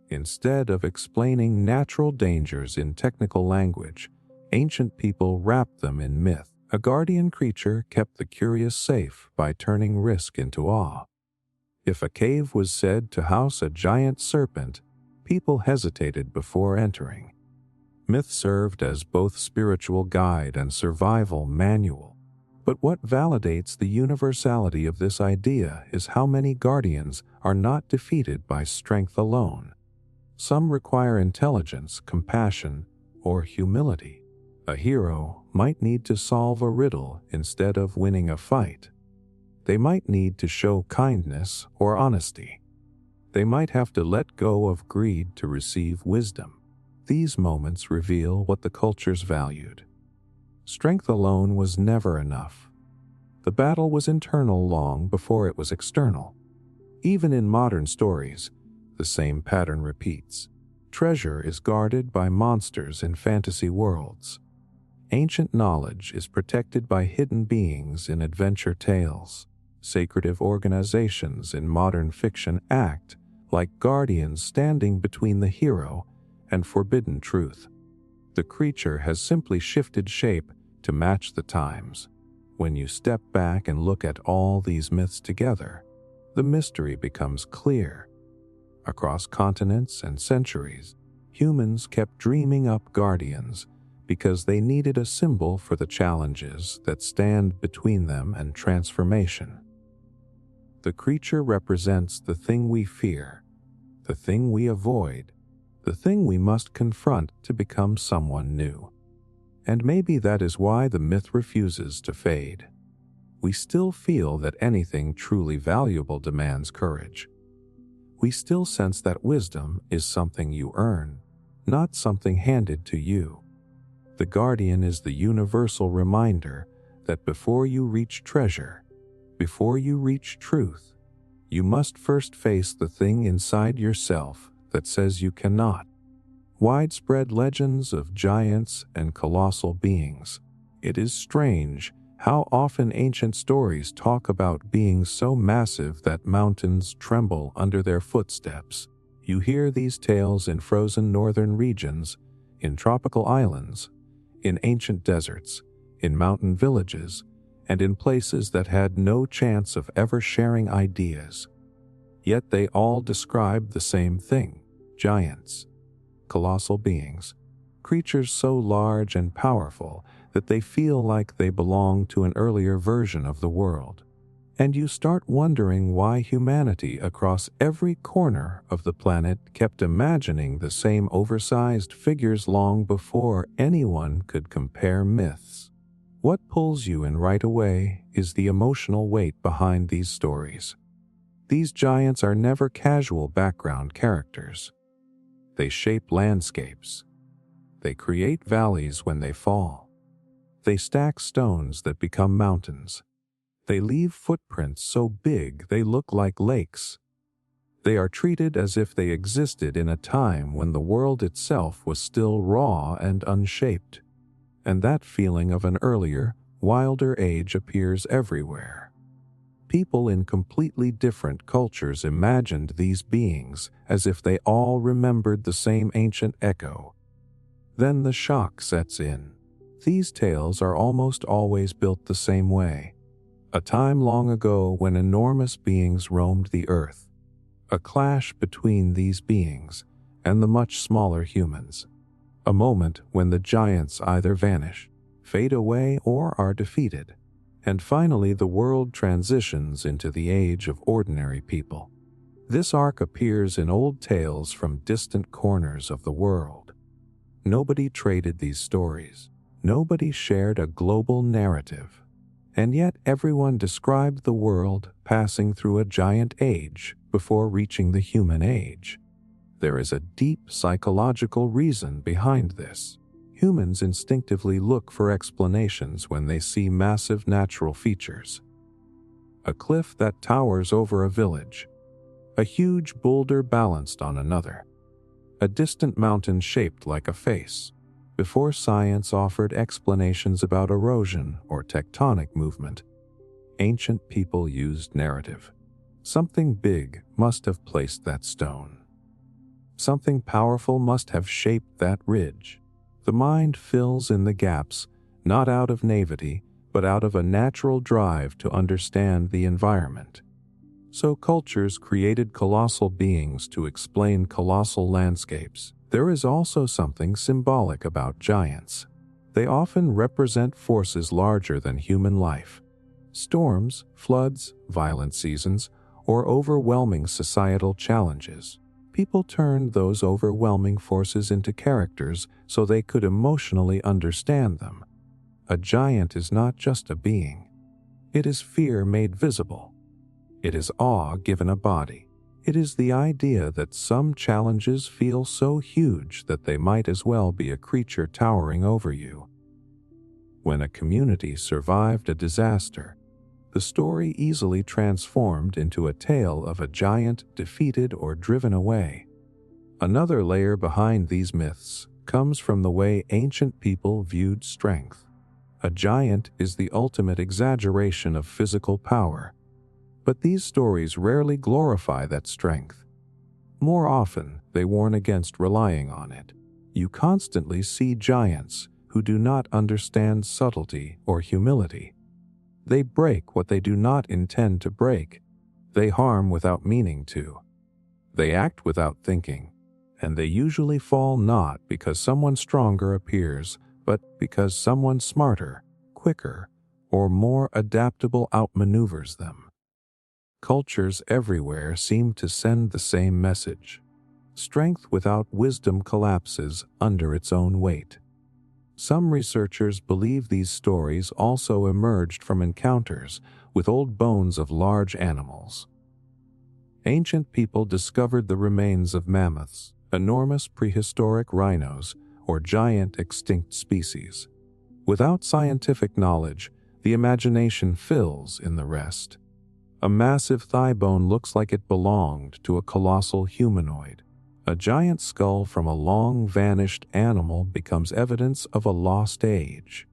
Instead of explaining natural dangers in technical language, ancient people wrapped them in myth. A guardian creature kept the curious safe by turning risk into awe. If a cave was said to house a giant serpent, people hesitated before entering. Myth served as both spiritual guide and survival manual. But what validates the universality of this idea is how many guardians are not defeated by strength alone. Some require intelligence, compassion, or humility. A hero might need to solve a riddle instead of winning a fight. They might need to show kindness or honesty. They might have to let go of greed to receive wisdom. These moments reveal what the cultures valued. Strength alone was never enough. The battle was internal long before it was external. Even in modern stories, the same pattern repeats. Treasure is guarded by monsters in fantasy worlds. Ancient knowledge is protected by hidden beings in adventure tales. Sacred organizations in modern fiction act like guardians standing between the hero and forbidden truth. The creature has simply shifted shape to match the times. When you step back and look at all these myths together, the mystery becomes clear. Across continents and centuries, humans kept dreaming up guardians because they needed a symbol for the challenges that stand between them and transformation. The creature represents the thing we fear, the thing we avoid, the thing we must confront to become someone new. And maybe that is why the myth refuses to fade. We still feel that anything truly valuable demands courage. We still sense that wisdom is something you earn, not something handed to you. The guardian is the universal reminder that before you reach treasure, before you reach truth, you must first face the thing inside yourself that says you cannot. Widespread legends of giants and colossal beings. It is strange how often ancient stories talk about beings so massive that mountains tremble under their footsteps. You hear these tales in frozen northern regions, in tropical islands, in ancient deserts, in mountain villages, and in places that had no chance of ever sharing ideas. Yet they all describe the same thing: giants, colossal beings, creatures so large and powerful that they feel like they belong to an earlier version of the world. And you start wondering why humanity across every corner of the planet kept imagining the same oversized figures long before anyone could compare myths. What pulls you in right away is the emotional weight behind these stories. These giants are never casual background characters. They shape landscapes. They create valleys when they fall. They stack stones that become mountains. They leave footprints so big they look like lakes. They are treated as if they existed in a time when the world itself was still raw and unshaped. And that feeling of an earlier, wilder age appears everywhere. People in completely different cultures imagined these beings as if they all remembered the same ancient echo. Then the shock sets in. These tales are almost always built the same way. A time long ago when enormous beings roamed the earth. A clash between these beings and the much smaller humans. A moment when the giants either vanish, fade away, or are defeated. And finally the world transitions into the age of ordinary people. This arc appears in old tales from distant corners of the world. Nobody traded these stories. Nobody shared a global narrative. And yet everyone described the world passing through a giant age before reaching the human age. There is a deep psychological reason behind this. Humans instinctively look for explanations when they see massive natural features. A cliff that towers over a village. A huge boulder balanced on another. A distant mountain shaped like a face. Before science offered explanations about erosion or tectonic movement, ancient people used narrative. Something big must have placed that stone. Something powerful must have shaped that ridge. The mind fills in the gaps, not out of naivety, but out of a natural drive to understand the environment. So cultures created colossal beings to explain colossal landscapes. There is also something symbolic about giants. They often represent forces larger than human life. Storms, floods, violent seasons, or overwhelming societal challenges. People turned those overwhelming forces into characters so they could emotionally understand them. A giant is not just a being. It is fear made visible. It is awe given a body. It is the idea that some challenges feel so huge that they might as well be a creature towering over you. When a community survived a disaster, the story easily transformed into a tale of a giant defeated or driven away. Another layer behind these myths comes from the way ancient people viewed strength. A giant is the ultimate exaggeration of physical power. But these stories rarely glorify that strength. More often, they warn against relying on it. You constantly see giants who do not understand subtlety or humility. They break what they do not intend to break. They harm without meaning to. They act without thinking. And they usually fall not because someone stronger appears, but because someone smarter, quicker, or more adaptable outmaneuvers them. Cultures everywhere seem to send the same message. Strength without wisdom collapses under its own weight. Some researchers believe these stories also emerged from encounters with old bones of large animals. Ancient people discovered the remains of mammoths, enormous prehistoric rhinos, or giant extinct species. Without scientific knowledge, the imagination fills in the rest. A massive thigh bone looks like it belonged to a colossal humanoid. A giant skull from a long-vanished animal becomes evidence of a lost age.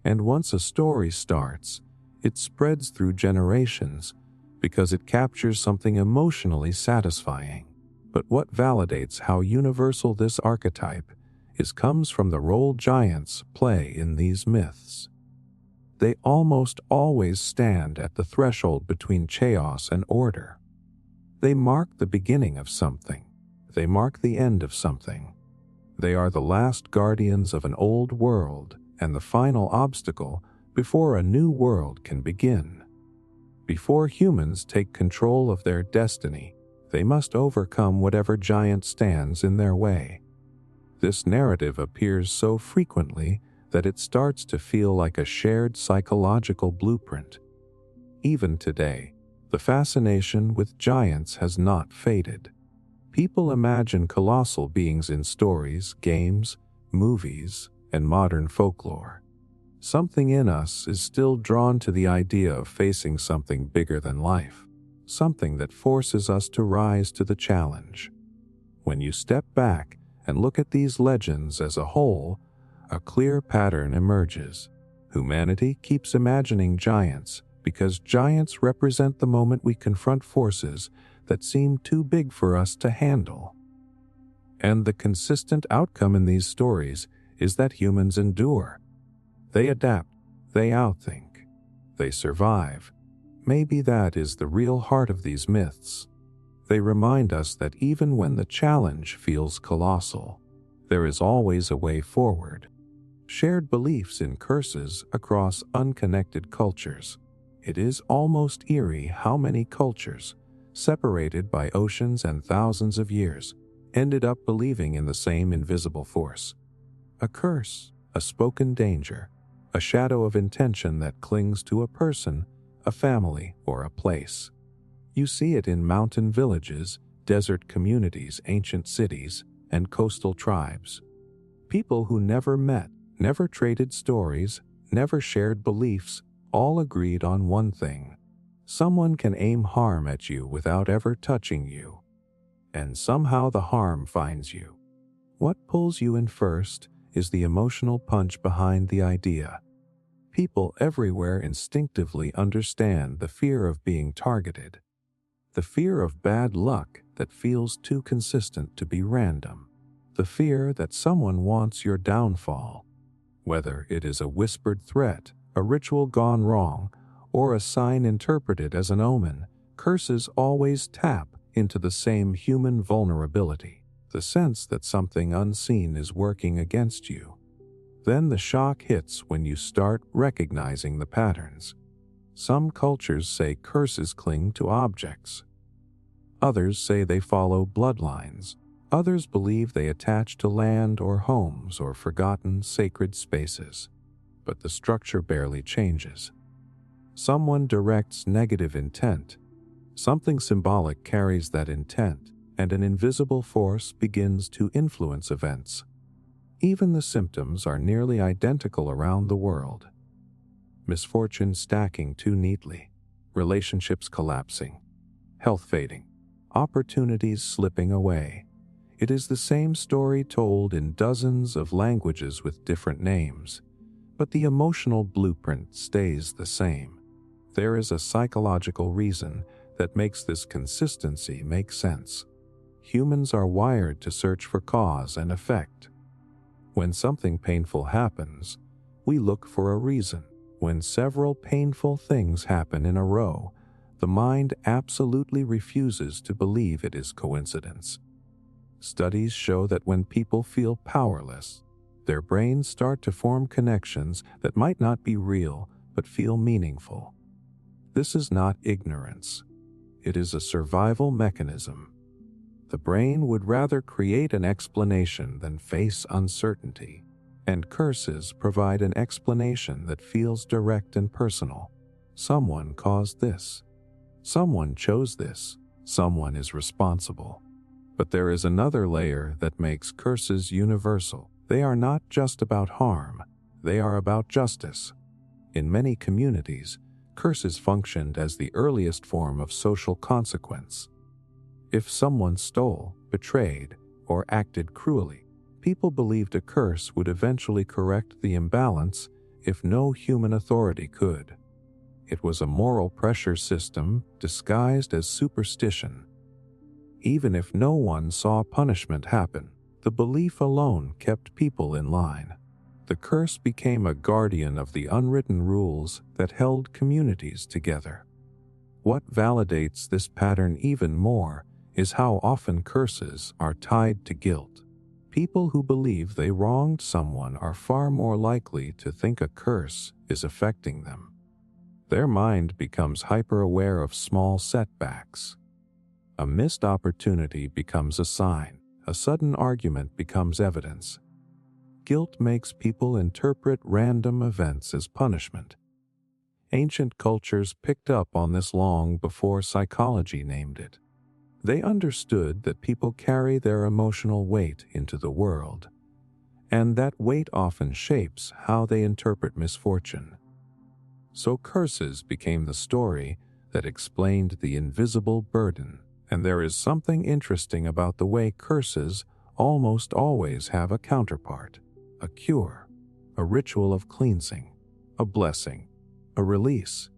And once a story starts, it spreads through generations because it captures something emotionally satisfying. But what validates how universal this archetype is comes from the role giants play in these myths. They almost always stand at the threshold between chaos and order. They mark the beginning of something. They mark the end of something. They are the last guardians of an old world and the final obstacle before a new world can begin. Before humans take control of their destiny, they must overcome whatever giant stands in their way. This narrative appears so frequently that it starts to feel like a shared psychological blueprint. Even today, the fascination with giants has not faded. People imagine colossal beings in stories, games, movies, and modern folklore. Something in us is still drawn to the idea of facing something bigger than life, something that forces us to rise to the challenge. When you step back and look at these legends as a whole, a clear pattern emerges. Humanity keeps imagining giants because giants represent the moment we confront forces that seem too big for us to handle. And the consistent outcome in these stories is that humans endure. They adapt, they outthink, they survive. Maybe that is the real heart of these myths. They remind us that even when the challenge feels colossal, there is always a way forward. Shared beliefs in curses across unconnected cultures. It is almost eerie how many cultures, separated by oceans and thousands of years, ended up believing in the same invisible force. A curse, a spoken danger, a shadow of intention that clings to a person, a family, or a place. You see it in mountain villages, desert communities, ancient cities, and coastal tribes. People who never met, never traded stories, never shared beliefs, all agreed on one thing. Someone can aim harm at you without ever touching you. And somehow the harm finds you. What pulls you in first is the emotional punch behind the idea. People everywhere instinctively understand the fear of being targeted. The fear of bad luck that feels too consistent to be random. The fear that someone wants your downfall. Whether it is a whispered threat, a ritual gone wrong, or a sign interpreted as an omen, curses always tap into the same human vulnerability, the sense that something unseen is working against you. Then the shock hits when you start recognizing the patterns. Some cultures say curses cling to objects. Others say they follow bloodlines. Others believe they attach to land or homes or forgotten sacred spaces. But the structure barely changes. Someone directs negative intent. Something symbolic carries that intent, and an invisible force begins to influence events. Even the symptoms are nearly identical around the world. Misfortune stacking too neatly, relationships collapsing, health fading, opportunities slipping away. It is the same story told in dozens of languages with different names, but the emotional blueprint stays the same. There is a psychological reason that makes this consistency make sense. Humans are wired to search for cause and effect. When something painful happens, we look for a reason. When several painful things happen in a row, the mind absolutely refuses to believe it is coincidence. Studies show that when people feel powerless, their brains start to form connections that might not be real but feel meaningful. This is not ignorance. It is a survival mechanism. The brain would rather create an explanation than face uncertainty. And curses provide an explanation that feels direct and personal. Someone caused this. Someone chose this. Someone is responsible. But there is another layer that makes curses universal. They are not just about harm. They are about justice. In many communities, curses functioned as the earliest form of social consequence. If someone stole, betrayed, or acted cruelly, people believed a curse would eventually correct the imbalance if no human authority could. It was a moral pressure system disguised as superstition. Even if no one saw punishment happen, the belief alone kept people in line. The curse became a guardian of the unwritten rules that held communities together. What validates this pattern even more is how often curses are tied to guilt. People who believe they wronged someone are far more likely to think a curse is affecting them. Their mind becomes hyper-aware of small setbacks. A missed opportunity becomes a sign. A sudden argument becomes evidence. Guilt makes people interpret random events as punishment. Ancient cultures picked up on this long before psychology named it. They understood that people carry their emotional weight into the world, and that weight often shapes how they interpret misfortune. So curses became the story that explained the invisible burden, and there is something interesting about the way curses almost always have a counterpart, a cure, a ritual of cleansing, a blessing, a release.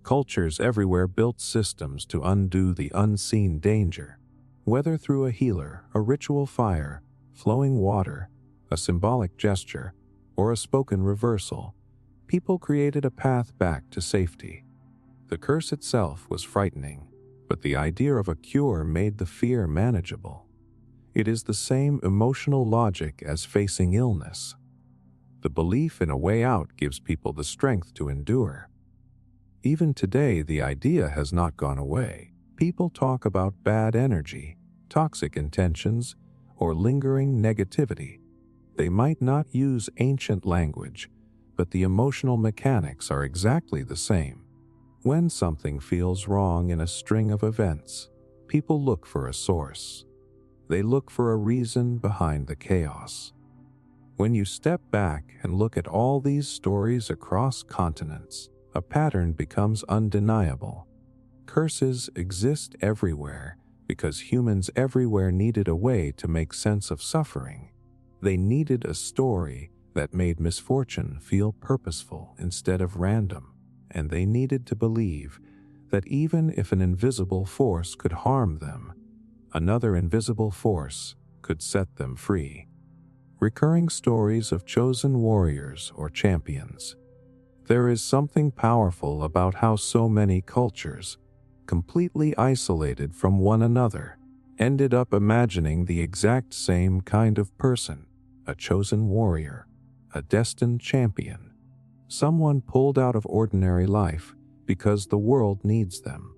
Cultures everywhere built systems to undo the unseen danger, whether through a healer, a ritual fire, flowing water, a symbolic gesture, or a spoken reversal. People created a path back to safety. The curse itself was frightening, but the idea of a cure made the fear manageable. It is the same emotional logic as facing illness. The belief in a way out gives people the strength to endure. Even today, the idea has not gone away. People talk about bad energy, toxic intentions, or lingering negativity. They might not use ancient language, but the emotional mechanics are exactly the same. When something feels wrong in a string of events, people look for a source. They look for a reason behind the chaos. When you step back and look at all these stories across continents, a pattern becomes undeniable. Curses exist everywhere because humans everywhere needed a way to make sense of suffering. They needed a story that made misfortune feel purposeful instead of random, and they needed to believe that even if an invisible force could harm them, another invisible force could set them free. Recurring stories of chosen warriors or champions. There is something powerful about how so many cultures, completely isolated from one another, ended up imagining the exact same kind of person, a chosen warrior, a destined champion, someone pulled out of ordinary life because the world needs them.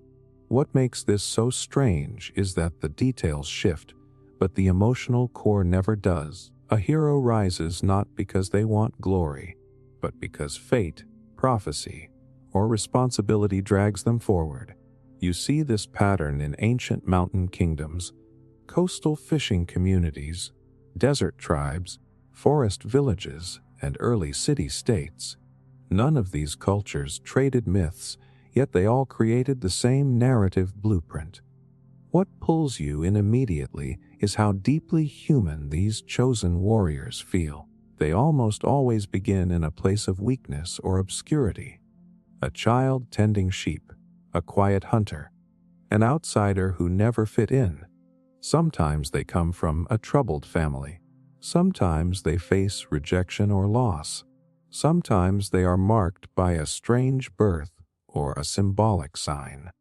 What makes this so strange is that the details shift, but the emotional core never does. A hero rises not because they want glory, but because fate, prophecy, or responsibility drags them forward. You see this pattern in ancient mountain kingdoms, coastal fishing communities, desert tribes, forest villages, and early city-states. None of these cultures traded myths, yet they all created the same narrative blueprint. What pulls you in immediately is how deeply human these chosen warriors feel. They almost always begin in a place of weakness or obscurity. A child tending sheep, a quiet hunter, an outsider who never fit in. Sometimes they come from a troubled family. Sometimes they face rejection or loss. Sometimes they are marked by a strange birth or a symbolic sign.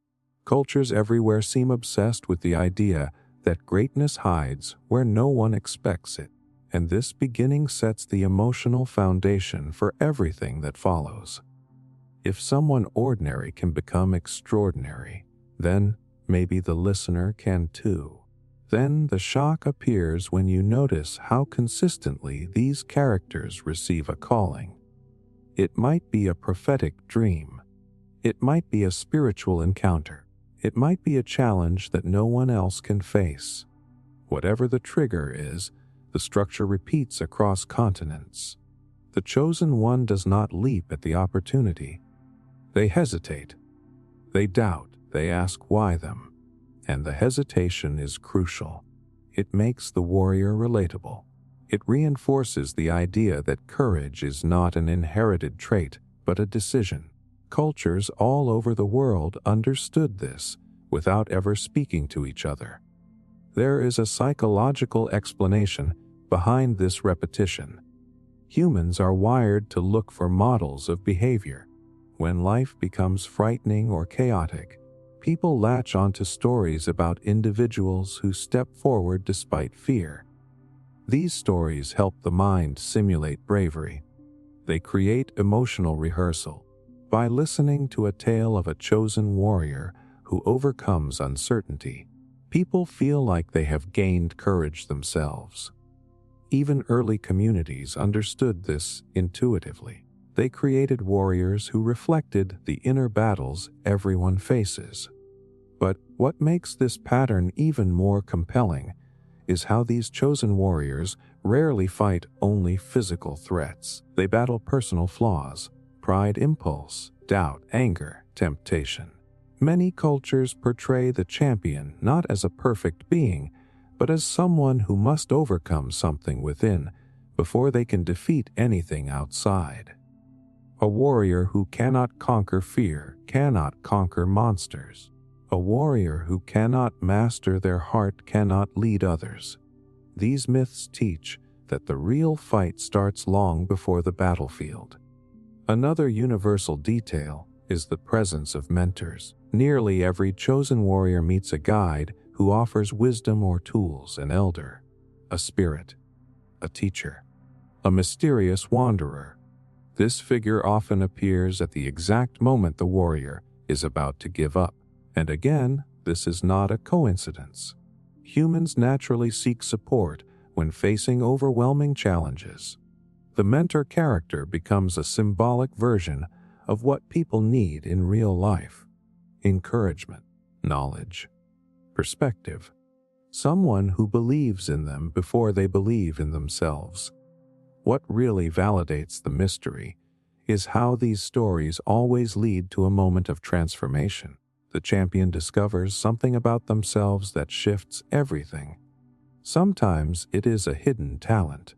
Cultures everywhere seem obsessed with the idea that greatness hides where no one expects it, and this beginning sets the emotional foundation for everything that follows. If someone ordinary can become extraordinary, then maybe the listener can too. Then the shock appears when you notice how consistently these characters receive a calling. It might be a prophetic dream. It might be a spiritual encounter. It might be a challenge that no one else can face. Whatever the trigger is, the structure repeats across continents. The chosen one does not leap at the opportunity. They hesitate. They doubt. They ask why them. And the hesitation is crucial. It makes the warrior relatable. It reinforces the idea that courage is not an inherited trait, but a decision. Cultures all over the world understood this without ever speaking to each other. There is a psychological explanation behind this repetition. Humans are wired to look for models of behavior. When life becomes frightening or chaotic, people latch onto stories about individuals who step forward despite fear. These stories help the mind simulate bravery. They create emotional rehearsal. By listening to a tale of a chosen warrior who overcomes uncertainty, people feel like they have gained courage themselves. Even early communities understood this intuitively. They created warriors who reflected the inner battles everyone faces. But what makes this pattern even more compelling is how these chosen warriors rarely fight only physical threats. They battle personal flaws, pride, impulse, doubt, anger, temptation. Many cultures portray the champion not as a perfect being, but as someone who must overcome something within before they can defeat anything outside. A warrior who cannot conquer fear cannot conquer monsters. A warrior who cannot master their heart cannot lead others. These myths teach that the real fight starts long before the battlefield. Another universal detail is the presence of mentors. Nearly every chosen warrior meets a guide who offers wisdom or tools: an elder, a spirit, a teacher, a mysterious wanderer. This figure often appears at the exact moment the warrior is about to give up. And again, this is not a coincidence. Humans naturally seek support when facing overwhelming challenges. The mentor character becomes a symbolic version of what people need in real life: encouragement, knowledge, perspective. Someone who believes in them before they believe in themselves. What really validates the mystery is how these stories always lead to a moment of transformation. The champion discovers something about themselves that shifts everything. Sometimes it is a hidden talent.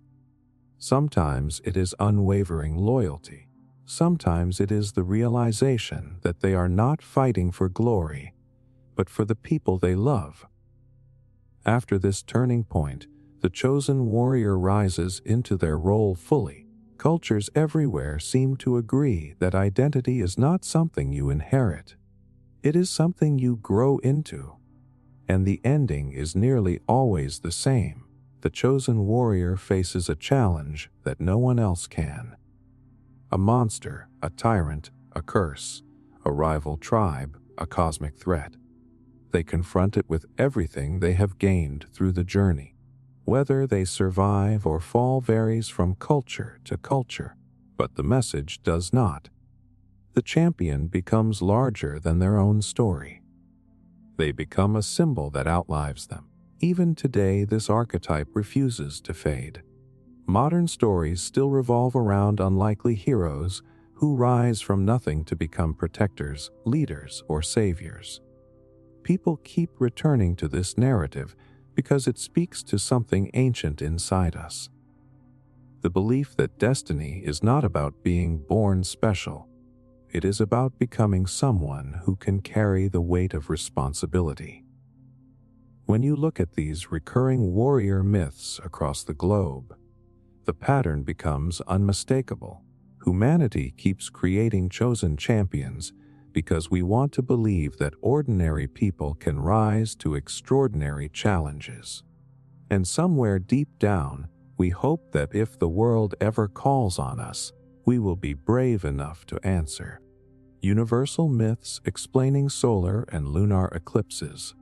Sometimes it is unwavering loyalty. Sometimes it is the realization that they are not fighting for glory, but for the people they love. After this turning point, the chosen warrior rises into their role fully. Cultures everywhere seem to agree that identity is not something you inherit. It is something you grow into, and the ending is nearly always the same. The chosen warrior faces a challenge that no one else can. A monster, a tyrant, a curse, a rival tribe, a cosmic threat. They confront it with everything they have gained through the journey. Whether they survive or fall varies from culture to culture, but the message does not. The champion becomes larger than their own story. They become a symbol that outlives them. Even today, this archetype refuses to fade. Modern stories still revolve around unlikely heroes who rise from nothing to become protectors, leaders, or saviors. People keep returning to this narrative because it speaks to something ancient inside us. The belief that destiny is not about being born special. It is about becoming someone who can carry the weight of responsibility. When you look at these recurring warrior myths across the globe, the pattern becomes unmistakable. Humanity keeps creating chosen champions because we want to believe that ordinary people can rise to extraordinary challenges. And somewhere deep down, we hope that if the world ever calls on us, we will be brave enough to answer. Universal myths explaining solar and lunar eclipses.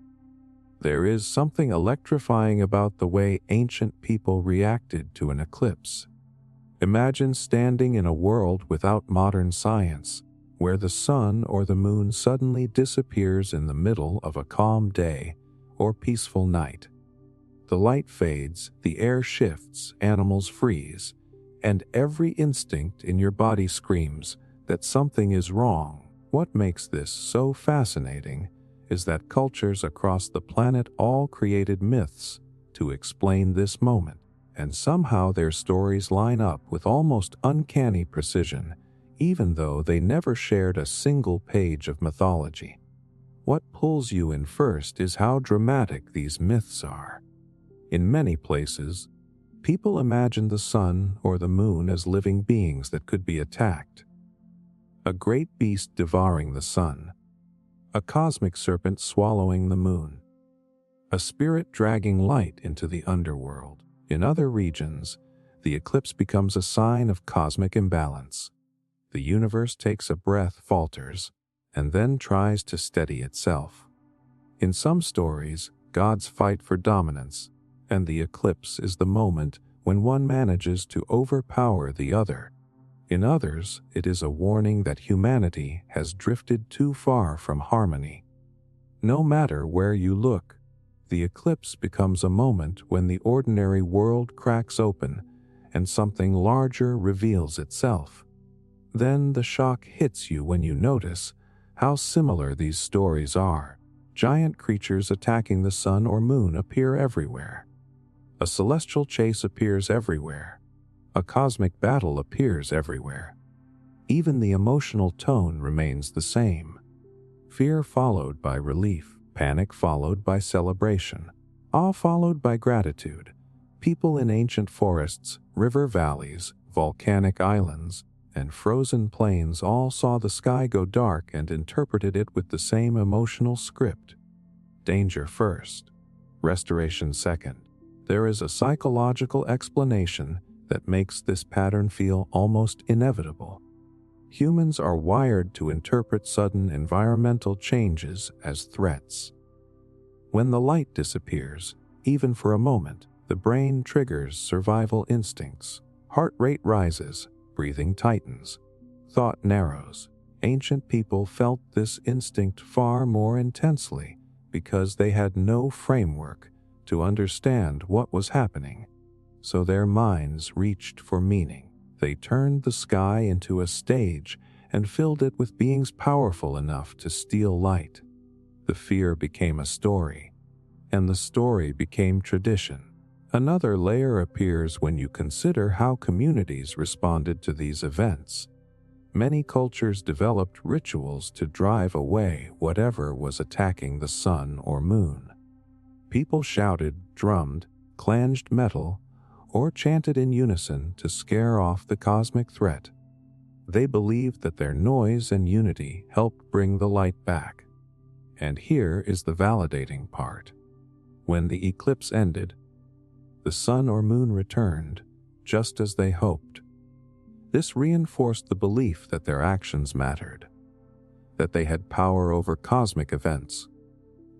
There is something electrifying about the way ancient people reacted to an eclipse. Imagine standing in a world without modern science, where the sun or the moon suddenly disappears in the middle of a calm day or peaceful night. The light fades, the air shifts, animals freeze, and every instinct in your body screams that something is wrong. What makes this so fascinating is that cultures across the planet all created myths to explain this moment, and somehow their stories line up with almost uncanny precision, even though they never shared a single page of mythology. What pulls you in first is how dramatic these myths are. In many places, people imagine the sun or the moon as living beings that could be attacked. A great beast devouring the sun, a cosmic serpent swallowing the moon, a spirit dragging light into the underworld. In other regions, the eclipse becomes a sign of cosmic imbalance. The universe takes a breath, falters, and then tries to steady itself. In some stories, gods fight for dominance, and the eclipse is the moment when one manages to overpower the other. In others, it is a warning that humanity has drifted too far from harmony. No matter where you look, the eclipse becomes a moment when the ordinary world cracks open and something larger reveals itself. Then the shock hits you when you notice how similar these stories are. Giant creatures attacking the sun or moon appear everywhere. A celestial chase appears everywhere. A cosmic battle appears everywhere. Even the emotional tone remains the same. Fear followed by relief, panic followed by celebration, awe followed by gratitude. People in ancient forests, river valleys, volcanic islands, and frozen plains all saw the sky go dark and interpreted it with the same emotional script. Danger first, restoration second. There is a psychological explanation that makes this pattern feel almost inevitable. Humans are wired to interpret sudden environmental changes as threats. When the light disappears, even for a moment, the brain triggers survival instincts. Heart rate rises, breathing tightens, thought narrows. Ancient people felt this instinct far more intensely because they had no framework to understand what was happening. So their minds reached for meaning. They turned the sky into a stage and filled it with beings powerful enough to steal light. The fear became a story, and the story became tradition. Another layer appears when you consider how communities responded to these events. Many cultures developed rituals to drive away whatever was attacking the sun or moon. People shouted, drummed, clanged metal, or chanted in unison to scare off the cosmic threat. They believed that their noise and unity helped bring the light back. And here is the validating part. When the eclipse ended, the sun or moon returned, just as they hoped. This reinforced the belief that their actions mattered, that they had power over cosmic events.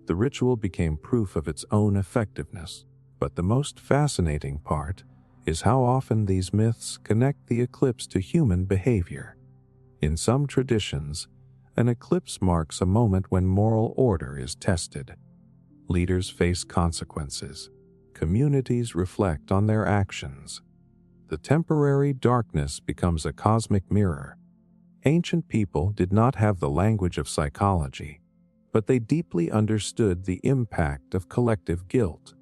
The ritual became proof of its own effectiveness. But the most fascinating part is how often these myths connect the eclipse to human behavior. In some traditions, an eclipse marks a moment when moral order is tested. Leaders face consequences. Communities reflect on their actions. The temporary darkness becomes a cosmic mirror. Ancient people did not have the language of psychology, but they deeply understood the impact of collective guilt,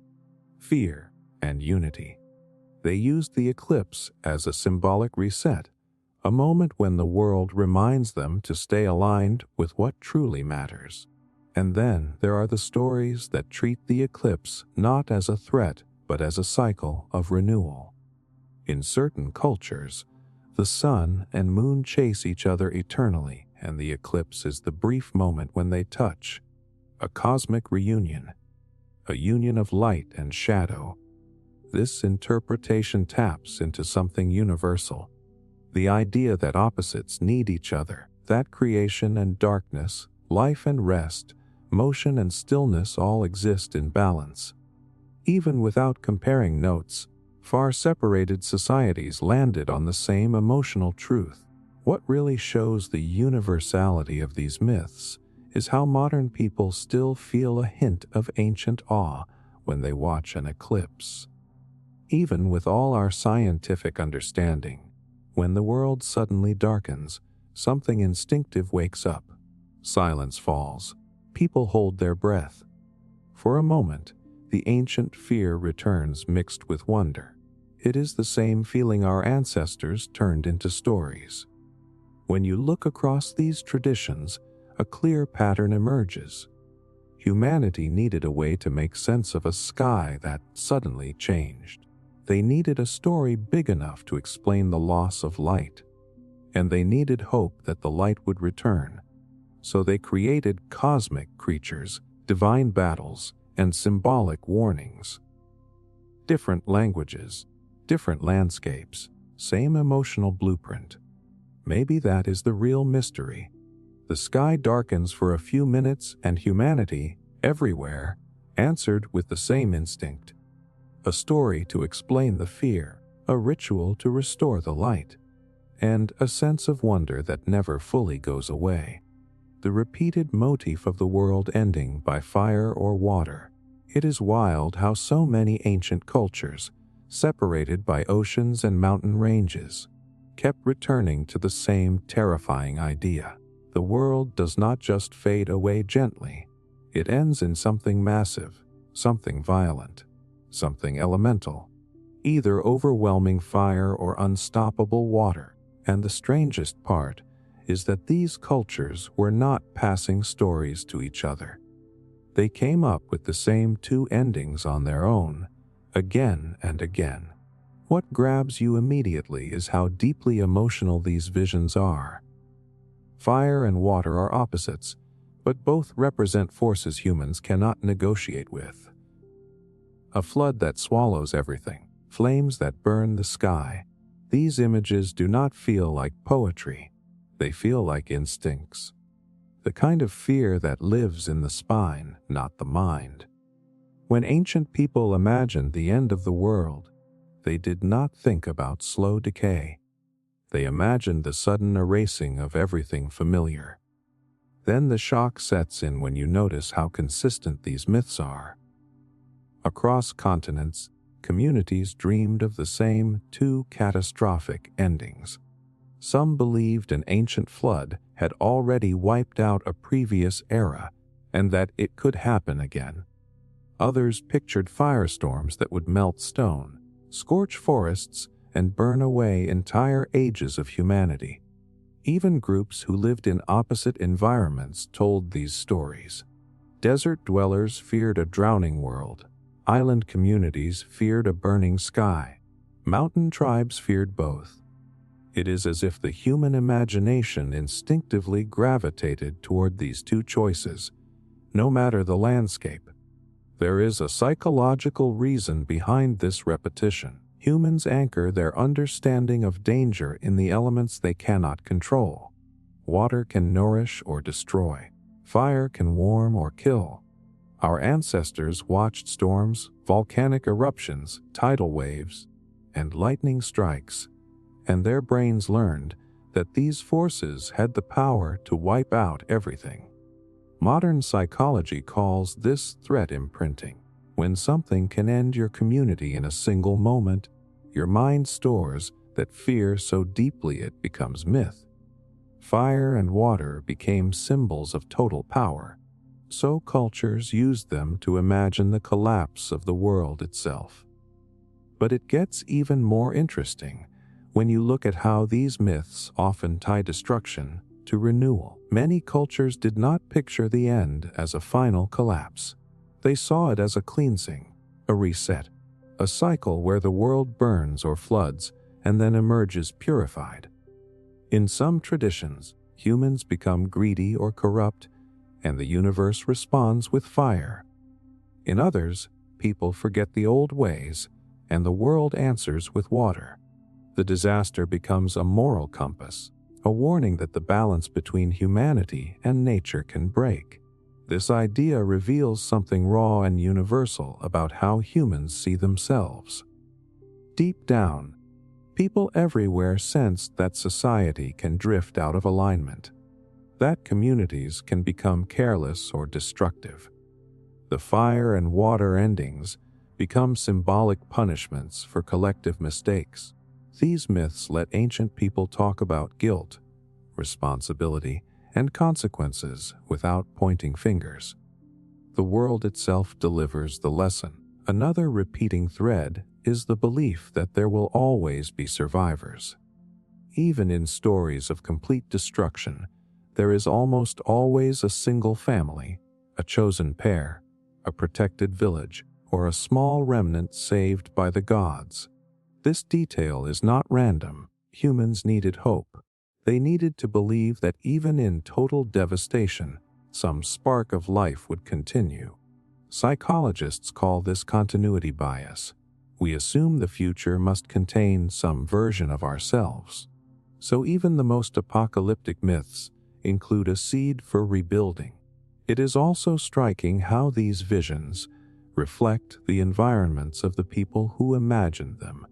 fear, and unity. They used the eclipse as a symbolic reset, a moment when the world reminds them to stay aligned with what truly matters. And then there are the stories that treat the eclipse not as a threat, but as a cycle of renewal. In certain cultures, the sun and moon chase each other eternally, and the eclipse is the brief moment when they touch, a cosmic reunion, a union of light and shadow. This interpretation taps into something universal, the idea that opposites need each other, that creation and darkness, life and rest, motion and stillness all exist in balance. Even without comparing notes, far separated societies landed on the same emotional truth. What really shows the universality of these myths is how modern people still feel a hint of ancient awe when they watch an eclipse. Even with all our scientific understanding, when the world suddenly darkens, something instinctive wakes up. Silence falls. People hold their breath. For a moment, the ancient fear returns mixed with wonder. It is the same feeling our ancestors turned into stories. When you look across these traditions, a clear pattern emerges. Humanity needed a way to make sense of a sky that suddenly changed. They needed a story big enough to explain the loss of light, and they needed hope that the light would return. So they created cosmic creatures, divine battles, and symbolic warnings. Different languages, different landscapes, same emotional blueprint. Maybe that is the real mystery. The sky darkens for a few minutes and humanity, everywhere, answered with the same instinct. A story to explain the fear, a ritual to restore the light, and a sense of wonder that never fully goes away. The repeated motif of the world ending by fire or water. It is wild how so many ancient cultures, separated by oceans and mountain ranges, kept returning to the same terrifying idea. The world does not just fade away gently. It ends in something massive, something violent, something elemental, either overwhelming fire or unstoppable water. And the strangest part is that these cultures were not passing stories to each other. They came up with the same two endings on their own, again and again. What grabs you immediately is how deeply emotional these visions are. Fire and water are opposites, but both represent forces humans cannot negotiate with. A flood that swallows everything, flames that burn the sky. These images do not feel like poetry. They feel like instincts. The kind of fear that lives in the spine, not the mind. When ancient people imagined the end of the world, they did not think about slow decay. They imagined the sudden erasing of everything familiar. Then the shock sets in when you notice how consistent these myths are. Across continents, communities dreamed of the same two catastrophic endings. Some believed an ancient flood had already wiped out a previous era and that it could happen again. Others pictured firestorms that would melt stone, scorch forests, and burn away entire ages of humanity. Even groups who lived in opposite environments told these stories. Desert dwellers feared a drowning world. Island communities feared a burning sky. Mountain tribes feared both. It is as if the human imagination instinctively gravitated toward these two choices, no matter the landscape. There is a psychological reason behind this repetition. Humans anchor their understanding of danger in the elements they cannot control. Water can nourish or destroy. Fire can warm or kill. Our ancestors watched storms, volcanic eruptions, tidal waves, and lightning strikes, and their brains learned that these forces had the power to wipe out everything. Modern psychology calls this threat imprinting. When something can end your community in a single moment, your mind stores that fear so deeply it becomes myth. Fire and water became symbols of total power, so cultures used them to imagine the collapse of the world itself. But it gets even more interesting when you look at how these myths often tie destruction to renewal. Many cultures did not picture the end as a final collapse. They saw it as a cleansing, a reset, a cycle where the world burns or floods and then emerges purified. In some traditions, humans become greedy or corrupt, and the universe responds with fire. In others, people forget the old ways, and the world answers with water. The disaster becomes a moral compass, a warning that the balance between humanity and nature can break. This idea reveals something raw and universal about how humans see themselves. Deep down, people everywhere sensed that society can drift out of alignment, that communities can become careless or destructive. The fire and water endings become symbolic punishments for collective mistakes. These myths let ancient people talk about guilt, responsibility, and consequences without pointing fingers. The world itself delivers the lesson. Another repeating thread is the belief that there will always be survivors. Even in stories of complete destruction, there is almost always a single family, a chosen pair, a protected village, or a small remnant saved by the gods. This detail is not random. Humans needed hope. They needed to believe that even in total devastation, some spark of life would continue. Psychologists call this continuity bias. We assume the future must contain some version of ourselves. So even the most apocalyptic myths include a seed for rebuilding. It is also striking how these visions reflect the environments of the people who imagined them.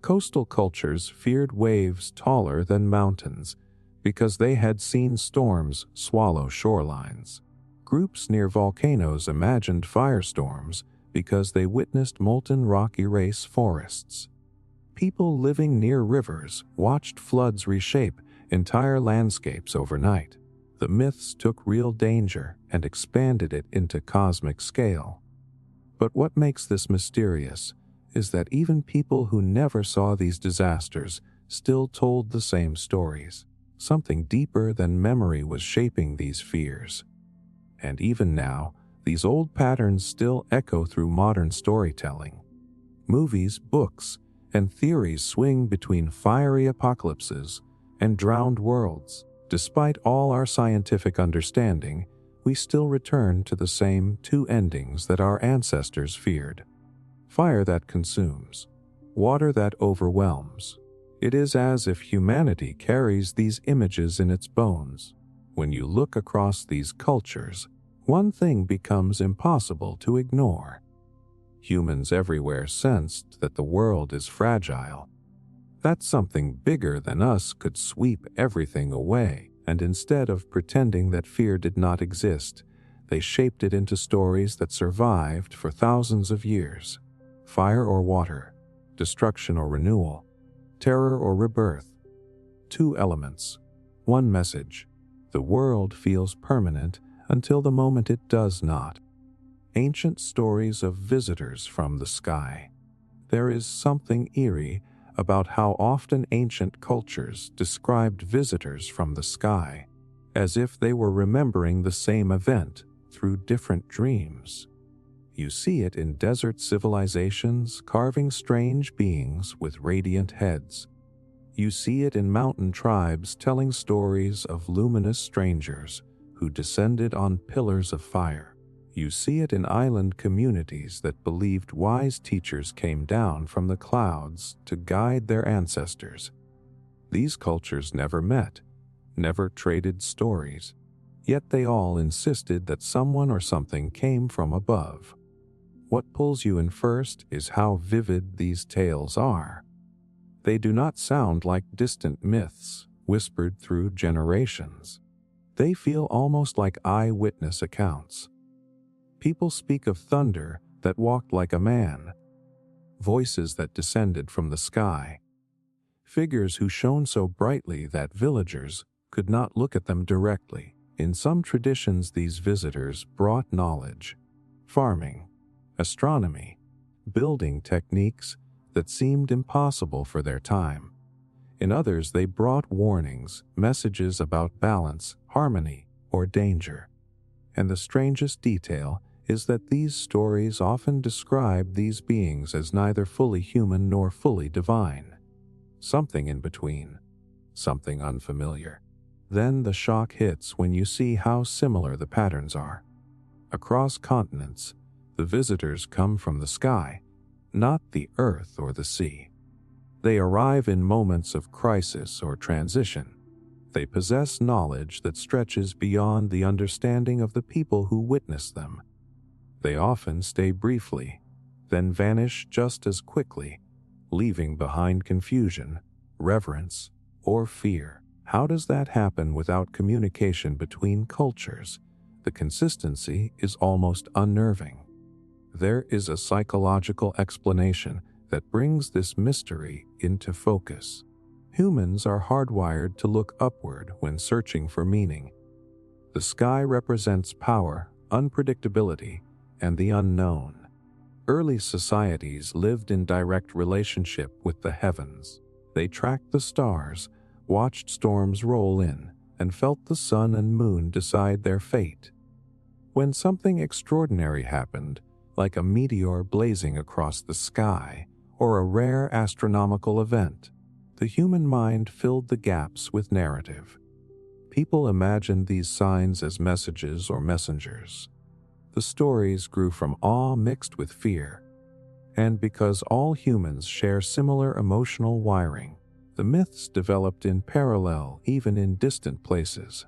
Coastal cultures feared waves taller than mountains because they had seen storms swallow shorelines. Groups near volcanoes imagined firestorms because they witnessed molten rock erase forests. People living near rivers watched floods reshape entire landscapes overnight. The myths took real danger and expanded it into cosmic scale. But what makes this mysterious is that even people who never saw these disasters still told the same stories. Something deeper than memory was shaping these fears. And even now, these old patterns still echo through modern storytelling. Movies, books, and theories swing between fiery apocalypses and drowned worlds. Despite all our scientific understanding, we still return to the same two endings that our ancestors feared. Fire that consumes, water that overwhelms. It is as if humanity carries these images in its bones. When you look across these cultures, one thing becomes impossible to ignore. Humans everywhere sensed that the world is fragile, that something bigger than us could sweep everything away, and instead of pretending that fear did not exist, they shaped it into stories that survived for thousands of years. Fire or water, destruction or renewal, terror or rebirth. Two elements, one message. The world feels permanent until the moment it does not. Ancient stories of visitors from the sky. There is something eerie about how often ancient cultures described visitors from the sky, as if they were remembering the same event through different dreams. You see it in desert civilizations carving strange beings with radiant heads. You see it in mountain tribes telling stories of luminous strangers who descended on pillars of fire. You see it in island communities that believed wise teachers came down from the clouds to guide their ancestors. These cultures never met, never traded stories, yet they all insisted that someone or something came from above. What pulls you in first is how vivid these tales are. They do not sound like distant myths whispered through generations. They feel almost like eyewitness accounts. People speak of thunder that walked like a man, voices that descended from the sky, figures who shone so brightly that villagers could not look at them directly. In some traditions, these visitors brought knowledge, farming, astronomy, building techniques that seemed impossible for their time. In others, they brought warnings, messages about balance, harmony, or danger. And the strangest detail is that these stories often describe these beings as neither fully human nor fully divine. Something in between, something unfamiliar. Then the shock hits when you see how similar the patterns are. Across continents, the visitors come from the sky, not the earth or the sea. They arrive in moments of crisis or transition. They possess knowledge that stretches beyond the understanding of the people who witness them. They often stay briefly, then vanish just as quickly, leaving behind confusion, reverence, or fear. How does that happen without communication between cultures? The consistency is almost unnerving. There is a psychological explanation that brings this mystery into focus. Humans are hardwired to look upward when searching for meaning. The sky represents power, unpredictability, and the unknown. Early societies lived in direct relationship with the heavens. They tracked the stars, watched storms roll in, and felt the sun and moon decide their fate. When something extraordinary happened, like a meteor blazing across the sky or a rare astronomical event, the human mind filled the gaps with narrative. People imagined these signs as messages or messengers. The stories grew from awe mixed with fear. And because all humans share similar emotional wiring, the myths developed in parallel even in distant places.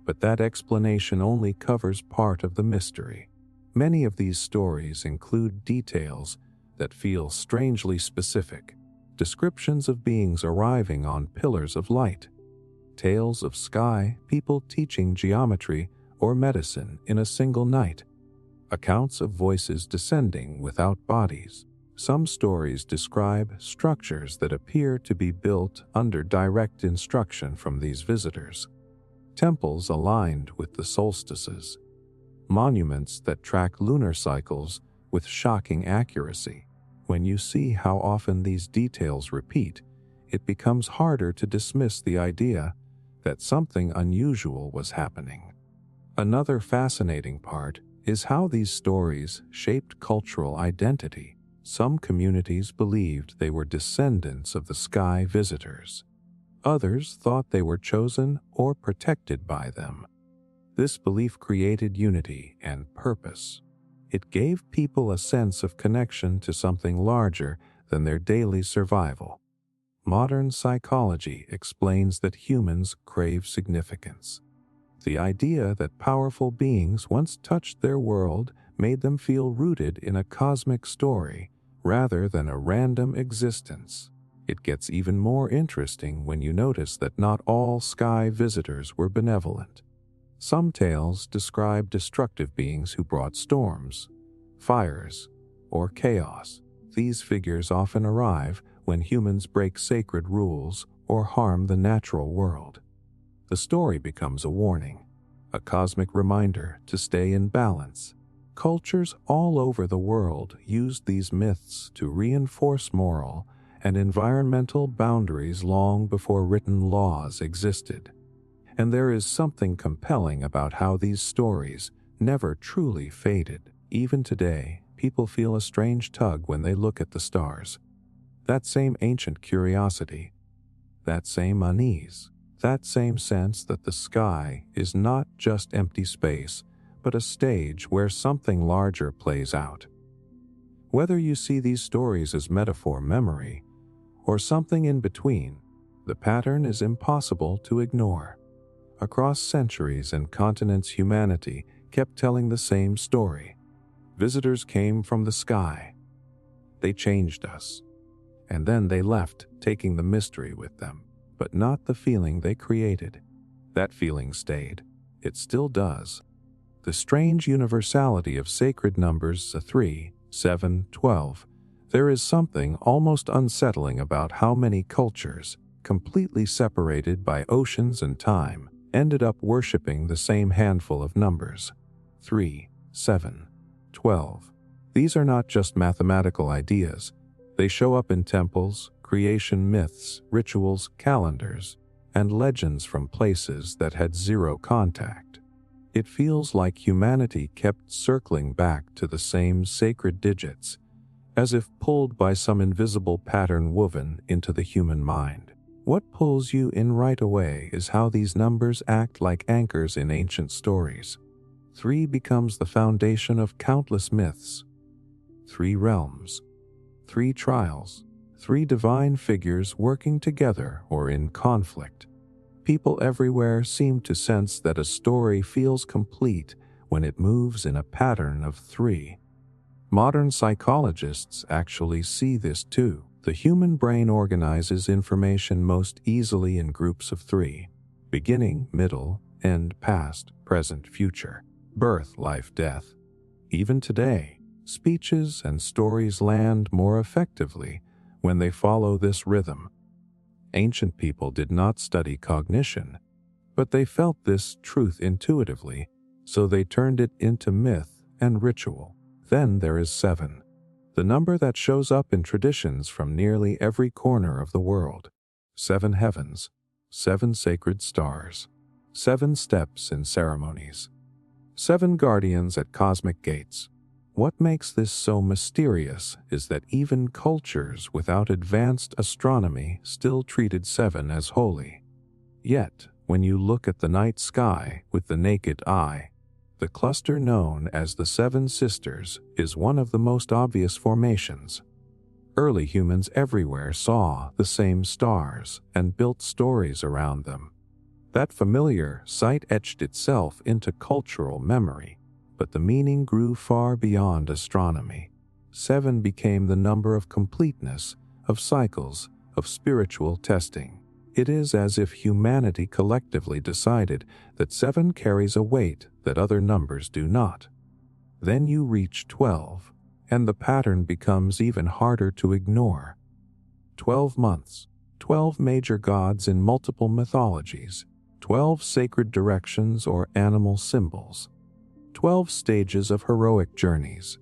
But that explanation only covers part of the mystery. Many of these stories include details that feel strangely specific, descriptions of beings arriving on pillars of light, tales of sky people teaching geometry or medicine in a single night, accounts of voices descending without bodies. Some stories describe structures that appear to be built under direct instruction from these visitors, temples aligned with the solstices, monuments that track lunar cycles with shocking accuracy. When you see how often these details repeat, it becomes harder to dismiss the idea that something unusual was happening. Another fascinating part is how these stories shaped cultural identity. Some communities believed they were descendants of the sky visitors. Others thought they were chosen or protected by them. This belief created unity and purpose. It gave people a sense of connection to something larger than their daily survival. Modern psychology explains that humans crave significance. The idea that powerful beings once touched their world made them feel rooted in a cosmic story rather than a random existence. It gets even more interesting when you notice that not all sky visitors were benevolent. Some tales describe destructive beings who brought storms, fires, or chaos. These figures often arrive when humans break sacred rules or harm the natural world. The story becomes a warning, a cosmic reminder to stay in balance. Cultures all over the world used these myths to reinforce moral and environmental boundaries long before written laws existed. And there is something compelling about how these stories never truly faded. Even today, people feel a strange tug when they look at the stars. That same ancient curiosity, that same unease, that same sense that the sky is not just empty space, but a stage where something larger plays out. Whether you see these stories as metaphor memory, or something in between, the pattern is impossible to ignore. Across centuries and continents, humanity kept telling the same story. Visitors came from the sky. They changed us. And then they left, taking the mystery with them, but not the feeling they created. That feeling stayed. It still does. The strange universality of sacred numbers 3, 7, 12. There is something almost unsettling about how many cultures, completely separated by oceans and time, ended up worshipping the same handful of numbers. 3, 7, 12. These are not just mathematical ideas. They show up in temples, creation myths, rituals, calendars, and legends from places that had zero contact. It feels like humanity kept circling back to the same sacred digits, as if pulled by some invisible pattern woven into the human mind. What pulls you in right away is how these numbers act like anchors in ancient stories. 3 becomes the foundation of countless myths. 3 realms, 3 trials, 3 divine figures working together or in conflict. People everywhere seem to sense that a story feels complete when it moves in a pattern of 3. Modern psychologists actually see this too. The human brain organizes information most easily in groups of 3: beginning, middle, end, past, present, future, birth, life, death. Even today, speeches and stories land more effectively when they follow this rhythm. Ancient people did not study cognition, but they felt this truth intuitively, so they turned it into myth and ritual. Then there is 7, the number that shows up in traditions from nearly every corner of the world. 7 heavens, 7 sacred stars, 7 steps in ceremonies, 7 guardians at cosmic gates. What makes this so mysterious is that even cultures without advanced astronomy still treated 7 as holy. Yet, when you look at the night sky with the naked eye, the cluster known as the 7 Sisters is one of the most obvious formations. Early humans everywhere saw the same stars and built stories around them. That familiar sight etched itself into cultural memory, but the meaning grew far beyond astronomy. 7 became the number of completeness, of cycles, of spiritual testing. It is as if humanity collectively decided that 7 carries a weight that other numbers do not. Then you reach 12, and the pattern becomes even harder to ignore. 12 months, 12 major gods in multiple mythologies, 12 sacred directions or animal symbols, 12 stages of heroic journeys.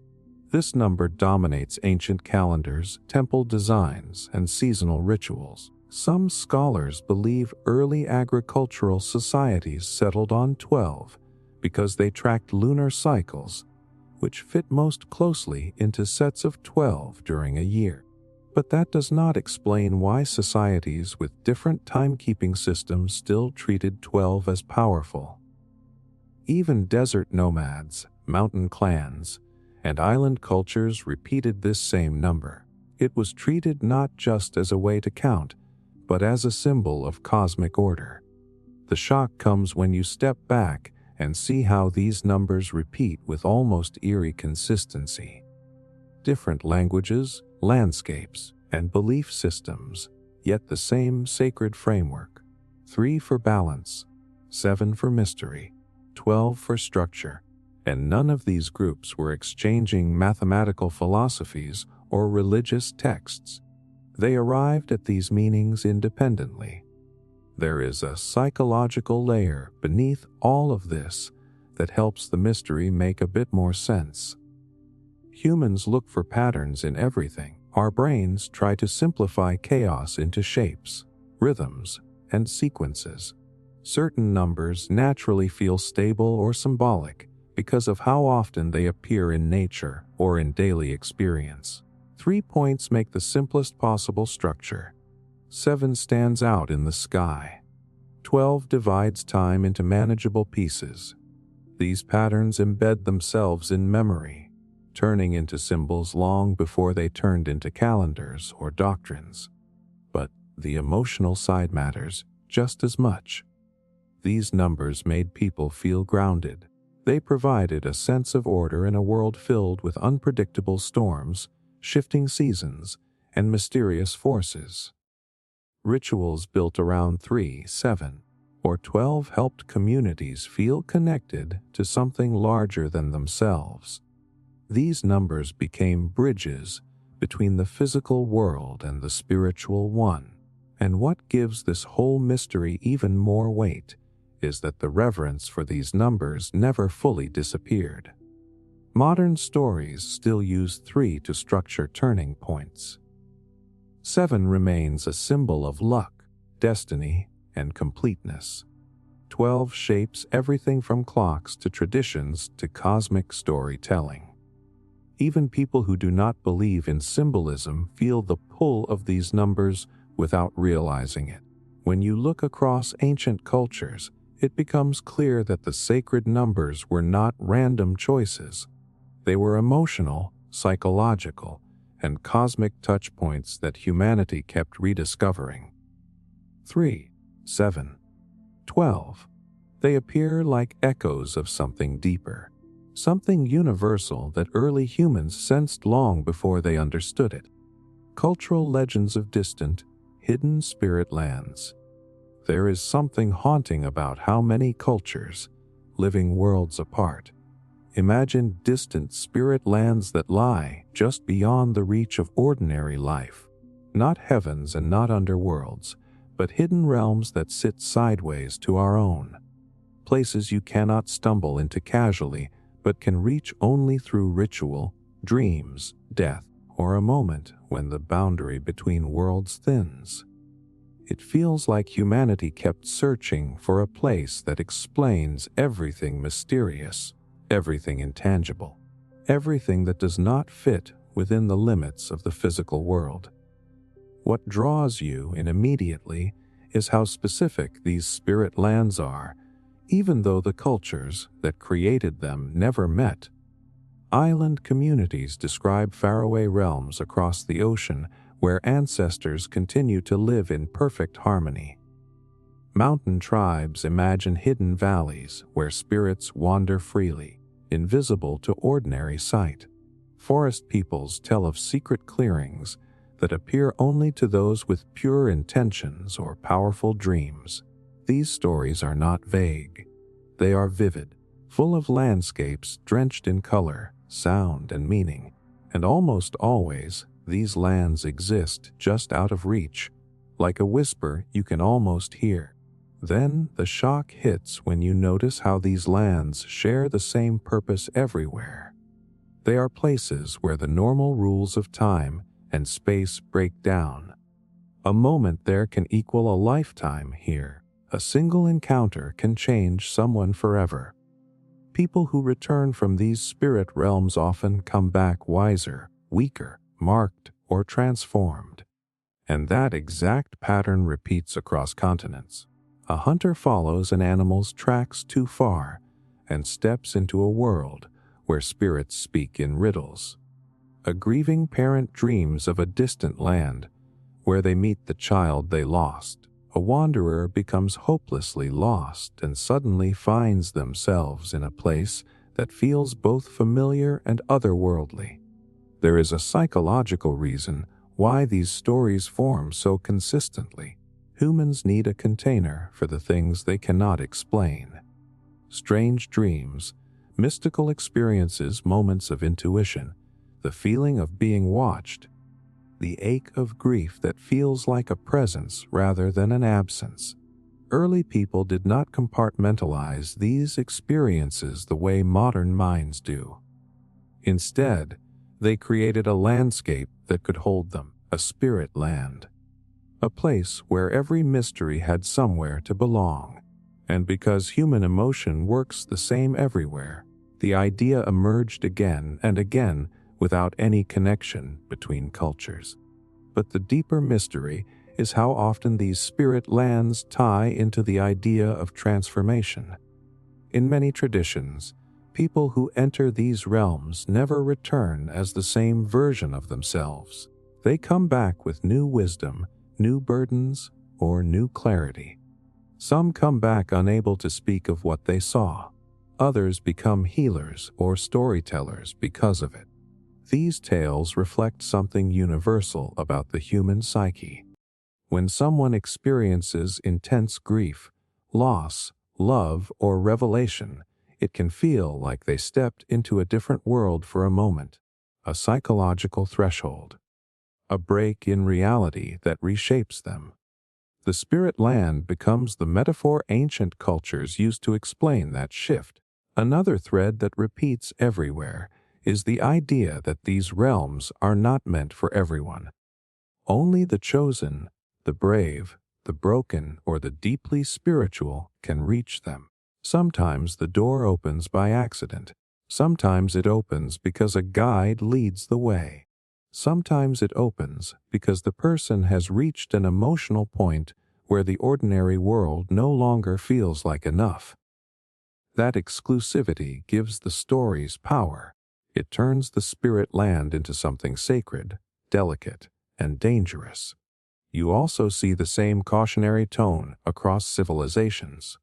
This number dominates ancient calendars, temple designs, and seasonal rituals. Some scholars believe early agricultural societies settled on 12 because they tracked lunar cycles, which fit most closely into sets of 12 during a year. But that does not explain why societies with different timekeeping systems still treated 12 as powerful. Even desert nomads, mountain clans, and island cultures repeated this same number. It was treated not just as a way to count, but as a symbol of cosmic order. The shock comes when you step back and see how these numbers repeat with almost eerie consistency. Different languages, landscapes, and belief systems, yet the same sacred framework. 3 for balance, 7 for mystery, 12 for structure, and none of these groups were exchanging mathematical philosophies or religious texts. They arrived at these meanings independently. There is a psychological layer beneath all of this that helps the mystery make a bit more sense. Humans look for patterns in everything. Our brains try to simplify chaos into shapes, rhythms, and sequences. Certain numbers naturally feel stable or symbolic because of how often they appear in nature or in daily experience. 3 points make the simplest possible structure. 7 stands out in the sky. 12 divides time into manageable pieces. These patterns embed themselves in memory, turning into symbols long before they turned into calendars or doctrines. But the emotional side matters just as much. These numbers made people feel grounded. They provided a sense of order in a world filled with unpredictable storms, shifting seasons, and mysterious forces. Rituals built around 3, 7, or 12 helped communities feel connected to something larger than themselves. These numbers became bridges between the physical world and the spiritual one. And what gives this whole mystery even more weight is that the reverence for these numbers never fully disappeared. Modern stories still use 3 to structure turning points. 7 remains a symbol of luck, destiny, and completeness. 12 shapes everything from clocks to traditions to cosmic storytelling. Even people who do not believe in symbolism feel the pull of these numbers without realizing it. When you look across ancient cultures, it becomes clear that the sacred numbers were not random choices. They were emotional, psychological, and cosmic touchpoints that humanity kept rediscovering. 3, 7. 12. They appear like echoes of something deeper, something universal that early humans sensed long before they understood it. Cultural legends of distant, hidden spirit lands. There is something haunting about how many cultures, living worlds apart, imagine distant spirit lands that lie just beyond the reach of ordinary life. Not heavens and not underworlds, but hidden realms that sit sideways to our own. Places you cannot stumble into casually, but can reach only through ritual, dreams, death, or a moment when the boundary between worlds thins. It feels like humanity kept searching for a place that explains everything mysterious, everything intangible, everything that does not fit within the limits of the physical world. What draws you in immediately is how specific these spirit lands are, even though the cultures that created them never met. Island communities describe faraway realms across the ocean where ancestors continue to live in perfect harmony. Mountain tribes imagine hidden valleys where spirits wander freely, invisible to ordinary sight. Forest peoples tell of secret clearings that appear only to those with pure intentions or powerful dreams. These stories are not vague. They are vivid, full of landscapes drenched in color, sound, and meaning. And almost always, these lands exist just out of reach, like a whisper you can almost hear. Then the shock hits when you notice how these lands share the same purpose everywhere. They are places where the normal rules of time and space break down. A moment there can equal a lifetime here. A single encounter can change someone forever. People who return from these spirit realms often come back wiser, weaker, marked, or transformed. And that exact pattern repeats across continents. A hunter follows an animal's tracks too far and steps into a world where spirits speak in riddles. A grieving parent dreams of a distant land where they meet the child they lost. A wanderer becomes hopelessly lost and suddenly finds themselves in a place that feels both familiar and otherworldly. There is a psychological reason why these stories form so consistently. Humans need a container for the things they cannot explain. Strange dreams, mystical experiences, moments of intuition, the feeling of being watched, the ache of grief that feels like a presence rather than an absence. Early people did not compartmentalize these experiences the way modern minds do. Instead, they created a landscape that could hold them, a spirit land. A place where every mystery had somewhere to belong. And because human emotion works the same everywhere, the idea emerged again and again without any connection between cultures. But the deeper mystery is how often these spirit lands tie into the idea of transformation. In many traditions, people who enter these realms never return as the same version of themselves. They come back with new wisdom, new burdens, or new clarity. Some come back unable to speak of what they saw. Others become healers or storytellers because of it. These tales reflect something universal about the human psyche. When someone experiences intense grief, loss, love, or revelation, it can feel like they stepped into a different world for a moment, a psychological threshold, a break in reality that reshapes them. The spirit land becomes the metaphor ancient cultures used to explain that shift. Another thread that repeats everywhere is the idea that these realms are not meant for everyone. Only the chosen, the brave, the broken, or the deeply spiritual can reach them. Sometimes the door opens by accident. Sometimes it opens because a guide leads the way. Sometimes it opens because the person has reached an emotional point where the ordinary world no longer feels like enough. That exclusivity gives the stories power. It turns the spirit land into something sacred, delicate, and dangerous. You also see the same cautionary tone across civilizations.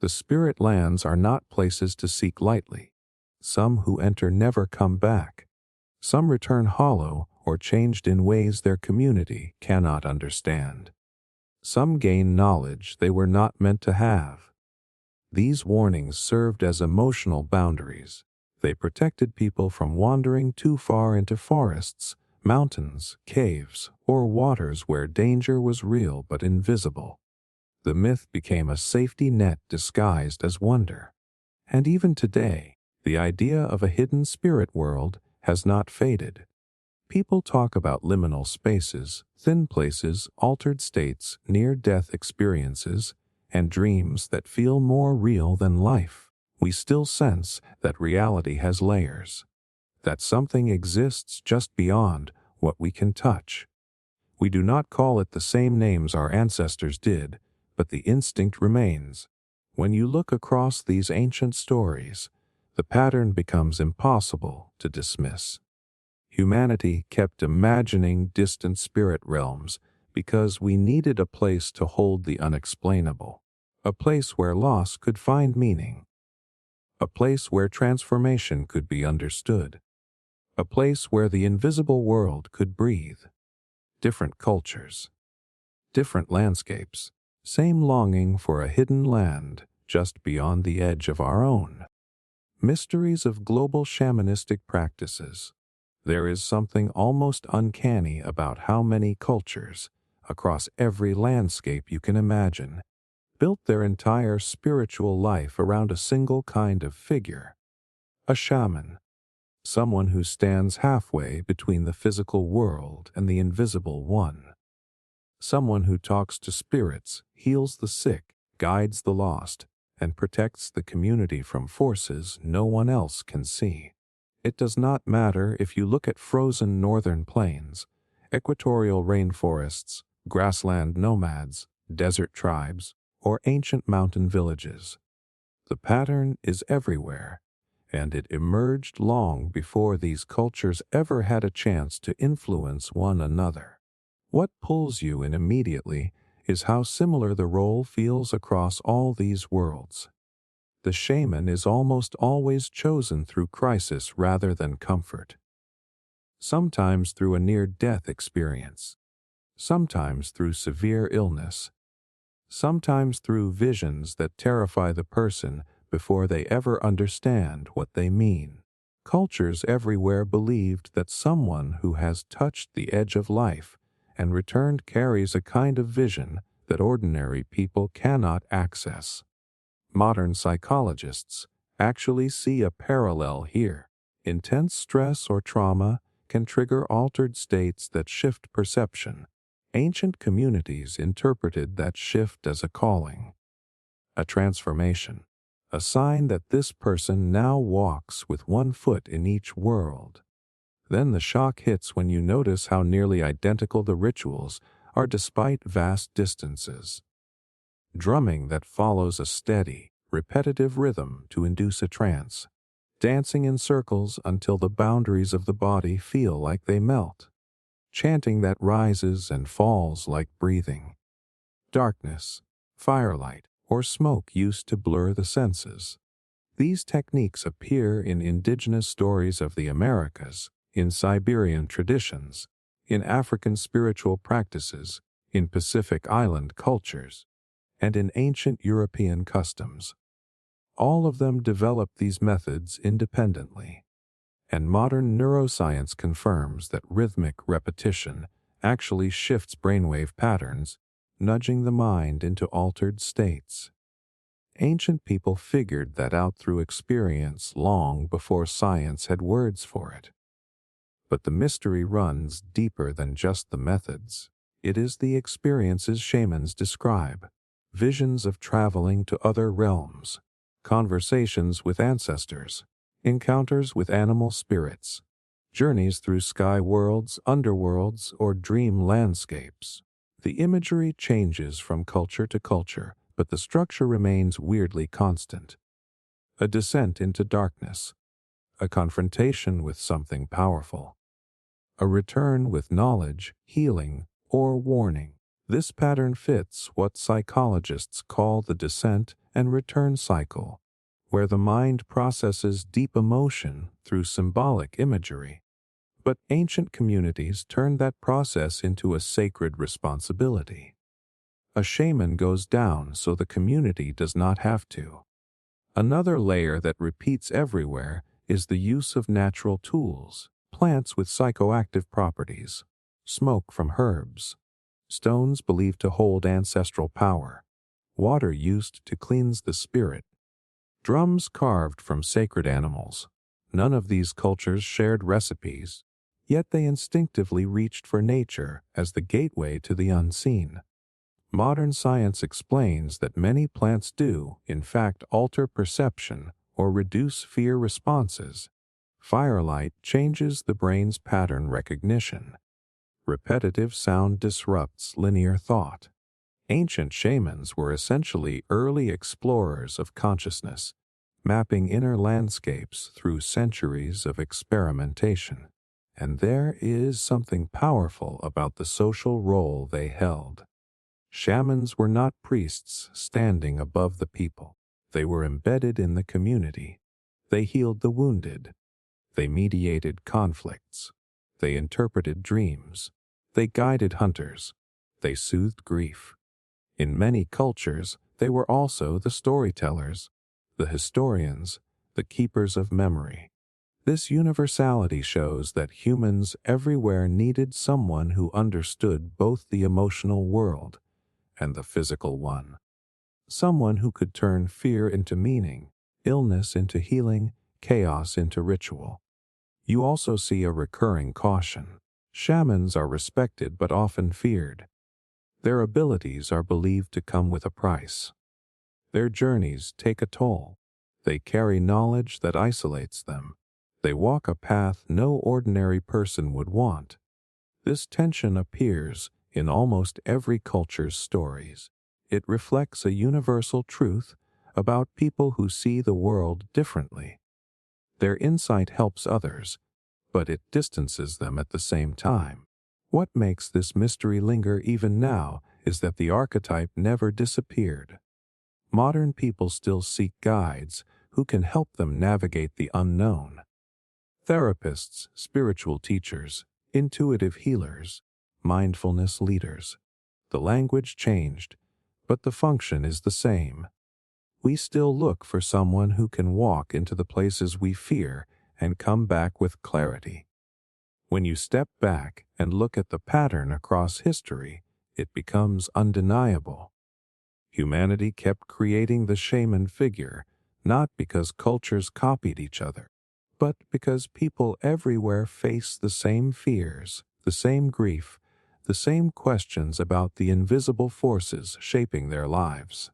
The spirit lands are not places to seek lightly. Some who enter never come back. Some return hollow or changed in ways their community cannot understand. Some gain knowledge they were not meant to have. These warnings served as emotional boundaries. They protected people from wandering too far into forests, mountains, caves, or waters where danger was real but invisible. The myth became a safety net disguised as wonder. And even today, the idea of a hidden spirit world has not faded. People talk about liminal spaces, thin places, altered states, near-death experiences, and dreams that feel more real than life. We still sense that reality has layers, that something exists just beyond what we can touch. We do not call it the same names our ancestors did, but the instinct remains. When you look across these ancient stories, the pattern becomes impossible to dismiss. Humanity kept imagining distant spirit realms because we needed a place to hold the unexplainable, a place where loss could find meaning, a place where transformation could be understood, a place where the invisible world could breathe. Different cultures, different landscapes, same longing for a hidden land just beyond the edge of our own. Mysteries of global shamanistic practices. There is something almost uncanny about how many cultures, across every landscape you can imagine, built their entire spiritual life around a single kind of figure. A shaman, someone who stands halfway between the physical world and the invisible one. Someone who talks to spirits, heals the sick, guides the lost, and protects the community from forces no one else can see. It does not matter if you look at frozen northern plains, equatorial rainforests, grassland nomads, desert tribes, or ancient mountain villages. The pattern is everywhere, and it emerged long before these cultures ever had a chance to influence one another. What pulls you in immediately is how similar the role feels across all these worlds. The shaman is almost always chosen through crisis rather than comfort. Sometimes through a near-death experience. Sometimes through severe illness. Sometimes through visions that terrify the person before they ever understand what they mean. Cultures everywhere believed that someone who has touched the edge of life and returned carries a kind of vision that ordinary people cannot access. Modern psychologists actually see a parallel here. Intense stress or trauma can trigger altered states that shift perception. Ancient communities interpreted that shift as a calling, a transformation, a sign that this person now walks with one foot in each world. Then the shock hits when you notice how nearly identical the rituals are despite vast distances. Drumming that follows a steady, repetitive rhythm to induce a trance. Dancing in circles until the boundaries of the body feel like they melt. Chanting that rises and falls like breathing. Darkness, firelight, or smoke used to blur the senses. These techniques appear in indigenous stories of the Americas, in Siberian traditions, in African spiritual practices, in Pacific Island cultures, and in ancient European customs. All of them developed these methods independently, and modern neuroscience confirms that rhythmic repetition actually shifts brainwave patterns, nudging the mind into altered states. Ancient people figured that out through experience long before science had words for it. But the mystery runs deeper than just the methods. It is the experiences shamans describe. Visions of traveling to other realms, conversations with ancestors, encounters with animal spirits, journeys through sky worlds, underworlds, or dream landscapes. The imagery changes from culture to culture, but the structure remains weirdly constant. A descent into darkness, a confrontation with something powerful, a return with knowledge, healing, or warning. This pattern fits what psychologists call the descent and return cycle, where the mind processes deep emotion through symbolic imagery. But ancient communities turned that process into a sacred responsibility. A shaman goes down so the community does not have to. Another layer that repeats everywhere is the use of natural tools, plants with psychoactive properties, smoke from herbs, stones believed to hold ancestral power, water used to cleanse the spirit, drums carved from sacred animals. None of these cultures shared recipes, yet they instinctively reached for nature as the gateway to the unseen. Modern science explains that many plants do, in fact, alter perception or reduce fear responses. Firelight changes the brain's pattern recognition. Repetitive sound disrupts linear thought. Ancient shamans were essentially early explorers of consciousness, mapping inner landscapes through centuries of experimentation. And there is something powerful about the social role they held. Shamans were not priests standing above the people. They were embedded in the community. They healed the wounded. They mediated conflicts. They interpreted dreams. They guided hunters. They soothed grief. In many cultures, they were also the storytellers, the historians, the keepers of memory. This universality shows that humans everywhere needed someone who understood both the emotional world and the physical one. Someone who could turn fear into meaning, illness into healing, chaos into ritual. You also see a recurring caution. Shamans are respected but often feared. Their abilities are believed to come with a price. Their journeys take a toll. They carry knowledge that isolates them. They walk a path no ordinary person would want. This tension appears in almost every culture's stories. It reflects a universal truth about people who see the world differently. Their insight helps others, but it distances them at the same time. What makes this mystery linger even now is that the archetype never disappeared. Modern people still seek guides who can help them navigate the unknown. Therapists, spiritual teachers, intuitive healers, mindfulness leaders. The language changed, but the function is the same. We still look for someone who can walk into the places we fear and come back with clarity. When you step back and look at the pattern across history, it becomes undeniable. Humanity kept creating the shaman figure, not because cultures copied each other, but because people everywhere face the same fears, the same grief, the same questions about the invisible forces shaping their lives.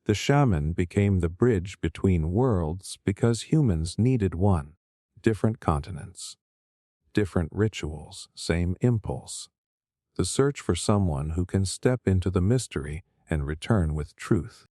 The shaman became the bridge between worlds because humans needed one. Different continents, different rituals, same impulse. The search for someone who can step into the mystery and return with truth.